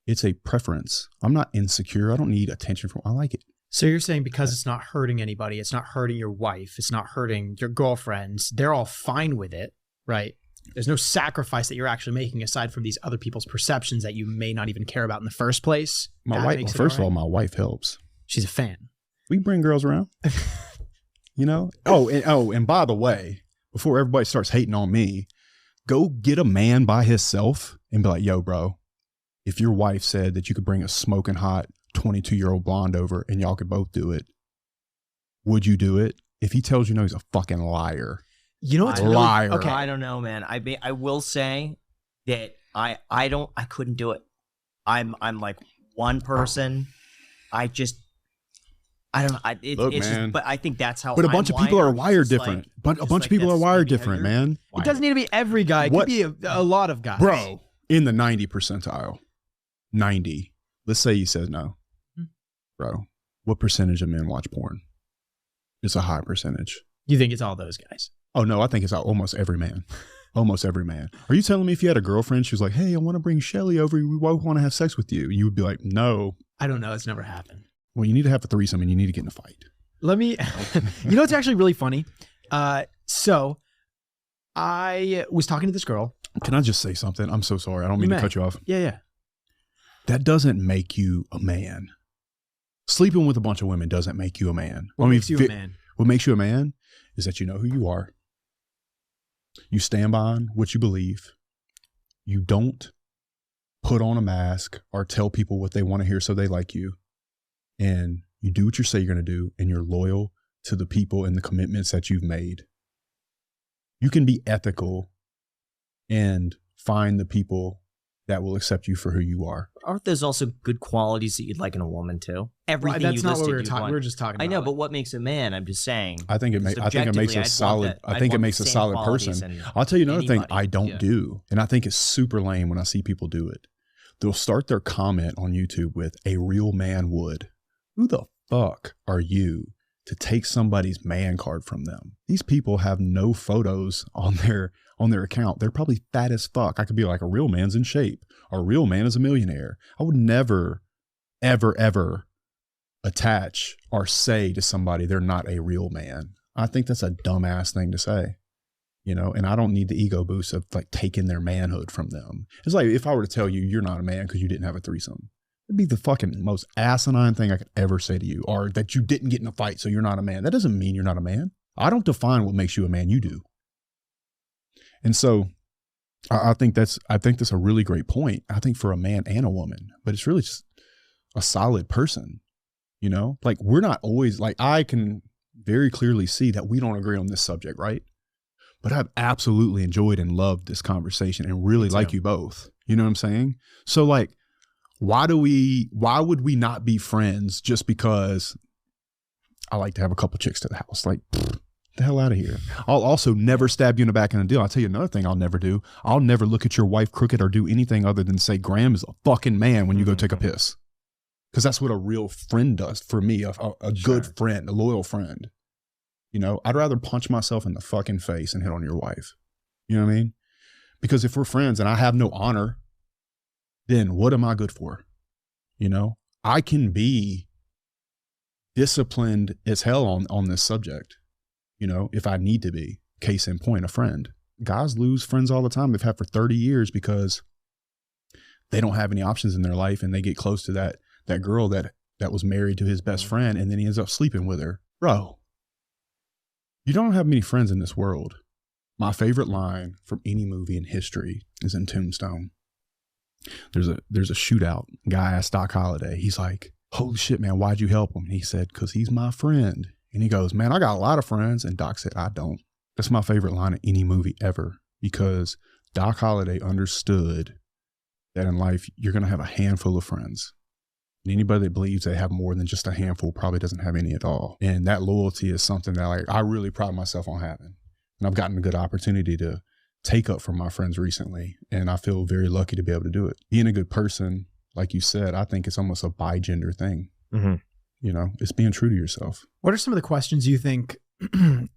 It's a preference. I'm not insecure. I don't need attention from, I like it. So you're saying because it's not hurting anybody, it's not hurting your wife, it's not hurting your girlfriends, they're all fine with it, right? There's no sacrifice that you're actually making aside from these other people's perceptions that you may not even care about in the first place. My wife, first of all, my wife helps. She's a fan. We bring girls around. You know? And by the way, before everybody starts hating on me, go get a man by himself and be like, yo, bro, if your wife said that you could bring a smoking hot 22-year-old blonde over and y'all could both do it, would you do it? If he tells you no, he's a fucking liar. You know what's a liar. Okay, I don't know, man. I will say that I couldn't do it. I'm like one person. Look, it's man. Just, but I think that's how. But a bunch of people are wired different. But a bunch of people are wired different, man. It doesn't need to be every guy. It could be a lot of guys. Bro, in the 90 percentile, 90. Let's say he says no. Bro, what percentage of men watch porn? It's a high percentage. You think it's all those guys? Oh, no, I think it's almost every man. Almost every man. Are you telling me if you had a girlfriend, she was like, hey, I want to bring Shelly over. We want to have sex with you. You would be like, no. I don't know. It's never happened. Well, you need to have a threesome and you need to get in a fight. Let me, you know, it's actually really funny. So I was talking to this girl. Can I just say something? I'm so sorry. I don't mean to cut you off. Yeah. That doesn't make you a man. Sleeping with a bunch of women doesn't make you a man. What makes you a man? What makes you a man is that you know who you are. You stand by what you believe. You don't put on a mask or tell people what they want to hear so they like you. And you do what you say you're going to do, and you're loyal to the people and the commitments that you've made. You can be ethical and find the people that will accept you for who you are. Aren't those also good qualities that you'd like in a woman too? Everything that's you not listed, what we were talking. We were just talking about. I know, but what makes a man? I'm just saying. I think it makes a solid. I think it makes a solid person. I'll tell you another thing I don't do, and I think it's super lame when I see people do it. They'll start their comment on YouTube with "a real man would." Who the fuck are you to take somebody's man card from them? These people have no photos on their account. They're probably fat as fuck. I could be like, a real man's in shape. A real man is a millionaire. I would never, ever, ever attach or say to somebody they're not a real man. I think that's a dumbass thing to say, you know, and I don't need the ego boost of like taking their manhood from them. It's like if I were to tell you you're not a man because you didn't have a threesome. It'd be the fucking most asinine thing I could ever say to you, or that you didn't get in a fight, so you're not a man. That doesn't mean you're not a man. I don't define what makes you a man. You do. And so I think that's a really great point. I think for a man and a woman, but it's really just a solid person, you know, like we're not always like, I can very clearly see that we don't agree on this subject. Right. But I've absolutely enjoyed and loved this conversation and really like you both. You know what I'm saying? So like, why would we not be friends just because I like to have a couple chicks to the house? Like, the hell out of here. I'll also never stab you in the back in a deal. I'll tell you another thing I'll never do. I'll never look at your wife crooked or do anything other than say, Graham is a fucking man when you go take a piss. Because that's what a real friend does for me, a good friend, a loyal friend. You know, I'd rather punch myself in the fucking face and hit on your wife. You know what I mean? Because if we're friends and I have no honor, then what am I good for? You know, I can be disciplined as hell on this subject, you know, if I need to be. Case in point, a friend. Guys lose friends all the time. They've had for 30 years because they don't have any options in their life, and they get close to that girl that was married to his best friend, and then he ends up sleeping with her. Bro, you don't have many friends in this world. My favorite line from any movie in history is in Tombstone. There's a shootout. Guy asked Doc Holliday. He's like, holy shit, man, why'd you help him? And he said, because he's my friend. And he goes, man, I got a lot of friends. And Doc said, I don't. That's my favorite line of any movie ever, because Doc Holliday understood that in life, you're going to have a handful of friends. And anybody that believes they have more than just a handful probably doesn't have any at all. And that loyalty is something that I really pride myself on having. And I've gotten a good opportunity to take up from my friends recently. And I feel very lucky to be able to do it. Being a good person like you said, I think it's almost a bi-gender thing. Mm-hmm. You know, it's being true to yourself. What are some of the questions you think the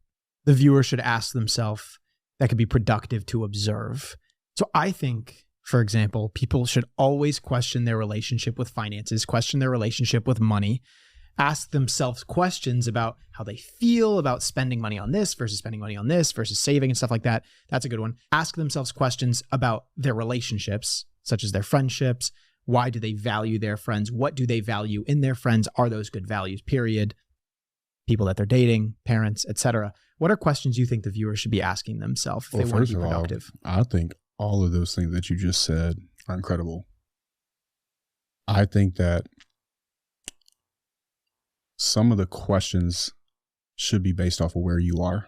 viewer should ask themselves that could be productive to observe? So I think, for example, people should always question their relationship with finances, question their relationship with money, ask themselves questions about how they feel about spending money on this versus spending money on this versus saving and stuff like that. That's a good one. Ask themselves questions about their relationships, such as their friendships. Why do they value their friends? What do they value in their friends? Are those good values, period? People that they're dating, parents, etc. What are questions you think the viewer should be asking themselves if they want to be productive? I think all of those things that you just said are incredible. I think that some of the questions should be based off of where you are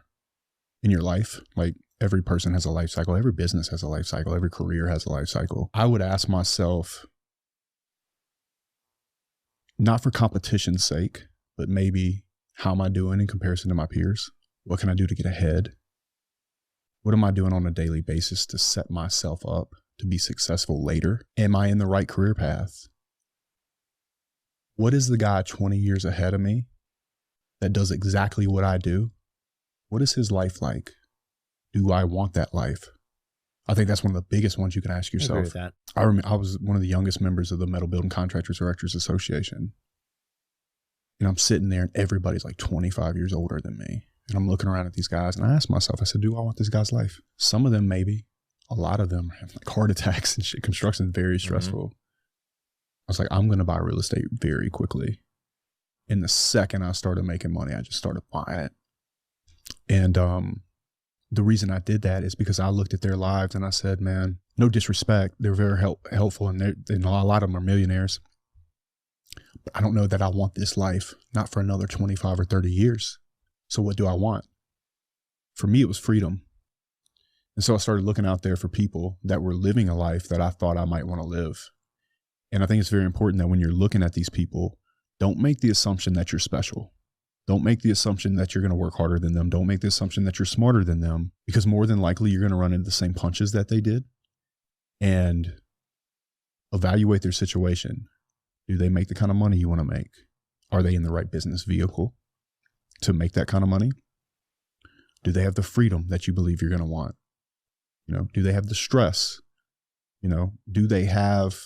in your life. Like every person has a life cycle. Every business has a life cycle. Every career has a life cycle. I would ask myself, not for competition's sake, but maybe how am I doing in comparison to my peers? What can I do to get ahead? What am I doing on a daily basis to set myself up to be successful later? Am I in the right career path? What is the guy 20 years ahead of me that does exactly what I do? What is his life like? Do I want that life? I think that's one of the biggest ones you can ask yourself. I agree with that. I remember I was one of the youngest members of the Metal Building Contractors Directors Association. And I'm sitting there and everybody's like 25 years older than me. And I'm looking around at these guys and I asked myself, I said, do I want this guy's life? Some of them maybe. A lot of them have like heart attacks and shit. Construction is very stressful. I was like, I'm going to buy real estate very quickly. And the second I started making money, I just started buying it. And the reason I did that is because I looked at their lives and I said, man, no disrespect. They're very helpful and a lot of them are millionaires. But I don't know that I want this life, not for another 25 or 30 years. So what do I want? For me, it was freedom. And so I started looking out there for people that were living a life that I thought I might want to live. And I think it's very important that when you're looking at these people, don't make the assumption that you're special. Don't make the assumption that you're going to work harder than them. Don't make the assumption that you're smarter than them, because more than likely you're going to run into the same punches that they did. And evaluate their situation. Do they make the kind of money you want to make? Are they in the right business vehicle to make that kind of money? Do they have the freedom that you believe you're going to want? You know, do they have the stress? You know, do they have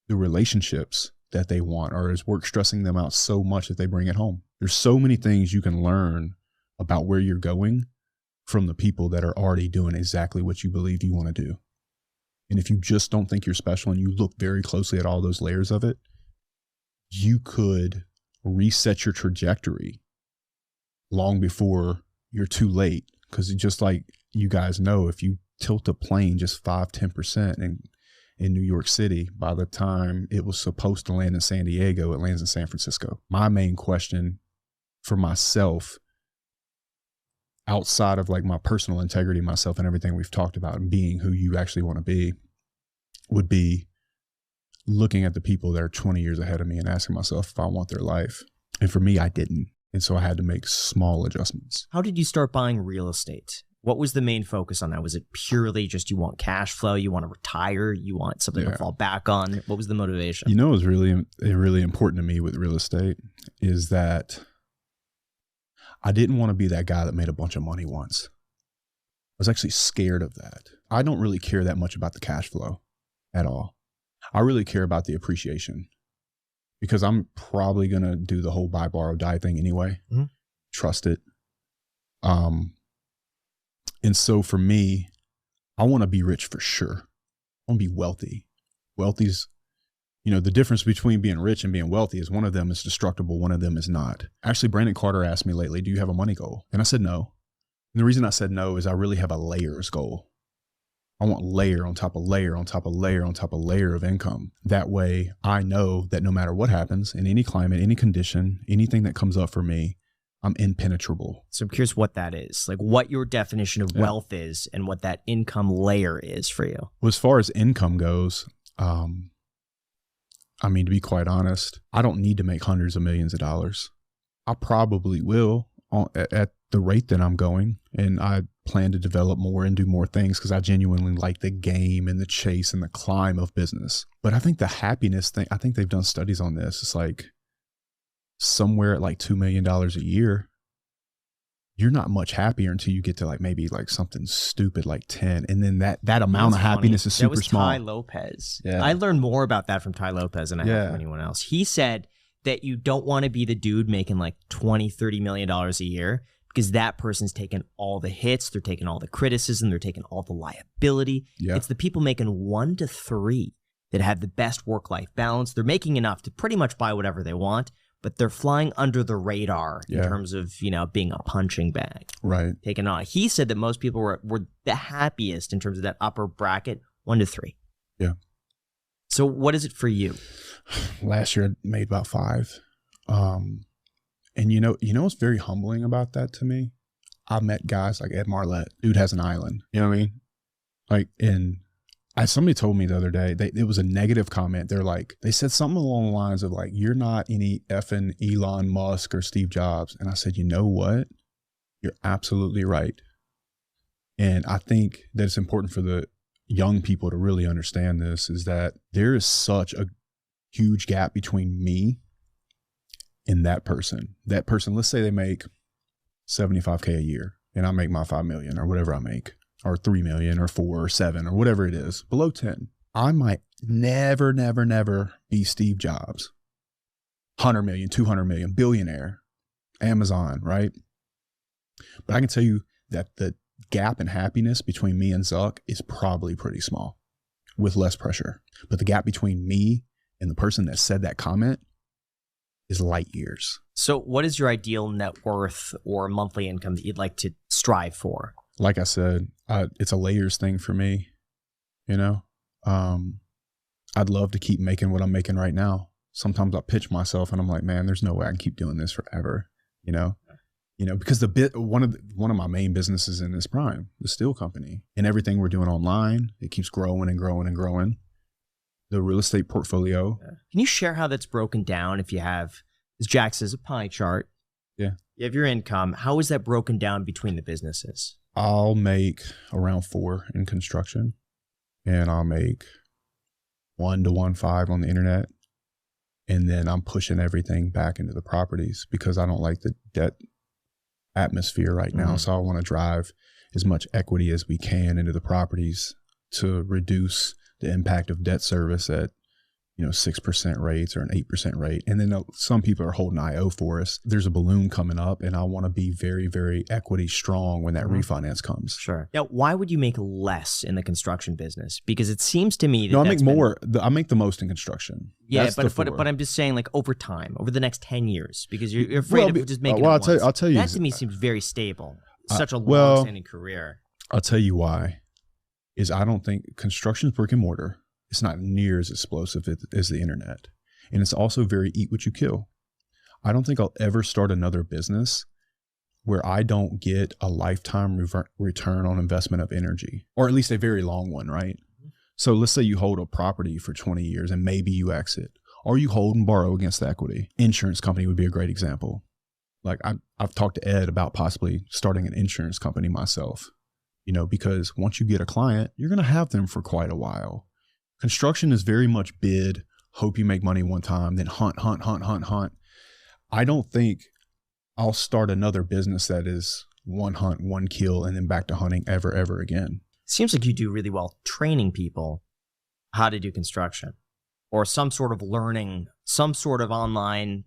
the relationships that they want, or is work stressing them out so much that they bring it home? There's so many things you can learn about where you're going from the people that are already doing exactly what you believe you want to do. And if you just don't think you're special and you look very closely at all those layers of it, you could reset your trajectory long before you're too late. Because just like you guys know, if you tilt a plane just 5-10% in New York City, by the time it was supposed to land in San Diego, it lands in San Francisco. My main question for myself, outside of like my personal integrity, myself and everything we've talked about and being who you actually want to be, would be looking at the people that are 20 years ahead of me and asking myself if I want their life. And for me, I didn't. And so I had to make small adjustments. How did you start buying real estate? What was the main focus on that? Was it purely just you want cash flow, you want to retire, you want something to fall back on? What was the motivation? You know, what's really important to me with real estate is that I didn't want to be that guy that made a bunch of money once. I was actually scared of that. I don't really care that much about the cash flow at all. I really care about the appreciation, because I'm probably going to do the whole buy, borrow, die thing anyway. Mm-hmm. Trust it. And so for me, I want to be rich for sure. I want to be wealthy. Wealthy's, you know, the difference between being rich and being wealthy is one of them is destructible, one of them is not. Actually, Brandon Carter asked me lately, do you have a money goal? And I said no. And the reason I said no is I really have a layers goal. I want layer on top of layer on top of layer on top of layer of income. That way I know that no matter what happens in any climate, any condition, anything that comes up for me, I'm impenetrable. So I'm curious what that is, like what your definition of wealth is and what that income layer is for you. Well, as far as income goes, I mean, to be quite honest, I don't need to make hundreds of millions of dollars. I probably will. at the rate that I'm going, and I plan to develop more and do more things because I genuinely like the game and the chase and the climb of business. But I think the happiness thing, I think they've done studies on this. It's like somewhere at like $2 million a year, you're not much happier until you get to like maybe like something stupid like 10. And then that amount of happiness is super small. That was Ty Lopez. Yeah. I learned more about that from Ty Lopez than I have from anyone else. He said that you don't want to be the dude making like $20, $30 million a year, because that person's taking all the hits, they're taking all the criticism, they're taking all the liability. Yeah. It's the people making 1 to 3 that have the best work-life balance. They're making enough to pretty much buy whatever they want, but they're flying under the radar in terms of, being a punching bag. Right. Taking on. He said that most people were the happiest in terms of that upper bracket, 1 to 3. Yeah. So what is it for you? Last year I made about 5. And you know what's very humbling about that to me? I met guys like Ed Marlette. Dude has an island. You know what I mean? Like, somebody told me the other day, it was a negative comment. They said something along the lines of like, you're not any effing Elon Musk or Steve Jobs. And I said, you know what? You're absolutely right. And I think that it's important for the young people to really understand this, is that there is such a huge gap between me and that person. That person, let's say they make $75K a year and I make my 5 million or whatever I make, or 3 million or 4 or 7 or whatever it is, below 10. I might never be Steve Jobs, 100 million, 200 million, billionaire, Amazon, right? But I can tell you that the gap in happiness between me and Zuck is probably pretty small with less pressure. But the gap between me and the person that said that comment is light years. So what is your ideal net worth or monthly income that you'd like to strive for? Like I said, it's a layers thing for me. I'd love to keep making what I'm making right now. Sometimes I pitch myself and I'm like, man, there's no way I can keep doing this forever. Because one of my main businesses in this prime, the steel company, and everything we're doing online, it keeps growing and growing and growing. The real estate portfolio. Can you share how that's broken down? If you have, as Jack says, a pie chart. Yeah. You have your income. How is that broken down between the businesses? I'll make around 4 in construction, and I'll make 1 to 1.5 on the internet. And then I'm pushing everything back into the properties because I don't like the debt atmosphere right now. So I want to drive as much equity as we can into the properties to reduce the impact of debt service at 6% rates or an 8% rate. And then some people are holding IO for us. There's a balloon coming up, and I want to be very, very equity strong when that refinance comes. Sure. Now, why would you make less in the construction business? Because it seems to me that I make more. I make the most in construction. Yeah, but I'm just saying, like, over time, over the next 10 years, because you're afraid of just making it once. I'll tell you. That to me seems very stable. Such a long-standing career. I'll tell you why. Is I don't think construction is brick and mortar. It's not near as explosive as the internet. And it's also very eat what you kill. I don't think I'll ever start another business where I don't get a lifetime return on investment of energy, or at least a very long one, right? So let's say you hold a property for 20 years and maybe you exit, or you hold and borrow against the equity. Insurance company would be a great example. Like I've talked to Ed about possibly starting an insurance company myself, because once you get a client, you're going to have them for quite a while. Construction is very much bid, hope you make money one time, then hunt. I don't think I'll start another business that is one hunt, one kill, and then back to hunting ever again. Seems like you do really well training people how to do construction, or some sort of learning, some sort of online,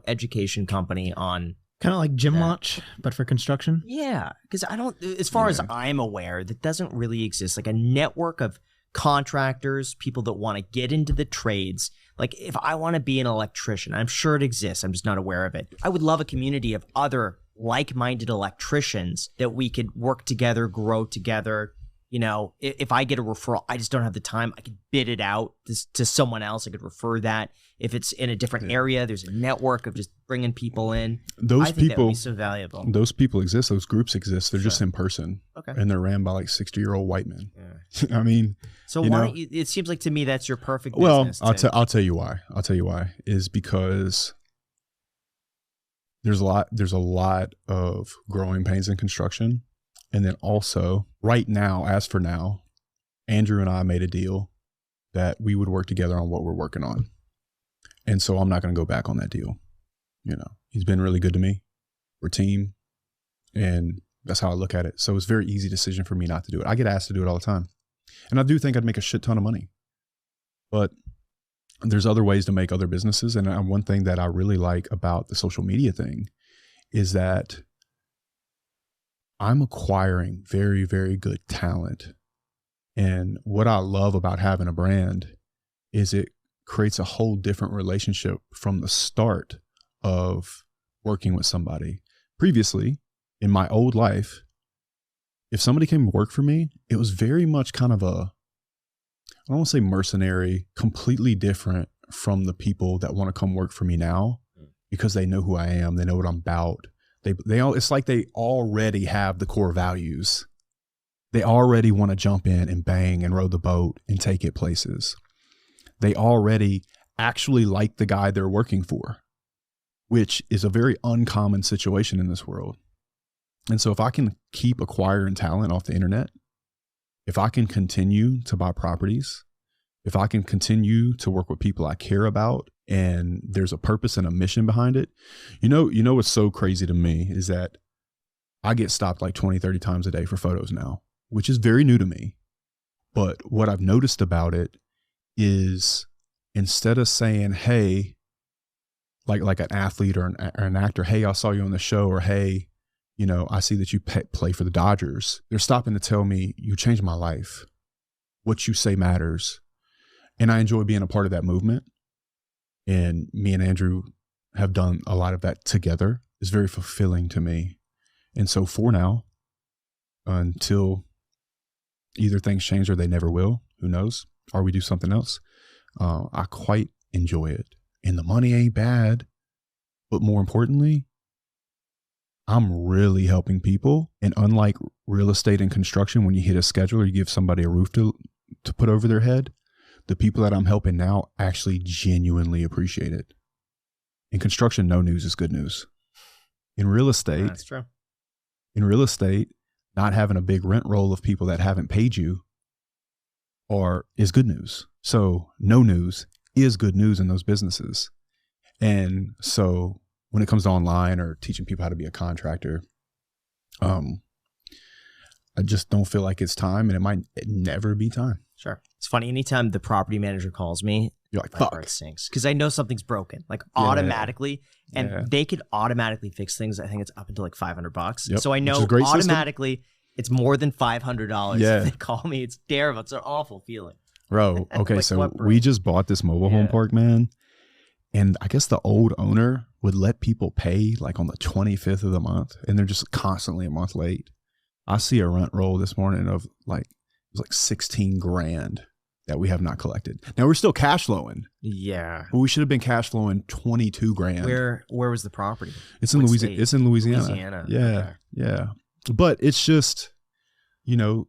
education company on. Kind of like Gym Launch, but for construction? Yeah, because as far as I'm aware, that doesn't really exist. Like a network of contractors, people that want to get into the trades. Like if I want to be an electrician, I'm sure it exists, I'm just not aware of it. I would love a community of other like-minded electricians that we could work together, grow together. If I get a referral, I just don't have the time. I could bid it out to someone else. I could refer that. If it's in a different area, there's a network of just bringing people in. Those I think people that would be so valuable. Those people exist. Those groups exist. They're just in person. Okay. And they're ran by like 60-year-old white men. Yeah. I mean, so why don't you, it seems like to me that's your perfect business. Well, I'll tell you why. Is because there's a lot of growing pains in construction. And then also right now, as for now, Andrew and I made a deal that we would work together on what we're working on. And so I'm not going to go back on that deal. You know, he's been really good to me. We're a team. And that's how I look at it. So it's a very easy decision for me not to do it. I get asked to do it all the time. And I do think I'd make a shit ton of money. But there's other ways to make other businesses. And one thing that I really like about the social media thing is that I'm acquiring very, very good talent. And what I love about having a brand is it creates a whole different relationship from the start of working with somebody. Previously, in my old life, if somebody came to work for me, it was very much kind of I don't want to say mercenary, completely different from the people that want to come work for me now, because they know who I am. They know what I'm about. It's like they already have the core values. They already want to jump in and bang and row the boat and take it places. They already actually like the guy they're working for, which is a very uncommon situation in this world. And so if I can keep acquiring talent off the internet, if I can continue to buy properties, if I can continue to work with people I care about, and there's a purpose and a mission behind it, you know what's so crazy to me is that I get stopped like 20, 30 times a day for photos now, which is very new to me. But what I've noticed about it is instead of saying, hey, like an athlete or an actor, hey, I saw you on the show, or hey, you know, I see that you play for the Dodgers. They're stopping to tell me, you changed my life. What you say matters. And I enjoy being a part of that movement. And me and Andrew have done a lot of that together. It's very fulfilling to me. And so for now, until either things change or they never will, who knows, or we do something else, I quite enjoy it. And the money ain't bad. But more importantly, I'm really helping people. And unlike real estate and construction, when you hit a schedule or you give somebody a roof to put over their head, the people that I'm helping now actually genuinely appreciate it. In construction, no news is good news. In real estate, that's true. In real estate, not having a big rent roll of people that haven't paid you is good news. So no news is good news in those businesses. And so when it comes to online or teaching people how to be a contractor, I just don't feel like it's time, and it might never be time. Sure. It's funny. Anytime the property manager calls me, you're like, my fuck. heart sinks because I know something's broken, like automatically. And they could automatically fix things. I think it's up until like $500. Yep. So I know automatically it's more than $500 if they call me. It's terrible. It's an awful feeling. Bro, okay, like, so we just bought this mobile home park, man. And I guess the old owner would let people pay like on the 25th of the month, and they're just constantly a month late. I see a rent roll this morning of like, it was like 16 grand that we have not collected. Now we're still cash flowing. Yeah. But we should have been cash flowing 22 grand. Where was the property? It's in Louisiana. It's in Louisiana. Louisiana. Yeah. Okay. Yeah. But it's just, you know,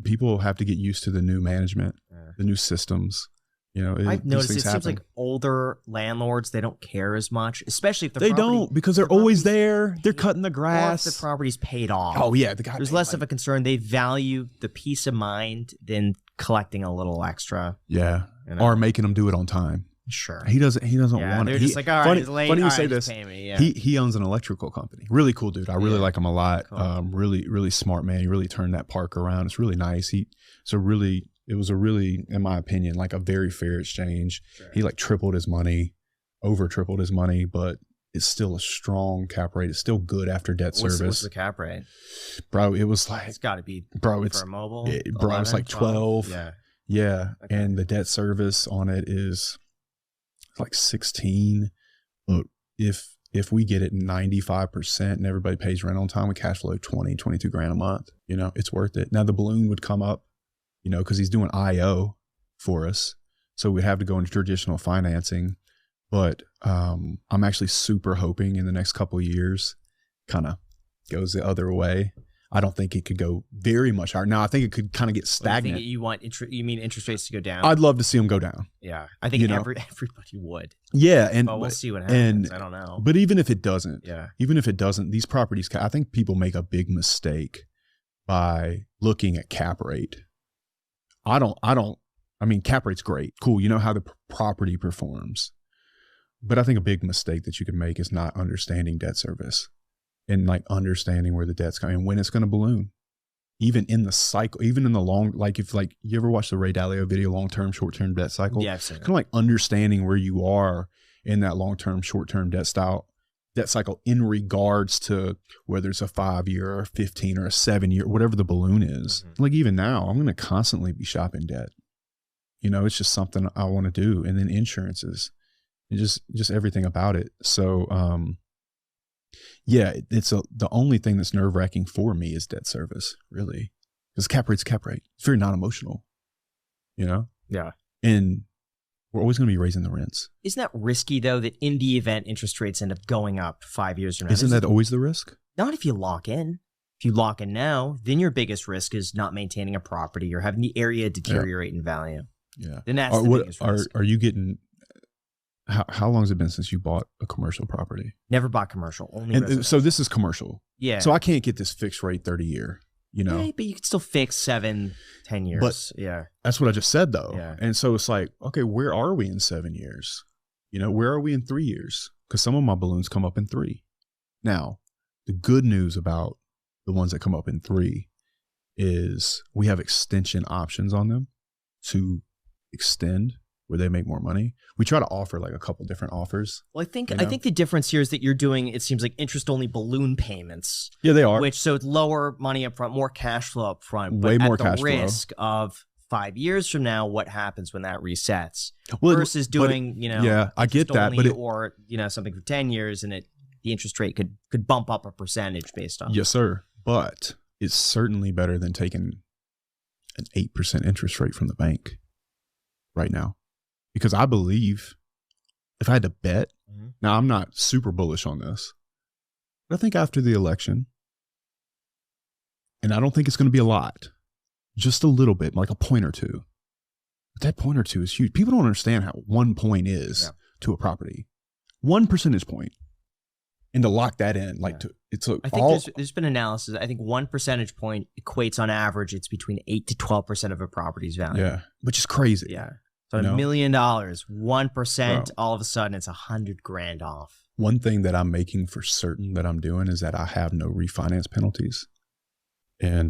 people have to get used to the new management, the new systems. You know, I've noticed it seems like older landlords, they don't care as much, especially if they don't, because they're always there. They're cutting the grass. Or if the property's paid off. Oh yeah, there's less of a concern. They value the peace of mind than collecting a little extra. Yeah, you know? Or making them do it on time. Sure. He doesn't want it. They're just like, all right, it's late. Funny you say this. Pay me. Yeah. He owns an electrical company. Really cool dude. I really like him a lot. Cool. Really smart man. He really turned that park around. It's really nice. It was a really, in my opinion, like a very fair exchange. Sure. He like tripled his money, over tripled his money, but it's still a strong cap rate. It's still good after debt service. What's the cap rate? Bro, it was like, it's got to be, bro, for a mobile. Bro, it's like 12. Yeah. Yeah. Okay. And the debt service on it is like 16. But if we get it 95% and everybody pays rent on time, we cash flow 22 grand a month. You know, it's worth it. Now the balloon would come up, you know, because he's doing IO for us. So we have to go into traditional financing. But I'm actually super hoping in the next couple of years kind of goes the other way. I don't think it could go very much higher. Now, I think it could kind of get stagnant. You mean interest rates to go down? I'd love to see them go down. Yeah, I think everybody would. Yeah, we'll see what happens. I don't know. But even if it doesn't, these properties, I think people make a big mistake by looking at cap rate. I mean, cap rate's great. Cool. You know how the property performs. But I think a big mistake that you can make is not understanding debt service and like understanding where the debt's coming and when it's going to balloon. Even in the cycle, even in the long, like if like you ever watch the Ray Dalio video, long-term, short-term debt cycle? Yeah, I've seen it. Kind of like understanding where you are in that long-term, short-term debt cycle in regards to whether it's a 5-year or 15 or a 7-year, whatever the balloon is. Mm-hmm. Like even now, I'm going to constantly be shopping debt. You know, it's just something I want to do. And then insurances. Just everything about it. So, it's the only thing that's nerve wracking for me is debt service, really, because cap rate's cap rate. It's very non-emotional, you know? Yeah. And we're always going to be raising the rents. Isn't that risky though, that in the event interest rates end up going up 5 years from now? Isn't that always the risk? Not if you lock in. If you lock in now, then your biggest risk is not maintaining a property or having the area deteriorate in value. Yeah. Then that's the biggest risk. Are you getting... How long has it been since you bought a commercial property? Never bought commercial. Only and so this is commercial. Yeah. So I can't get this fixed rate 30-year, you know? Yeah, but you can still fix 7-10 years. But yeah. That's what I just said, though. Yeah. And so it's like, okay, where are we in 7 years? You know, where are we in 3 years? Because some of my balloons come up in 3. Now, the good news about the ones that come up in 3 is we have extension options on them to extend where they make more money. We try to offer like a couple different offers. Well, I think the difference here is that you're doing, it seems like, interest-only balloon payments. Yeah, they are. So it's lower money up front, more cash flow up front. Way more cash flow. At the risk of 5 years from now, what happens when that resets? Well, versus doing, I get that, but or something for 10 years and the interest rate could bump up a percentage based on. Yes, sir. But it's certainly better than taking an 8% interest rate from the bank right now. Because I believe, if I had to bet, now I'm not super bullish on this, but I think after the election, and I don't think it's going to be a lot, just a little bit, like a point or two. But that point or two is huge. People don't understand how 1 point is to a property. 1 percentage point. And to lock that in, I think there's been analysis. I think 1 percentage point equates on average, it's between 8 to 12% of a property's value. Yeah, which is crazy. Yeah. So $1 million, 1%, all of a sudden it's $100,000 off. One thing that I'm making for certain that I'm doing is that I have no refinance penalties. And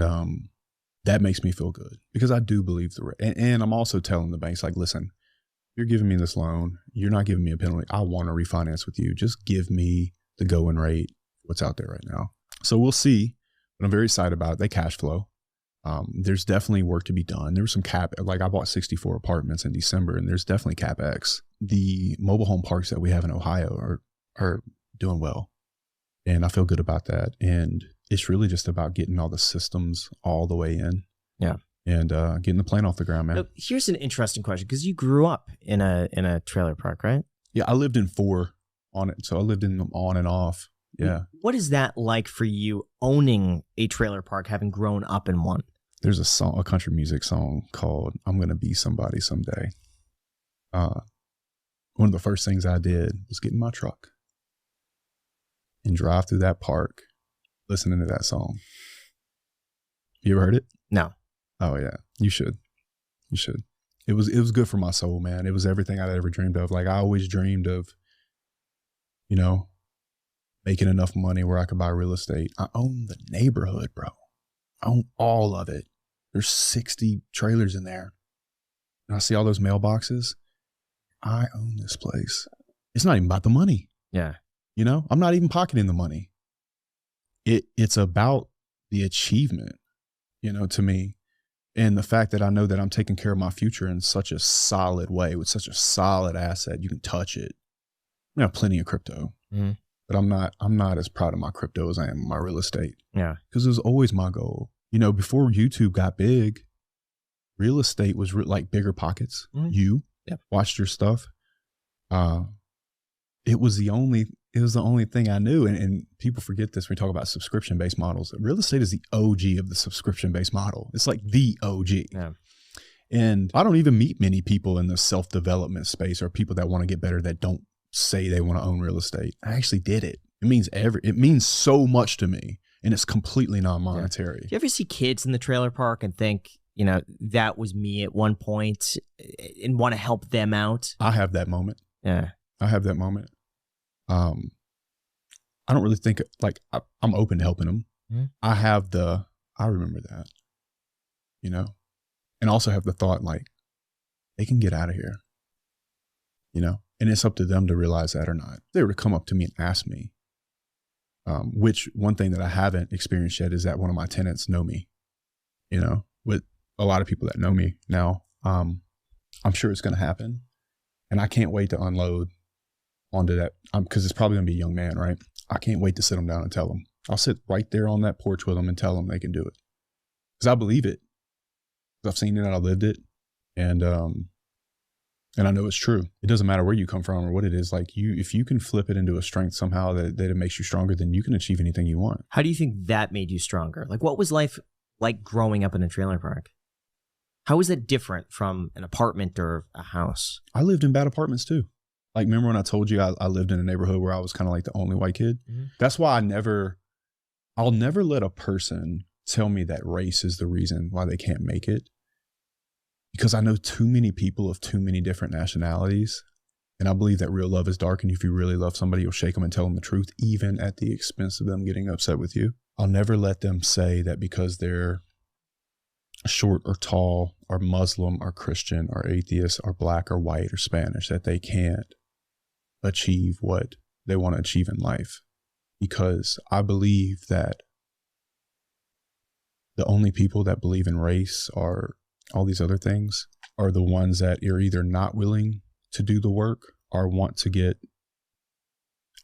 that makes me feel good because I do believe and I'm also telling the banks, like, listen, you're giving me this loan. You're not giving me a penalty. I want to refinance with you. Just give me the going rate, what's out there right now. So we'll see, but I'm very excited about it. They cash flow. There's definitely work to be done. There was some I bought 64 apartments in December, and there's definitely CapEx. The mobile home parks that we have in Ohio are doing well, and I feel good about that. And it's really just about getting all the systems all the way in. Yeah. And getting the plane off the ground, man. Now, here's an interesting question, because you grew up in a trailer park, right? Yeah, I lived in 4 on it, so I lived in them on and off. Yeah. What is that like for you owning a trailer park, having grown up in one? There's a country music song called "I'm Gonna Be Somebody Someday." One of the first things I did was get in my truck and drive through that park, listening to that song. You ever heard it? No. Oh yeah, you should. You should. It was good for my soul, man. It was everything I'd ever dreamed of. Like I always dreamed of, making enough money where I could buy real estate. I own the neighborhood, bro. I own all of it. There's 60 trailers in there. And I see all those mailboxes. I own this place. It's not even about the money. Yeah. I'm not even pocketing the money. It's about the achievement, to me. And the fact that I know that I'm taking care of my future in such a solid way, with such a solid asset. You can touch it. I have plenty of crypto. Mm-hmm. But I'm not as proud of my crypto as I am my real estate. Yeah. Because it was always my goal. Before YouTube got big, real estate was like bigger pockets. Mm-hmm. You watched your stuff. It was the only it was the only thing I knew. And people forget this when we talk about subscription-based models. Real estate is the OG of the subscription-based model. It's like the OG. Yeah. And I don't even meet many people in the self-development space or people that want to get better that don't say they want to own real estate. I actually did it. It means so much to me, and it's completely non-monetary. Do you ever see kids in the trailer park and think, that was me at one point and want to help them out? I have that moment. Yeah. I have that moment. I don't really think I'm open to helping them. Mm-hmm. I remember that, and also have the thought they can get out of here, and it's up to them to realize that or not. If they were to come up to me and ask me, which one thing that I haven't experienced yet is that one of my tenants know me, with a lot of people that know me now. I'm sure it's going to happen, and I can't wait to unload onto that, because it's probably going to be a young man, right? I can't wait to sit them down and tell them. I'll sit right there on that porch with them and tell them they can do it, because I believe it. I've seen it, I lived it, and I know it's true. It doesn't matter where you come from or what it is. If you can flip it into a strength somehow that it makes you stronger, then you can achieve anything you want. How do you think that made you stronger? What was life like growing up in a trailer park? How was that different from an apartment or a house? I lived in bad apartments too. Remember when I told you I lived in a neighborhood where I was kind of the only white kid? Mm-hmm. That's why I'll never let a person tell me that race is the reason why they can't make it. Because I know too many people of too many different nationalities. And I believe that real love is dark. And if you really love somebody, you'll shake them and tell them the truth, even at the expense of them getting upset with you. I'll never let them say that because they're short or tall or Muslim or Christian or atheist or black or white or Spanish that they can't achieve what they want to achieve in life. Because I believe that the only people that believe in race or all these other things are the ones that are either not willing to do the work or want to get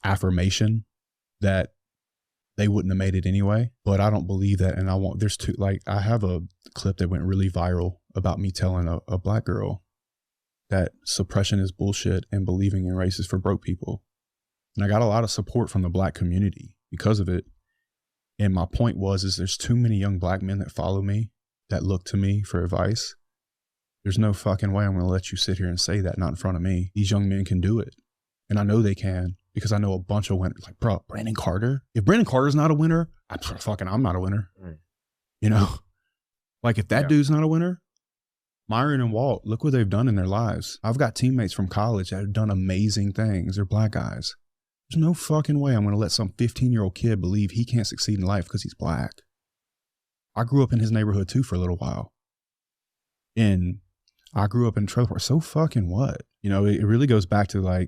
affirmation that they wouldn't have made it anyway. But I don't believe that. And I have a clip that went really viral about me telling a black girl that suppression is bullshit and believing in race is for broke people. And I got a lot of support from the black community because of it. And my point is there's too many young black men that follow me, that look to me for advice. There's no fucking way I'm going to let you sit here and say that, not in front of me. These young men can do it. And I know they can, because I know a bunch of winners. Bro, Brandon Carter. If Brandon Carter's not a winner, I'm not a winner. Right. If that dude's not a winner, Myron and Walt, look what they've done in their lives. I've got teammates from college that have done amazing things. They're black guys. There's no fucking way I'm going to let some 15-year-old kid believe he can't succeed in life because he's black. I grew up in his neighborhood too for a little while. And I grew up in a trailer park. So fucking what? It really goes back to are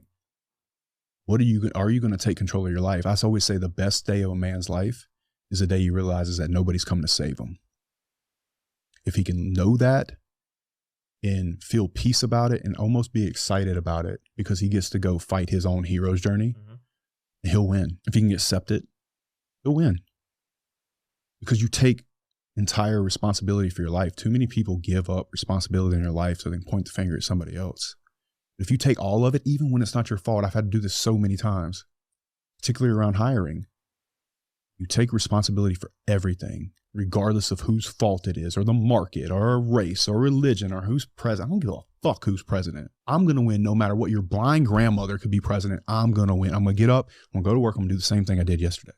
you going to take control of your life? I always say the best day of a man's life is the day he realizes that nobody's coming to save him. If he can know that and feel peace about it and almost be excited about it because he gets to go fight his own hero's journey, he'll win. If he can accept it, he'll win. Because you take entire responsibility for your life. Too many people give up responsibility in their life so they can point the finger at somebody else. If you take all of it, even when it's not your fault, I've had to do this so many times, particularly around hiring. You take responsibility for everything, regardless of whose fault it is, or the market, or a race, or religion, or who's president. I don't give a fuck who's president. I'm going to win no matter what. Your blind grandmother could be president. I'm going to win. I'm going to get up. I'm going to go to work. I'm going to do the same thing I did yesterday.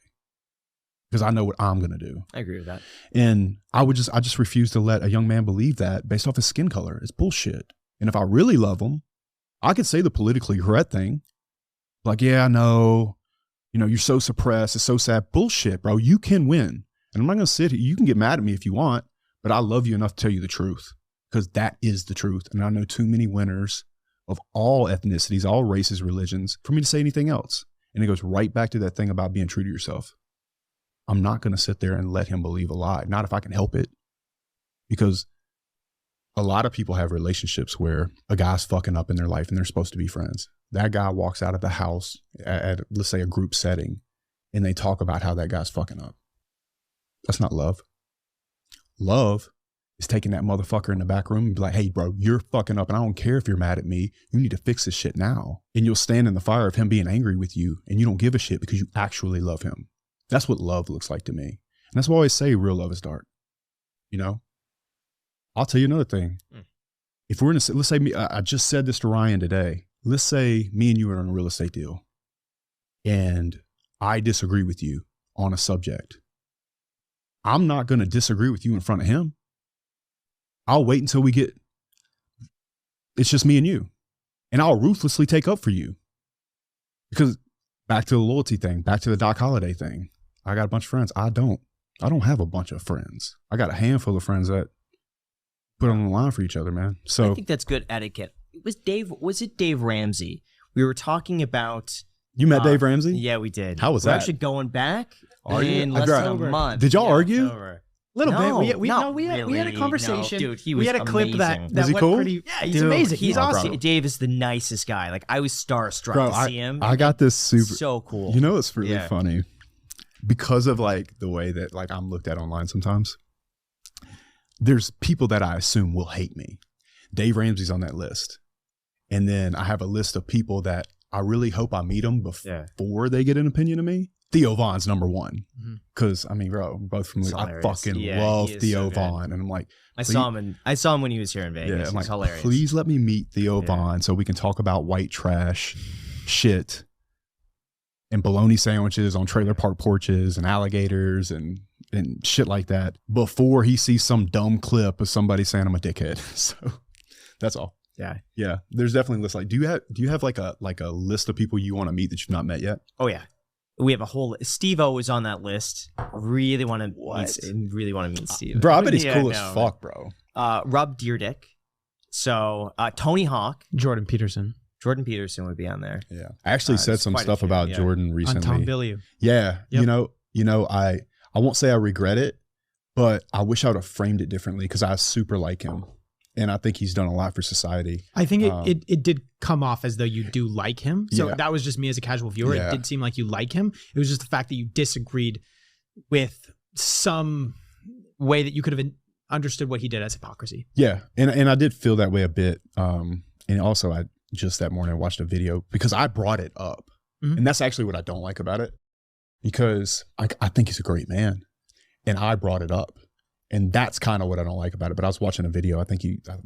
Because I know what I'm going to do. I agree with that. And I just refuse to let a young man believe that based off his skin color. It's bullshit. And if I really love him, I could say the politically correct thing. Yeah, I know. You're so suppressed. It's so sad. Bullshit, bro. You can win. And I'm not going to sit here. You can get mad at me if you want, but I love you enough to tell you the truth, because that is the truth. And I know too many winners of all ethnicities, all races, religions, for me to say anything else. And it goes right back to that thing about being true to yourself. I'm not going to sit there and let him believe a lie. Not if I can help it. Because a lot of people have relationships where a guy's fucking up in their life and they're supposed to be friends. That guy walks out of the house at let's say a group setting, and they talk about how that guy's fucking up. That's not love. Love is taking that motherfucker in the back room and be like, hey, bro, you're fucking up. And I don't care if you're mad at me. You need to fix this shit now. And you'll stand in the fire of him being angry with you and you don't give a shit because you actually love him. That's what love looks like to me. And that's why I always say real love is dark. You know, I'll tell you another thing. If we're in a, let's say I just said this to Ryan today. Let's say me and you are in a real estate deal and I disagree with you on a subject. I'm not going to disagree with you in front of him. I'll wait until it's just me and you. And I'll ruthlessly take up for you. Because back to the loyalty thing, back to the Doc Holliday thing. I got a bunch of friends. I don't have a bunch of friends. I got a handful of friends that put on the line for each other, man. So I think that's good etiquette. Was it Dave Ramsey? We were talking about. You met Dave Ramsey? Yeah, we did. How was We're that? actually going back in less than a month. Did y'all argue? Little bit. We really. had a conversation. No, dude, he was we had a clip amazing. that he went cool? pretty. Yeah, he's amazing. He's awesome. Dave is the nicest guy. Like I was starstruck to see him. I got this super so cool. You know, it's really funny because of like the way that like I'm looked at online sometimes. There's people that I assume will hate me. Dave Ramsey's on that list. And then I have a list of people that I really hope I meet them before they get an opinion of me. Theo Von's number one. Because, I mean, bro, we're both from, I fucking love Theo Von. And I'm like, I saw him when he was here in Vegas. Yeah, I'm like, hilarious. Please let me meet Theo Von so we can talk about white trash shit and bologna sandwiches on trailer park porches and alligators and shit like that before he sees some dumb clip of somebody saying I'm a dickhead. So that's all. Yeah. There's definitely lists. Like, do you have like a list of people you want to meet that you've not met yet? Oh yeah. We have a whole Steve-O is on that list. Really want to meet Steve. Bro, I bet he's cool as fuck, bro. Rob Deerdick. So Tony Hawk. Jordan Peterson would be on there. Yeah. I actually said some stuff about Jordan recently. On Tom Bilyeu. Yeah. Yep. You know, I won't say I regret it, but I wish I would have framed it differently because I super like him. And I think he's done a lot for society. I think it did come off as though you do like him. So that was just me as a casual viewer. It did seem like you like him. It was just the fact that you disagreed with some way that you could have understood what he did as hypocrisy. Yeah. And I did feel that way a bit. And also I just that morning watched a video because I brought it up. And that's actually what I don't like about it. Because I think he's a great man. And I brought it up. And that's kind of what I don't like about it. But I was watching a video. I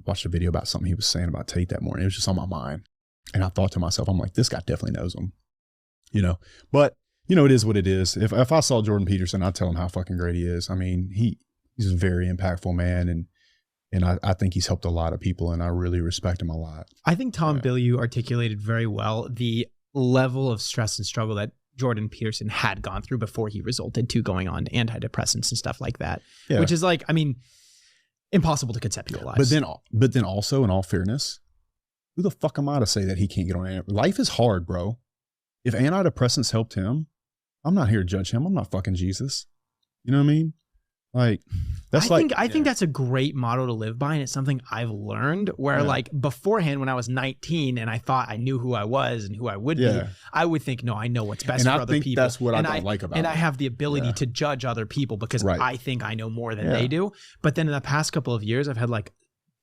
watched a video about something he was saying about Tate that morning. It was just on my mind. And I thought to myself, I'm like, this guy definitely knows him. You know? But, you know, it is what it is. If I saw Jordan Peterson, I'd tell him how fucking great he is. I mean, he's a very impactful man. And I think he's helped a lot of people. And I really respect him a lot. I think Tom Bilyeu articulated very well the level of stress and struggle that Jordan Peterson had gone through before he resulted to going on antidepressants and stuff like that, which is like, I mean, impossible to conceptualize. But then also, in all fairness, who the fuck am I to say that he can't get on? Life is hard, bro. If antidepressants helped him, I'm not here to judge him. I'm not fucking Jesus. You know what I mean? Like, I think that's a great motto to live by, and it's something I've learned where like beforehand when I was 19 and I thought I knew who I was and who I would be, I would think, no, I know what's best for other people. That's what I don't like about it. And I have the ability to judge other people because I think I know more than they do. But then in the past couple of years, I've had like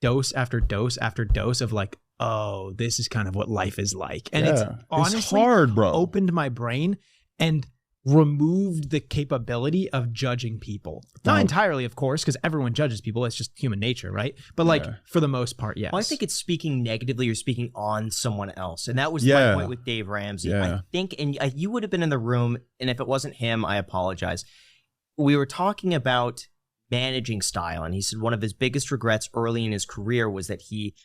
dose after dose after dose of like, oh, this is kind of what life is like. And it's honestly hard, bro. Opened my brain and removed the capability of judging people. Not entirely, of course, because everyone judges people. It's just human nature, right? But like for the most part, yes. Well, I think it's speaking negatively or speaking on someone else. And that was my point with Dave Ramsey. I think, and you would have been in the room, and if it wasn't him, I apologize. We were talking about managing style, and he said one of his biggest regrets early in his career was that he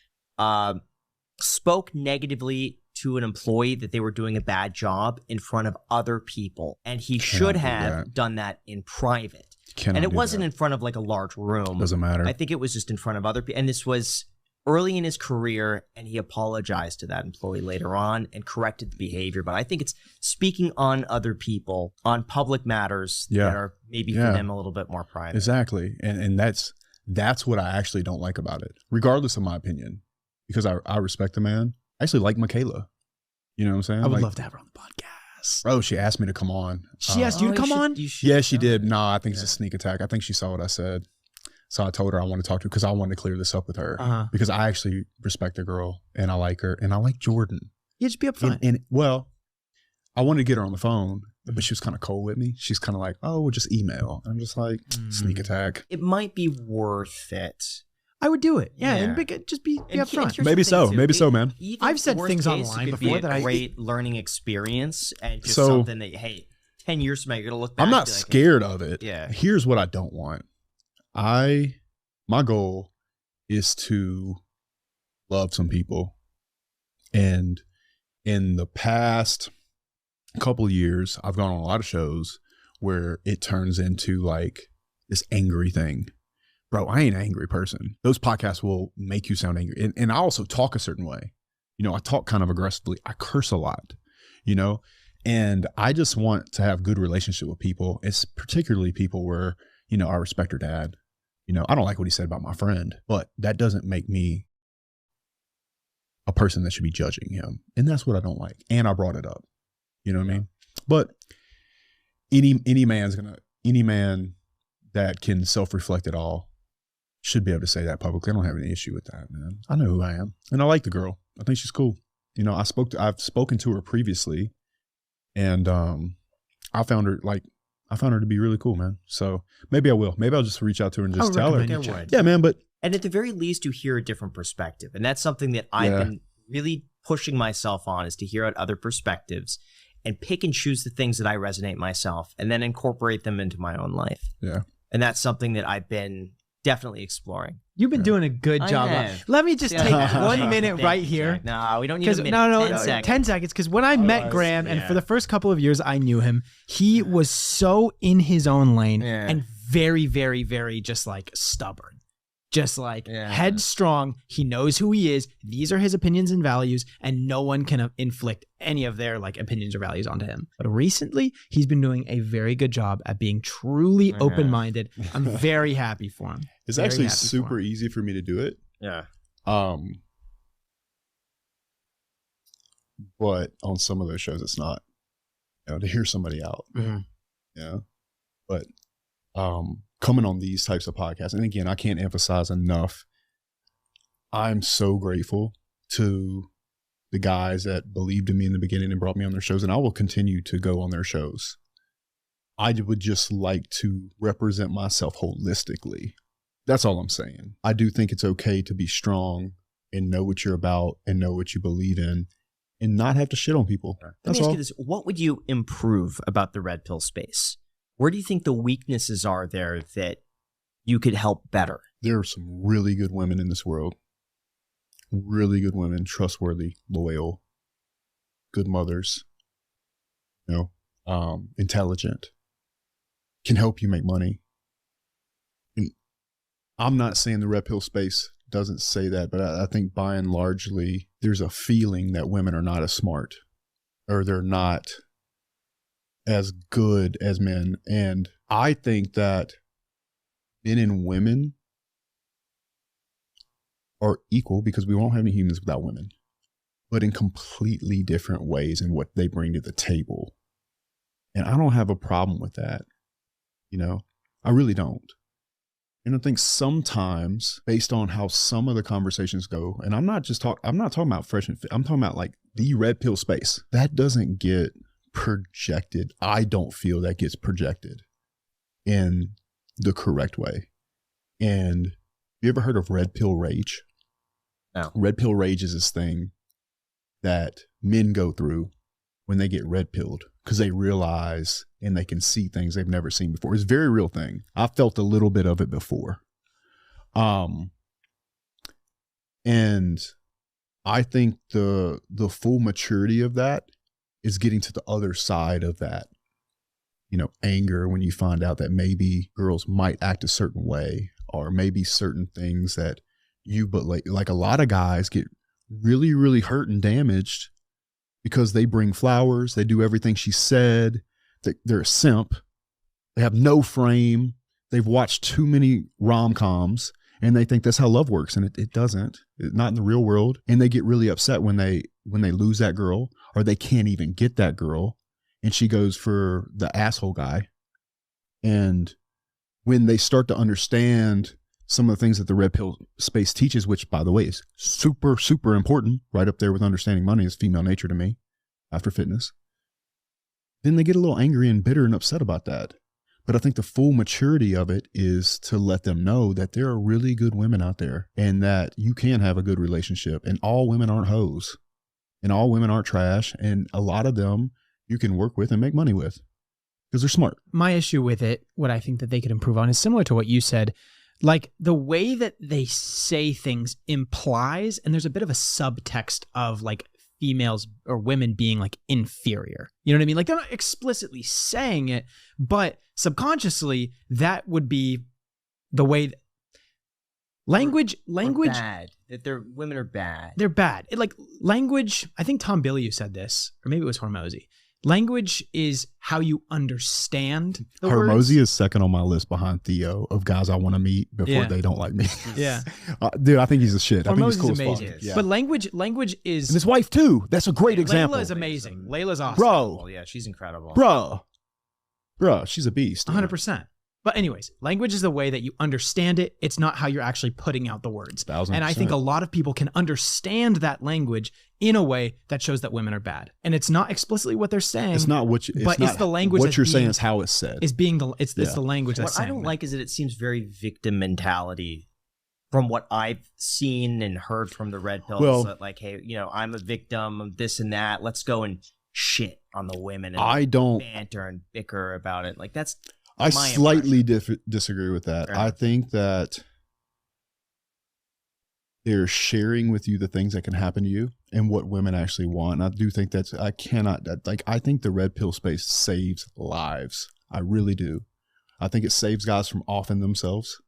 spoke negatively to an employee that they were doing a bad job in front of other people. And he should have done that in private. And it wasn't in front of like a large room. Doesn't matter. I think it was just in front of other people. And this was early in his career, and he apologized to that employee later on and corrected the behavior. But I think it's speaking on other people, on public matters that are maybe for them a little bit more private. Exactly. And that's what I actually don't like about it, regardless of my opinion, because I respect the man. I actually like Michaela. You know what I'm saying? I would love to have her on the podcast. Oh, she asked me to come on. She asked you to come on? Yeah, she did. No, I think it's a sneak attack. I think she saw what I said. So I told her I want to talk to her because I wanted to clear this up with her because I actually respect the girl and I like her and I like Jordan. Yeah, just be upfront. And well, I wanted to get her on the phone, but she was kind of cold with me. She's kind of like, oh, we'll just email. I'm just like, sneak attack. It might be worth it. I would do it. Yeah. And just be upfront. Maybe so. Maybe so, man. I've said things online before that great learning experience and just something that, hey, 10 years from now, you're going to look back. I'm not scared of it. Yeah. Here's what I don't want. My goal is to love some people. And in the past couple of years, I've gone on a lot of shows where it turns into like this angry thing. Bro, I ain't an angry person. Those podcasts will make you sound angry. And I also talk a certain way. You know, I talk kind of aggressively. I curse a lot, you know, and I just want to have good relationship with people. It's particularly people where, you know, I respect her dad. You know, I don't like what he said about my friend, but that doesn't make me a person that should be judging him. And that's what I don't like. And I brought it up. You know what I mean? But any man that can self-reflect at all should be able to say that publicly. I don't have any issue with that, man. I know who I am. And I like the girl. I think she's cool. You know, I've spoken to her previously and I found her to be really cool, man. So maybe I will. Maybe I'll just reach out to her and just tell her. Yeah, man. And at the very least, you hear a different perspective. And that's something that I've been really pushing myself on, is to hear out other perspectives and pick and choose the things that I resonate myself and then incorporate them into my own life. Yeah. And that's something that I've been definitely exploring. You've been doing a good job. Let me just take 1 minute right here. No, we don't need a minute. No, 10 seconds. Because when I met Graham, and for the first couple of years I knew him, he was so in his own lane and very, very, very just like stubborn. Just like headstrong. He knows who he is. These are his opinions and values, and no one can inflict any of their like opinions or values onto him. But recently, he's been doing a very good job at being truly open-minded. I'm very happy for him. It's actually super easy for me to do it. Yeah. But on some of those shows, it's not. You know, to hear somebody out. Mm-hmm. Yeah. But coming on these types of podcasts, and again, I can't emphasize enough, I'm so grateful to the guys that believed in me in the beginning and brought me on their shows, and I will continue to go on their shows. I would just like to represent myself holistically. That's all I'm saying. I do think it's okay to be strong and know what you're about and know what you believe in and not have to shit on people. That's all. Let me ask you this. What would you improve about the red pill space? Where do you think the weaknesses are there that you could help better? There are some really good women in this world. Really good women, trustworthy, loyal, good mothers, you know, intelligent, can help you make money. And I'm not saying the red pill space doesn't say that, but I think by and largely there's a feeling that women are not as smart or they're not as good as men. And I think that men and women are equal because we won't have any humans without women, but in completely different ways in what they bring to the table. And I don't have a problem with that. You know, I really don't. And I think sometimes based on how some of the conversations go, and I'm not talking about fresh and fit, I'm talking about like the red pill space that doesn't get projected. I don't feel that gets projected in the correct way. And you ever heard of red pill rage? No. Red pill rage is this thing that men go through when they get red pilled because they realize and they can see things they've never seen before. It's a very real thing. I felt a little bit of it before. And I think the full maturity of that is getting to the other side of that, you know, anger when you find out that maybe girls might act a certain way or maybe certain things that but like a lot of guys get really, really hurt and damaged because they bring flowers. They do everything she said. They're a simp. They have no frame. They've watched too many rom-coms and they think that's how love works. And it doesn't. Not in the real world. And they get really upset when they lose that girl or they can't even get that girl. And she goes for the asshole guy. And when they start to understand some of the things that the red pill space teaches, which by the way is super, super important, right up there with understanding money, is female nature to me after fitness. Then they get a little angry and bitter and upset about that. But I think the full maturity of it is to let them know that there are really good women out there and that you can have a good relationship, and all women aren't hoes and all women aren't trash. And a lot of them you can work with and make money with because they're smart. My issue with it, what I think that they could improve on, is similar to what you said. Like the way that they say things implies, and there's a bit of a subtext of like females or women being like inferior. You know what I mean? Like they're not explicitly saying it, but subconsciously that would be the way language bad. That women are bad. They're bad. Like language, I think Tom Bilyeu said this, or maybe it was Hormozy. Language is how you understand the words. Hormozy is second on my list behind Theo of guys I want to meet before they don't like me. Yeah. Dude, I think he's a shit. I think he's cool amazing. as fuck. Yeah. But language is... And his wife too. That's a great example. Layla is amazing. Layla's awesome. Bro. Yeah, she's incredible. Bro, she's a beast. 100%. But anyways, language is the way that you understand it. It's not how you're actually putting out the words. 1000%. And I think a lot of people can understand that language in a way that shows that women are bad. And it's not explicitly what they're saying. It's not what it's the language. What you're saying is how it's said. It's the language that's saying. What I don't like is that it seems very victim mentality from what I've seen and heard from the red pills. Well, that like, hey, I'm a victim of this and that. Let's go and shit on the women and I don't banter and bicker about it. Like that's I slightly disagree with that. I think that they're sharing with you the things that can happen to you and what women actually want. And I do think I think the red pill space saves lives. I really do. I think it saves guys from offing themselves.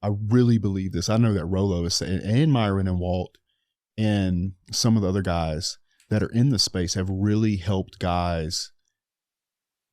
I really believe this. I know that Rolo is saying, and Myron and Walt and some of the other guys that are in the space have really helped guys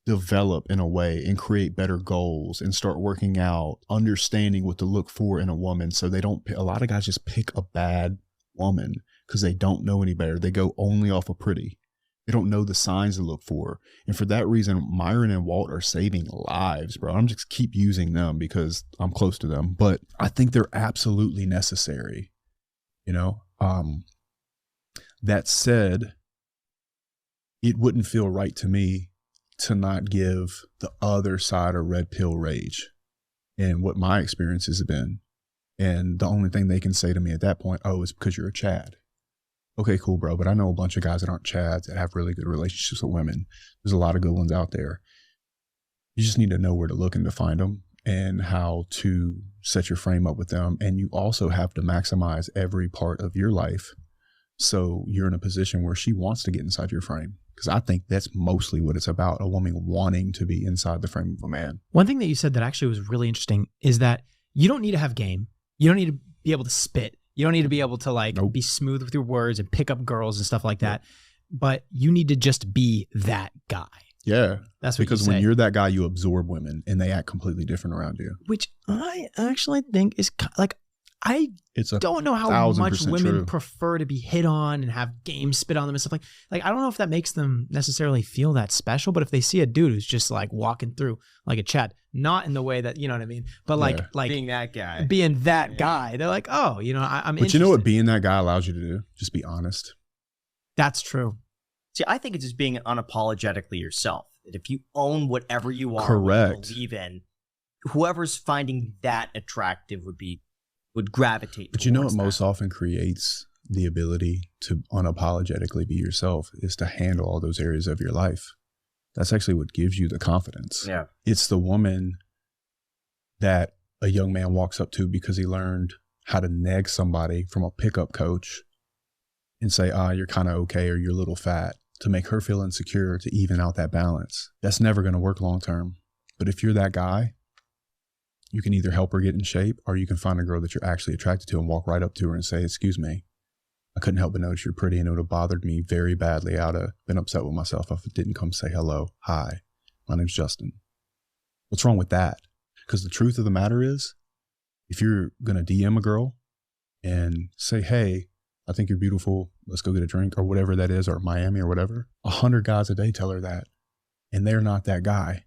develop in a way and create better goals and start working out, understanding what to look for in a woman. So they don't, a lot of guys just pick a bad woman because they don't know any better. They go only off of pretty. They don't know the signs to look for. And for that reason, Myron and Walt are saving lives, bro. I'm just keep using them because I'm close to them, but I think they're absolutely necessary. That said, it wouldn't feel right to me to not give the other side of red pill rage and what my experiences have been. And the only thing they can say to me at that point, it's because you're a Chad. Okay, cool, bro. But I know a bunch of guys that aren't Chads that have really good relationships with women. There's a lot of good ones out there. You just need to know where to look and to find them and how to set your frame up with them. And you also have to maximize every part of your life so you're in a position where she wants to get inside your frame. Because I think that's mostly what it's about, a woman wanting to be inside the frame of a man. One thing that you said that actually was really interesting is that you don't need to have game. You don't need to be able to spit. You don't need to be able to be smooth with your words and pick up girls and stuff like that. But you need to just be that guy. Yeah. That's what because when you're that guy, you absorb women and they act completely different around you. Which I actually think is like, I don't know how much women prefer to be hit on and have game spit on them and stuff like I don't know if that makes them necessarily feel that special, but if they see a dude who's just like walking through like a Chad, not in the way that, you know what I mean? But like being that guy, they're like, I'm But interested. You know what being that guy allows you to do? Just be honest. That's true. See, I think it's just being unapologetically yourself. That if you own whatever you are, correct, what you believe in, whoever's finding that attractive would gravitate. But you know what most often creates the ability to unapologetically be yourself is to handle all those areas of your life. That's actually what gives you the confidence. Yeah. It's the woman that a young man walks up to because he learned how to neg somebody from a pickup coach and say, you're kind of okay, or you're a little fat, to make her feel insecure, to even out that balance. That's never going to work long term. But if you're that guy, you can either help her get in shape, or you can find a girl that you're actually attracted to and walk right up to her and say, excuse me, I couldn't help but notice you're pretty, and it would have bothered me very badly. I'd have been upset with myself if it didn't come say hello. Hi, my name's Justin. What's wrong with that? Because the truth of the matter is, if you're going to DM a girl and say, hey, I think you're beautiful, let's go get a drink, or whatever that is, or Miami or whatever, 100 guys a day tell her that, and they're not that guy.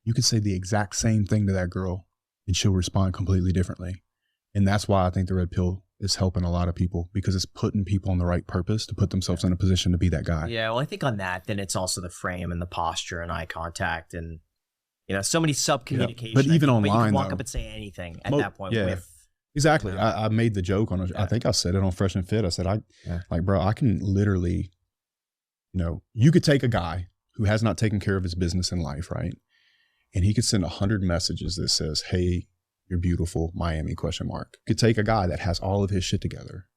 You could say the exact same thing to that girl, and she'll respond completely differently. And that's why I think the red pill is helping a lot of people, because it's putting people on the right purpose to put themselves in a position to be that guy. Yeah, well, I think on that, then it's also the frame and the posture and eye contact and, so many sub-communication. But even online, but you can walk up and say anything at that point. Yeah. Exactly. I made the joke on I think I said it on Fresh and Fit. I said, like, bro, I can literally, you could take a guy who has not taken care of his business in life, right? And he could send 100 messages that says, hey, you're beautiful, Miami, ? You could take a guy that has all of his shit together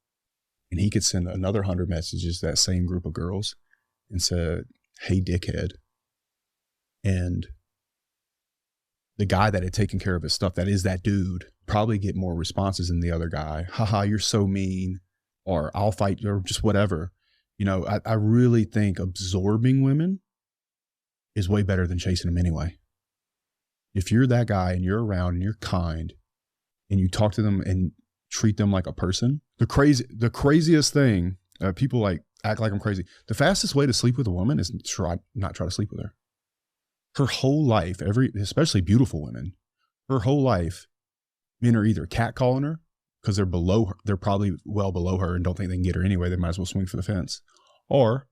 and he could send another 100 messages to that same group of girls and said, hey, dickhead. And the guy that had taken care of his stuff, that is that dude, probably get more responses than the other guy. Haha, you're so mean, or I'll fight you, or just whatever. I really think absorbing women is way better than chasing them anyway. If you're that guy and you're around and you're kind and you talk to them and treat them like a person, the craziest thing, people like act like I'm crazy. The fastest way to sleep with a woman is not try to sleep with her. Her whole life, especially beautiful women, her whole life, men are either catcalling her because they're below her, they're probably well below her and don't think they can get her anyway. They might as well swing for the fence. Or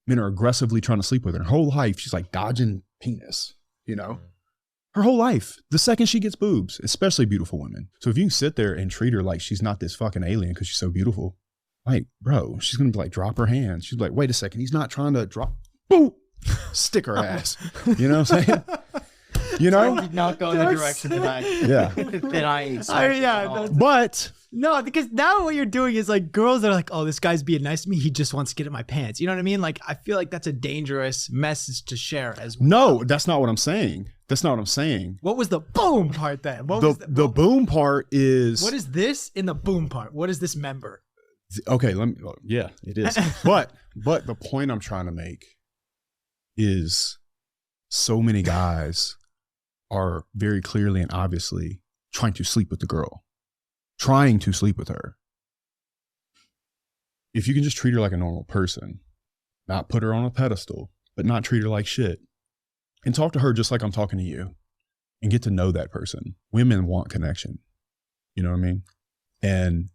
men are aggressively trying to sleep with her. Her whole life, she's like dodging penis, Her whole life, the second she gets boobs, especially beautiful women. So if you can sit there and treat her like she's not this fucking alien because she's so beautiful, like, bro, she's going to be like, drop her hand. She's like, wait a second, he's not trying to drop, boom, stick her ass. You know what I'm saying? Did not go in the direction that I But no, because now what you're doing is like girls that are like, oh, this guy's being nice to me. He just wants to get in my pants. You know what I mean? Like, I feel like that's a dangerous message to share as well. No, that's not what I'm saying. That's not what I'm saying. What was the boom part then? The boom part is... What is this in the boom part? What is this member? Okay, yeah, it is. but the point I'm trying to make is so many guys are very clearly and obviously trying to sleep with the girl, trying to sleep with her. If you can just treat her like a normal person, not put her on a pedestal, but not treat her like shit, and talk to her just like I'm talking to you, and get to know that person. Women want connection. You know what I mean? And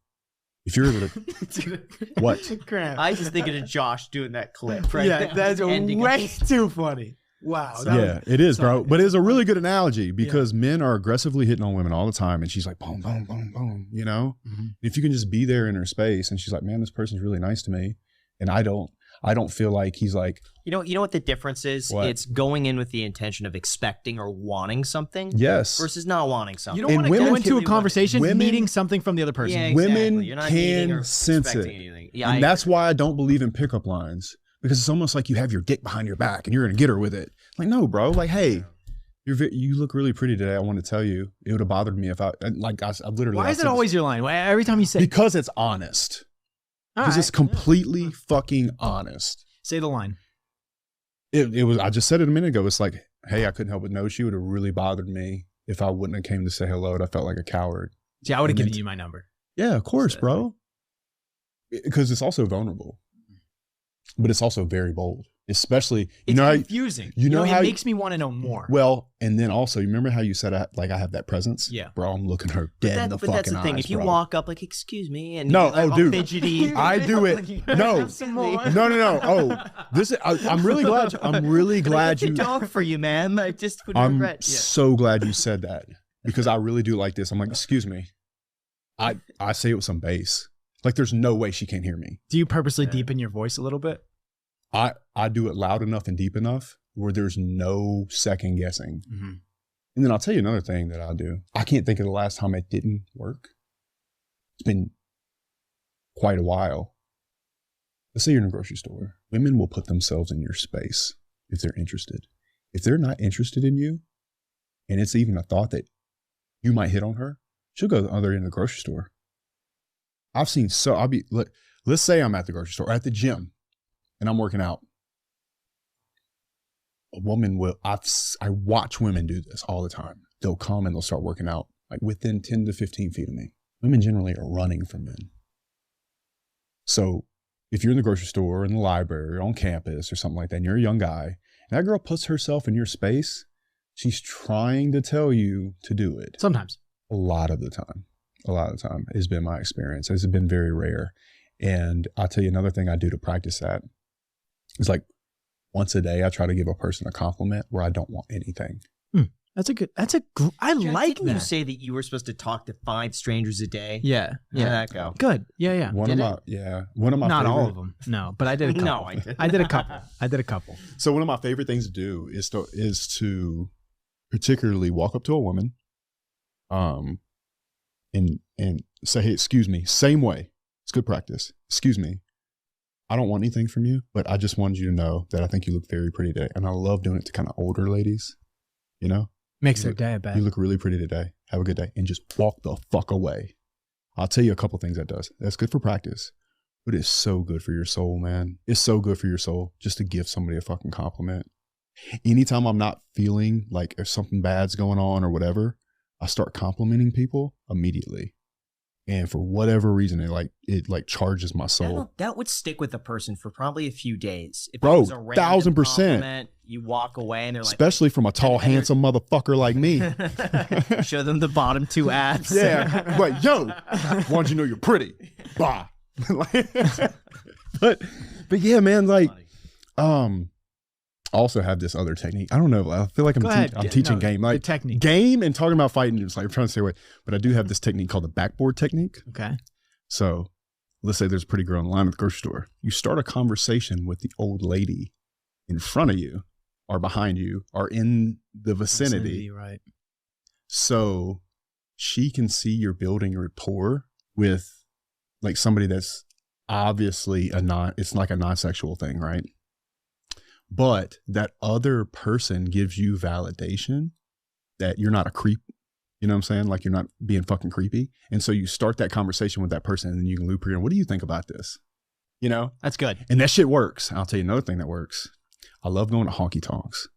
if you're able to... What? I just thinking of Josh doing that clip. Right? Yeah, that's way too funny. Wow. Yeah, it is, bro. But it's a really good analogy because men are aggressively hitting on women all the time. And she's like, boom, boom, boom, boom, Mm-hmm. If you can just be there in her space and she's like, man, this person's really nice to me. And I don't feel like he's like... You know what the difference is? What? It's going in with the intention of expecting or wanting something. Yes. Versus not wanting something. You don't want to go into a conversation needing something from the other person. Yeah, exactly. Women You're not can sense it. Yeah, and that's why I don't believe in pickup lines. Because it's almost like you have your dick behind your back and you're going to get her with it. Like, no, bro. Like, hey, you look really pretty today. I want to tell you. It would have bothered me if I literally... Why is it always your line? Every time you say... Because it's honest. Because it's completely fucking honest. Say the line. It was, I just said it a minute ago. It's like, hey, I couldn't help but notice you. It would have really bothered me if I wouldn't have came to say hello and I felt like a coward. See, I would have given you my number. Yeah, of course, bro. Because it's also vulnerable. But it's also very bold. Especially, it's confusing. It makes me want to know more. Well, and then also, you remember how you said I have that presence? Yeah. Bro, I'm looking her dead in the fucking eyes. But that's the thing. If you walk up like, excuse me, and no, like, dude, fidgety. I do it. No. Oh, this is, I'm really glad you talk for you, man. I just would I'm regret. So glad you said that because I really do like this. I'm like, excuse me. I say it with some bass. Like, there's no way she can't hear me. Do you purposely deepen your voice a little bit? I do it loud enough and deep enough where there's no second guessing. Mm-hmm. And then I'll tell you another thing that I do. I can't think of the last time it didn't work. It's been quite a while. Let's say you're in a grocery store. Women will put themselves in your space if they're interested. If they're not interested in you, and it's even a thought that you might hit on her, she'll go to the other end of the grocery store. Let's say I'm at the grocery store or at the gym. And I'm working out. A woman will, I watch women do this all the time. They'll come and they'll start working out like within 10 to 15 feet of me. Women generally are running from men. So if you're in the grocery store or in the library or on campus or something like that, and you're a young guy, and that girl puts herself in your space, she's trying to tell you to do it. Sometimes. A lot of the time. a lot of the time. It's been my experience. It's been very rare. And I'll tell you another thing I do to practice that is like once a day, I try to give a person a compliment where I don't want anything. I like that. You say that you were supposed to talk to 5 strangers a day. Yeah. How'd that go? Good. Yeah. One of my not all of them. No, but I did a couple. No, I did a couple. So one of my favorite things to do is to particularly walk up to a woman, and say, hey, excuse me, same way. It's good practice. Excuse me. I don't want anything from you, but I just wanted you to know that I think you look very pretty today. And I love doing it to kind of older ladies, you know? Makes their day, I bet. You look really pretty today. Have a good day. And just walk the fuck away. I'll tell you a couple things that does. That's good for practice, but it's so good for your soul, man. It's so good for your soul just to give somebody a fucking compliment. Anytime I'm not feeling like if something bad's going on or whatever, I start complimenting people immediately. And for whatever reason, it charges my soul. That would stick with the person for probably a few days. If bro, it was a 1000%. You walk away and they're like, especially from a tall, handsome motherfucker like me. Show them the bottom 2 abs. Yeah, but yo, wanted you to know you're pretty. Bah. but yeah, man, like, also have this other technique. I don't know. I feel like I'm teaching game. Like technique. Game and talking about fighting. Just like I'm trying to stay away. But I do have this technique called the backboard technique. Okay. So let's say there's a pretty girl in line at the grocery store. You start a conversation with the old lady in front of you or behind you or in the vicinity. Right. So she can see you're building a rapport with like somebody that's obviously it's like a non-sexual thing, right? But that other person gives you validation that you're not a creep. You know what I'm saying? Like you're not being fucking creepy. And so you start that conversation with that person and then you can loop her in. What do you think about this? You know? That's good. And that shit works. I'll tell you another thing that works. I love going to honky tonks.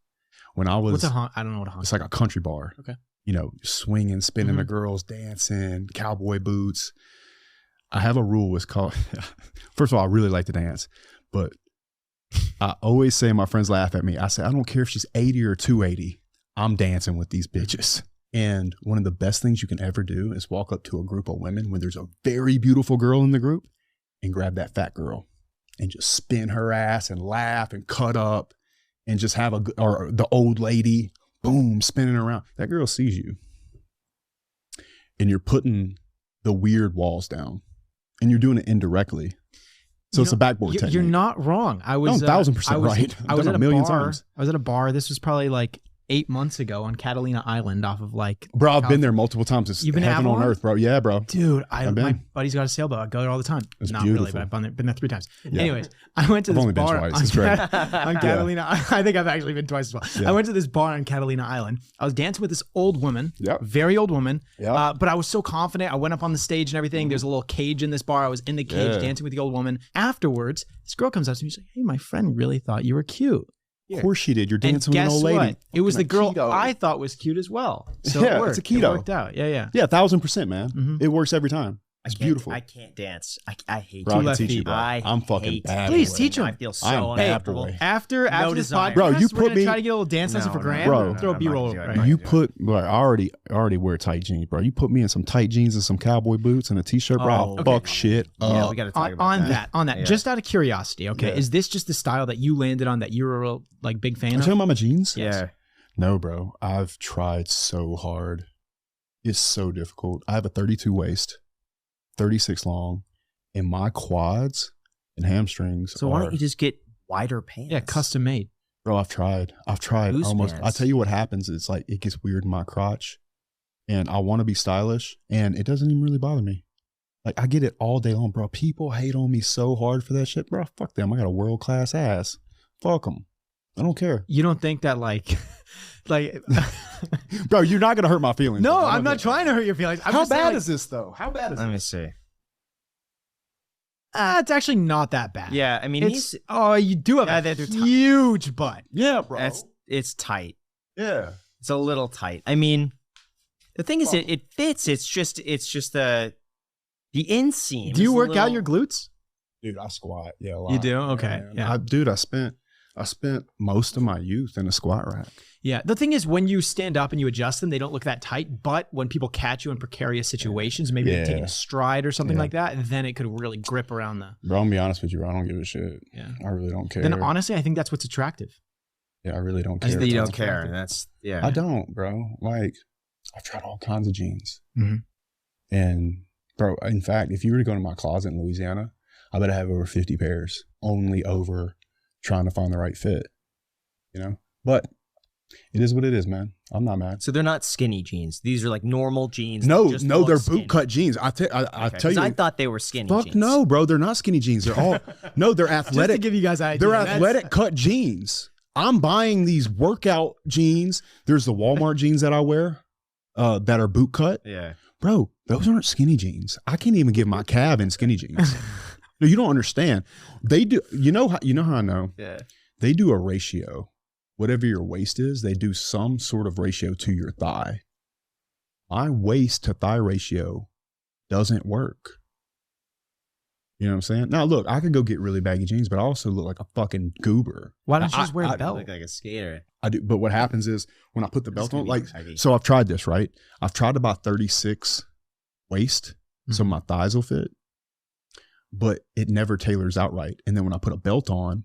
When I was... What's a I don't know what a honky. It's like a country bar. Okay. You know, swinging, spinning the girls, dancing, cowboy boots. I have a rule. It's called... First of all, I really like to dance. But... I always say, my friends laugh at me. I say, I don't care if she's 80 or 280. I'm dancing with these bitches. And one of the best things you can ever do is walk up to a group of women when there's a very beautiful girl in the group and grab that fat girl and just spin her ass and laugh and cut up and just have or the old lady, boom, spinning around. That girl sees you and you're putting the weird walls down and you're doing it indirectly. So it's a backboard technique. You're not wrong. I was 1000% right. I was at a bar. I was at a bar. This was probably like 8 months ago on Catalina Island off of like... Bro, I've been there multiple times. It's heaven on earth, bro. Yeah, bro. Dude, my buddy's got a sailboat. I go there all the time. It's not beautiful. really, but I've been there 3 times. Yeah. Anyways, I went to this bar on Catalina. I think I've actually been twice as well. Yeah. I went to this bar on Catalina Island. I was dancing with this old woman, very old woman, but I was so confident. I went up on the stage and everything. There's a little cage in this bar. I was in the cage dancing with the old woman. Afterwards, this girl comes up to me. She's like, hey, my friend really thought you were cute. Of course she did. You're dancing with an old lady. What? It was the girl I thought was cute as well. So it worked. It's a keto. It worked out. Yeah. Yeah, 1000%, man. Mm-hmm. It works every time. It's beautiful. I can't dance. I hate bro, I can teach you, bro. I'm fucking bad. Please teach him. I feel so uncomfortable. After this podcast, bro, you put me. Try to get a little dance lesson for Graham. Bro, throw a B-roll. You put. Bro, I already wear tight jeans, bro. You put me in some tight jeans and some cowboy boots and a t-shirt, bro. I'll fuck shit up. Yeah, we got to talk about that. On that, just out of curiosity, okay, is this just the style that you landed on that you're a real like big fan of? Are you talking about my jeans? Yeah. No, bro. I've tried so hard. It's so difficult. I have a 32 waist. 36 long, and my quads and hamstrings. So why don't you just get wider pants? Yeah, custom made. Bro, I've tried Loose almost. pants. I'll tell you what happens. It's like it gets weird in my crotch, and I want to be stylish, and it doesn't even really bother me. Like I get it all day long, bro. People hate on me so hard for that shit, bro. Fuck them. I got a world class ass. Fuck them. I don't care. You don't think that like bro, you're not gonna hurt my feelings. No, I'm not trying to hurt your feelings. How bad is this though? How bad is Let me see. It's actually not that bad. Yeah, I mean, you do have a huge butt. Yeah, bro. It's tight. Yeah, it's a little tight. I mean, the thing is, it fits. It's just the inseam. Do you work out your glutes? Dude, I squat. Yeah, a lot. You do? Okay. Yeah. Dude, I spent I spent most of my youth in a squat rack. Yeah. The thing is, when you stand up and you adjust them, they don't look that tight. But when people catch you in precarious situations, maybe they're taking a stride or something like that, then it could really grip around the. Bro, I'm gonna be honest with you, bro. I don't give a shit. Yeah. I really don't care. Then honestly, I think that's what's attractive. Yeah, I really don't care. That you don't care. That's I don't, bro. Like, I've tried all kinds of jeans. Mm-hmm. And bro, in fact, if you were to go to my closet in Louisiana, I bet I have over 50 pairs, only over trying to find the right fit, you know? But it is what it is, man. I'm not mad. So they're not skinny jeans. These are like normal jeans. No, they're boot cut jeans. I tell you. I thought they were skinny jeans. Fuck no, bro. They're not skinny jeans. They're all, no, they're athletic. Just to give you guys an idea. They're athletic cut jeans. I'm buying these workout jeans. There's the Walmart jeans that I wear that are boot cut. Yeah. Bro, those aren't skinny jeans. I can't even give my calf in skinny jeans. No, you don't understand. They do. You know how I know? Yeah. They do a ratio. Whatever your waist is, they do some sort of ratio to your thigh. My waist to thigh ratio doesn't work. You know what I'm saying? Now, look, I could go get really baggy jeans, but I also look like a fucking goober. Why don't you just wear a belt? Look like a skater. I do, but what happens is when I put the belt on, like, so I've tried this, right? I've tried about 36 waist, so my thighs will fit, but it never tailors out right. And then when I put a belt on,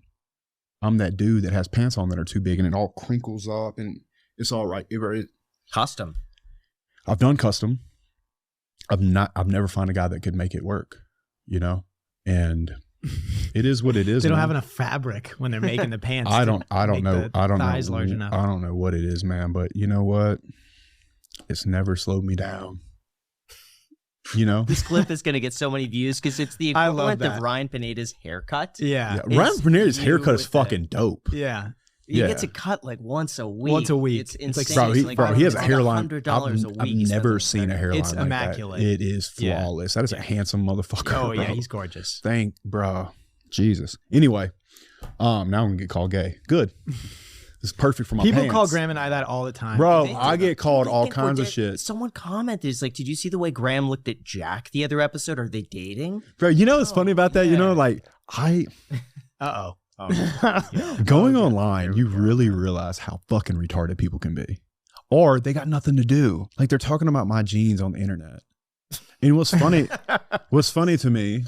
I'm that dude that has pants on that are too big and it all crinkles up and it's all right. Custom. I've done custom. I've never found a guy that could make it work, you know? And it is what it is. They don't have enough fabric when they're making the pants. I don't know. Thighs large enough. I don't know what it is, man, but you know what? It's never slowed me down. You know, this clip is going to get so many views because it's the equivalent of Ryan Pineda's haircut. Yeah. Ryan Pineda's haircut is fucking dope. Yeah. He gets a cut like once a week. It's insane. Bro, he has a hairline. $100 a week. I've never seen a hairline. It's immaculate. Like that. It is flawless. That is a handsome motherfucker. Oh yeah, bro. he's gorgeous. Bro. Jesus. Anyway, now I'm gonna get called gay. Good. It's perfect for my People pants. call Graham and I that all the time. Bro, I get called all kinds of shit. Someone commented, is like, did you see the way Graham looked at Jack the other episode? Are they dating? Bro, you know what's funny about that? You know, like going online, you really realize how fucking retarded people can be. Or they got nothing to do. Like they're talking about my jeans on the internet. And what's funny to me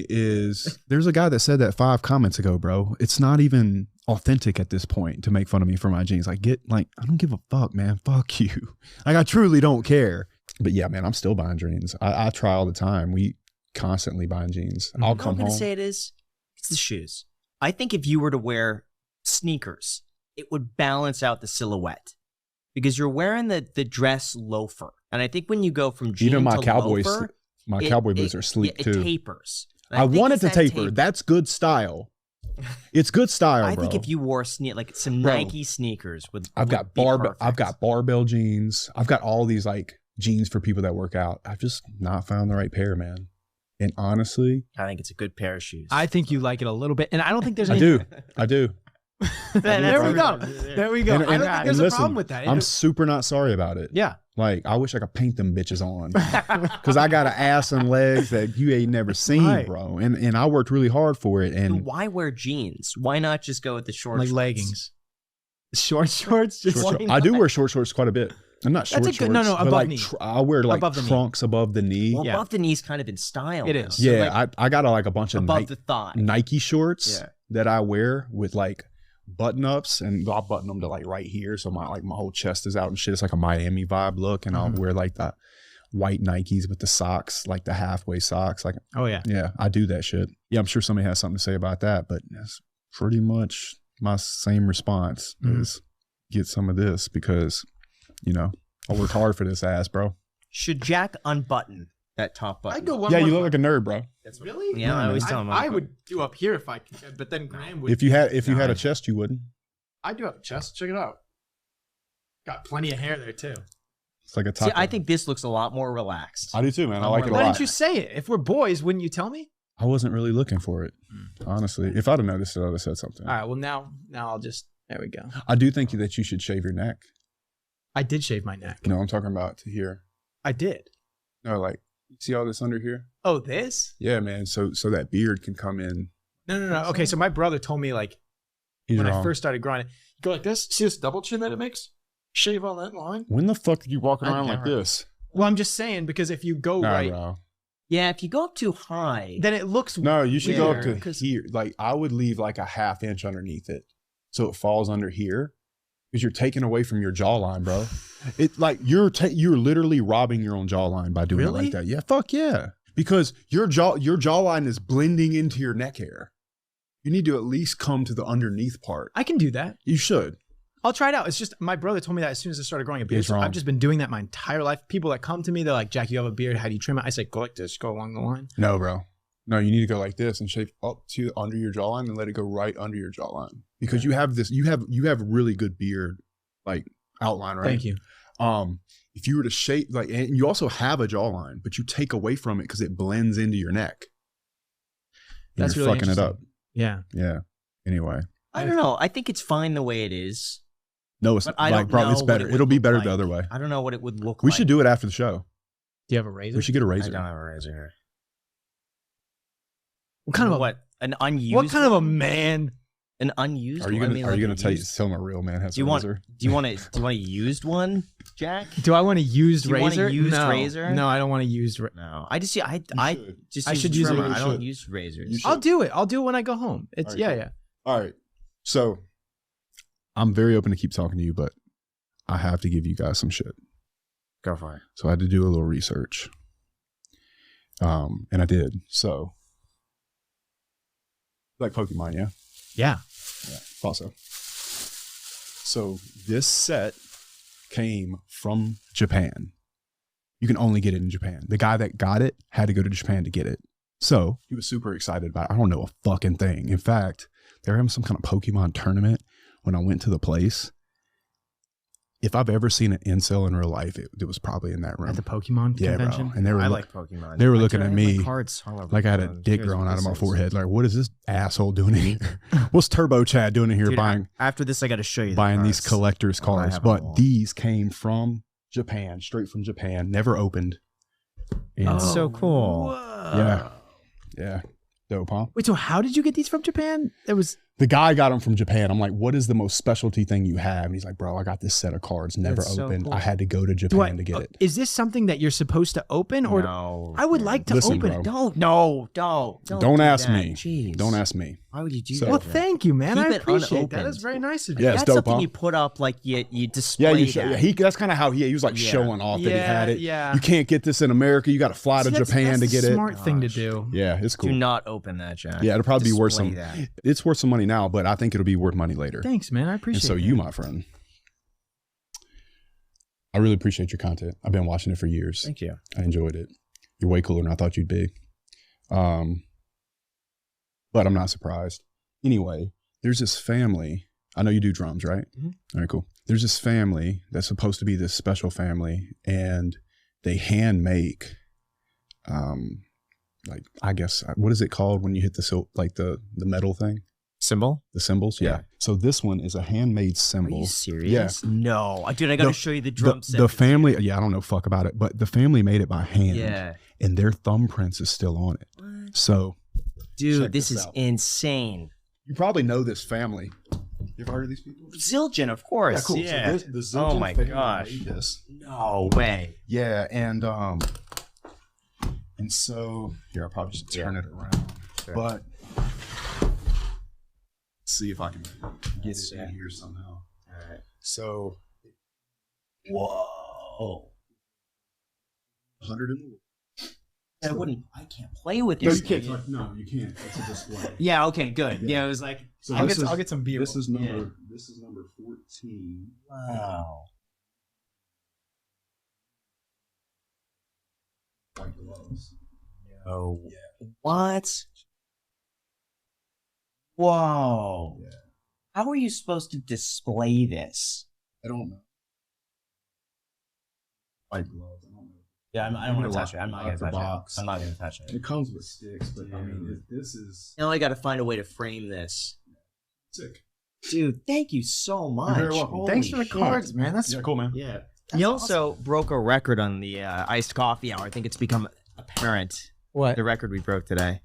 is there's a guy that said that 5 comments ago, bro. It's not even authentic at this point to make fun of me for my jeans. I don't give a fuck, man. Fuck you. Like I truly don't care. But yeah, man, I'm still buying jeans. I try all the time. We constantly buying jeans. I'll come home. I'm gonna say it's the shoes. I think if you were to wear sneakers, it would balance out the silhouette because you're wearing the dress loafer. And I think when you go from jeans to loafer, cowboy boots are sleek too. It tapers. I want it to taper. That's good style. It's good style, I bro. think if you wore some Nike sneakers I've got barbell jeans. I've got all these like jeans for people that work out. I've just not found the right pair, man. And honestly, I think it's a good pair of shoes. I think you like it a little bit, and I don't think there's I do. There we go. There we go. I don't think there's a problem with that. I'm super not sorry about it. Yeah. Like, I wish I could paint them bitches on. Because I got an ass and legs that you ain't never seen, bro. And I worked really hard for it. And why wear jeans? Why not just go with the short shorts? Leggings. Short shorts? I do wear short shorts quite a bit. I'm not short shorts. No, above like, knee. I wear like trunks above the knee. Well, above the knee is kind of in style. It is. Yeah, so like, I got a bunch of above the thigh Nike shorts that I wear with like button ups, and I'll button them to like right here, so my whole chest is out and shit. It's like a Miami vibe look, and I'll wear like the white Nikes with the socks, like the halfway socks. Like, oh yeah, I do that shit. Yeah, I'm sure somebody has something to say about that, but that's pretty much my same response is get some of this because I worked hard for this ass, bro. Should Jack unbutton that top button? I'd go one. Yeah, you look like a nerd, bro. That's really? Yeah, I always tell him. I would do up here if I could, but then Graham would. If you had a chest, you wouldn't. I do have a chest. Check it out. Got plenty of hair there too. It's like a top. See, I think this looks a lot more relaxed. I do too, man. I like it a lot. Why didn't you say it? If we're boys, wouldn't you tell me? I wasn't really looking for it, honestly. If I'd have noticed it, I'd have said something. All right. Well, now I'll just. There we go. I do think that you should shave your neck. I did shave my neck. No, I'm talking about to here. I did. No, like, see all this under here? Oh, this? Yeah, man. So that beard can come in. No. Okay, so my brother told me like when I first started grinding. Go like this. See this double chin that it makes? Shave on that line. When the fuck are you walking around like this? Well, I'm just saying because if you go right. Bro. Yeah, if you go up too high, then it looks No, you should weird. go up to here. Like I would leave like a half inch underneath it. So it falls under here. Because you're taking away from your jawline, bro. It like you're literally robbing your own jawline by doing it like that. Yeah, fuck yeah. Because your jawline is blending into your neck hair. You need to at least come to the underneath part. I can do that. You should. I'll try it out. It's just my brother told me that as soon as I started growing a beard. So I've just been doing that my entire life. People that come to me, they're like, Jack, you have a beard. How do you trim it? I say, go like this. Go along the line. No, bro. No, you need to go like this and shave up to under your jawline and let it go right under your jawline. Because you have this, you have really good beard like outline, right? Thank you. If you were to shape like, and you also have a jawline, but you take away from it because it blends into your neck. That's you're really fucking it up. Yeah. Yeah. Anyway. I don't know. I think it's fine the way it is. No, it's like, bro, it's better. It'll be better the other way. I don't know what it would look like. We should do it after the show. Do you have a razor? We should get a razor. I don't have a razor here. What kind of what? An unused? What kind of a man? An unused? Are you gonna tell him a real man has a razor? Do you want a used one, Jack? Do I want a used razor? Want a used razor? No, I don't want a used. No, I should use it. I don't use razors. I'll do it. I'll do it when I go home. It's yeah. All right. So I'm very open to keep talking to you, but I have to give you guys some shit. Go for it. So I had to do a little research. And I did. So like Pokemon, yeah? Yeah. Yeah. Thought so. So this set came from Japan. You can only get it in Japan. The guy that got it had to go to Japan to get it. So he was super excited about it. I don't know a fucking thing. In fact, they were having some kind of Pokemon tournament when I went to the place. If I've ever seen an incel in real life, it was probably in that room. At the Pokemon convention? Bro. And they were I like Pokemon. They were looking at me like I had a dick growing out of my forehead. Like, what is this asshole doing in here? What's Turbo Chad doing in here? Dude, buying after this, I got to show you buying these collector's cards. But these came from Japan, straight from Japan, never opened. That's so cool. Whoa. Yeah. Dope, huh? Wait, so how did you get these from Japan? The guy got them from Japan. I'm like, what is the most specialty thing you have? And he's like, bro, I got this set of cards, never opened. So cool. I had to go to Japan to get it. Is this something that you're supposed to open? Or no. I would like to open it. Don't ask me. Jeez. Don't ask me. Why would you do that? Well, thank you, man. Keep I appreciate that. That's very nice of you. Yeah, that's dope, something you put up, like you display that. That's kind of how he was like showing off that he had it. Yeah. You can't get this in America. You got to fly to Japan to get it. Smart thing to do. Yeah, it's cool. Do not open that, Jack. Yeah, it'll probably be worth some. It's worth some money now, but I think it'll be worth money later. Thanks, man. I appreciate it. And so you, my friend, I really appreciate your content. I've been watching it for years. Thank you. I enjoyed it. You're way cooler than I thought you'd be. But I'm not surprised. Anyway, there's this family. I know you do drums, right? Mm-hmm. All right, cool. There's this family that's supposed to be this special family, and they hand make, like, I guess, what is it called when you hit the metal thing? Symbol? The symbols? Yeah. So this one is a handmade symbol. Are you serious? Yeah. No. Dude, I got to show you the drum set. The family, I don't know fuck about it, but the family made it by hand. Yeah. And their thumbprints is still on it. What? So. Dude, this is insane. You probably know this family. You've heard of these people? Zildjian, of course. Yeah, cool. Yeah. So the Zildjian my family gosh. made this. No way. Yeah, and so here, I'll probably just turn it around. Sure. But see if I can get it in here somehow. All right. So, whoa. 100 in the world. I can't play with this. No, you can't. It's a display. Yeah, okay, good. Yeah, it was like, so I'll get some beer. This is number 14. Wow. White gloves. Oh. Yeah. What? Whoa. Yeah. How are you supposed to display this? I don't know. White gloves. I don't know. Yeah, I don't want to touch it. I'm not going to touch box. it. I'm not going to touch it. It comes with sticks, but I mean, this is... Now I got to find a way to frame this. Sick. Dude, thank you so much. You're very welcome. Thanks for the cards, man. That's cool, man. Yeah. You also broke a record on the iced coffee hour. I think it's become apparent. What? The record we broke today.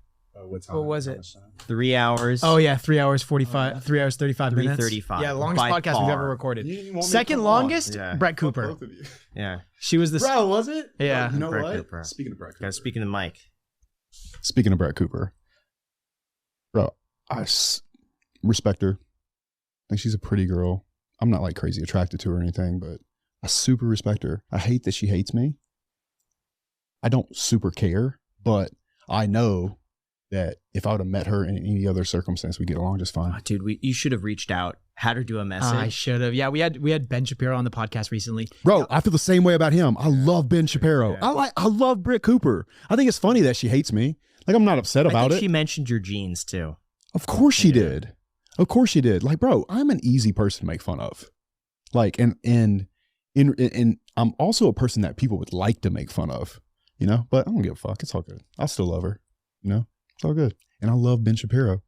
What was it? 3 hours. Oh yeah, 3 hours 45. 3 hours 35 minutes. 3:35. Yeah, longest By podcast we've far. ever recorded. Second longest, Brett Cooper. Yeah. She was the. Bro, was it? Yeah. You know Brett what? Cooper. Speaking of Brett Cooper. Gotta speak in the mic. Speaking of Brett Cooper, bro, respect her. I think she's a pretty girl. I'm not like crazy attracted to her or anything, but I super respect her. I hate that she hates me. I don't super care, but I know that if I would have met her in any other circumstance, we'd get along just fine. Oh, dude, you should have reached out, had her do a message. I should have. Yeah, we had Ben Shapiro on the podcast recently. Bro, I feel the same way about him. I love Ben Shapiro. Yeah. I love Britt Cooper. I think it's funny that she hates me. Like, I'm not upset about it. She mentioned your jeans too. Of course she did. Of course she did. Like, bro, I'm an easy person to make fun of. Like, and I'm also a person that people would like to make fun of, you know, but I don't give a fuck. It's all good. I still love her, you know, it's all good. And I love Ben Shapiro.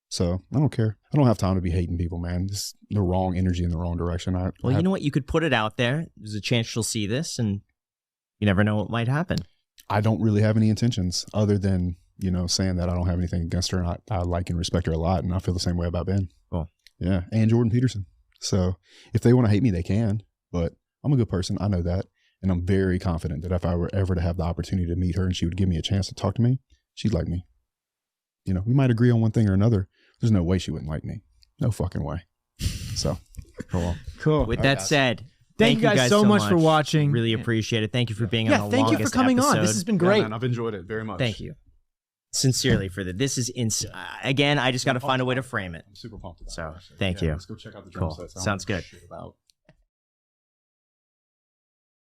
So I don't care. I don't have time to be hating people, man. It's the wrong energy in the wrong direction. You know what? You could put it out there. There's a chance she'll see this and you never know what might happen. I don't really have any intentions other than, you know, saying that I don't have anything against her and I like and respect her a lot. And I feel the same way about Ben. Cool. Yeah. And Jordan Peterson. So if they want to hate me, they can, but I'm a good person. I know that. And I'm very confident that if I were ever to have the opportunity to meet her and she would give me a chance to talk to me, she'd like me. You know, we might agree on one thing or another. There's no way she wouldn't like me. No fucking way. So, cool. With that said, thank you guys so much for watching. Really appreciate it. Thank you for being on the longest thank you for coming episode. on. This has been great. Yeah, man, I've enjoyed it very much. Thank you. Sincerely for that. This is again, I just got to find a way to frame it. I'm super pumped about it. So, thank you. Let's go check out the drum Cool. sets. Sounds good.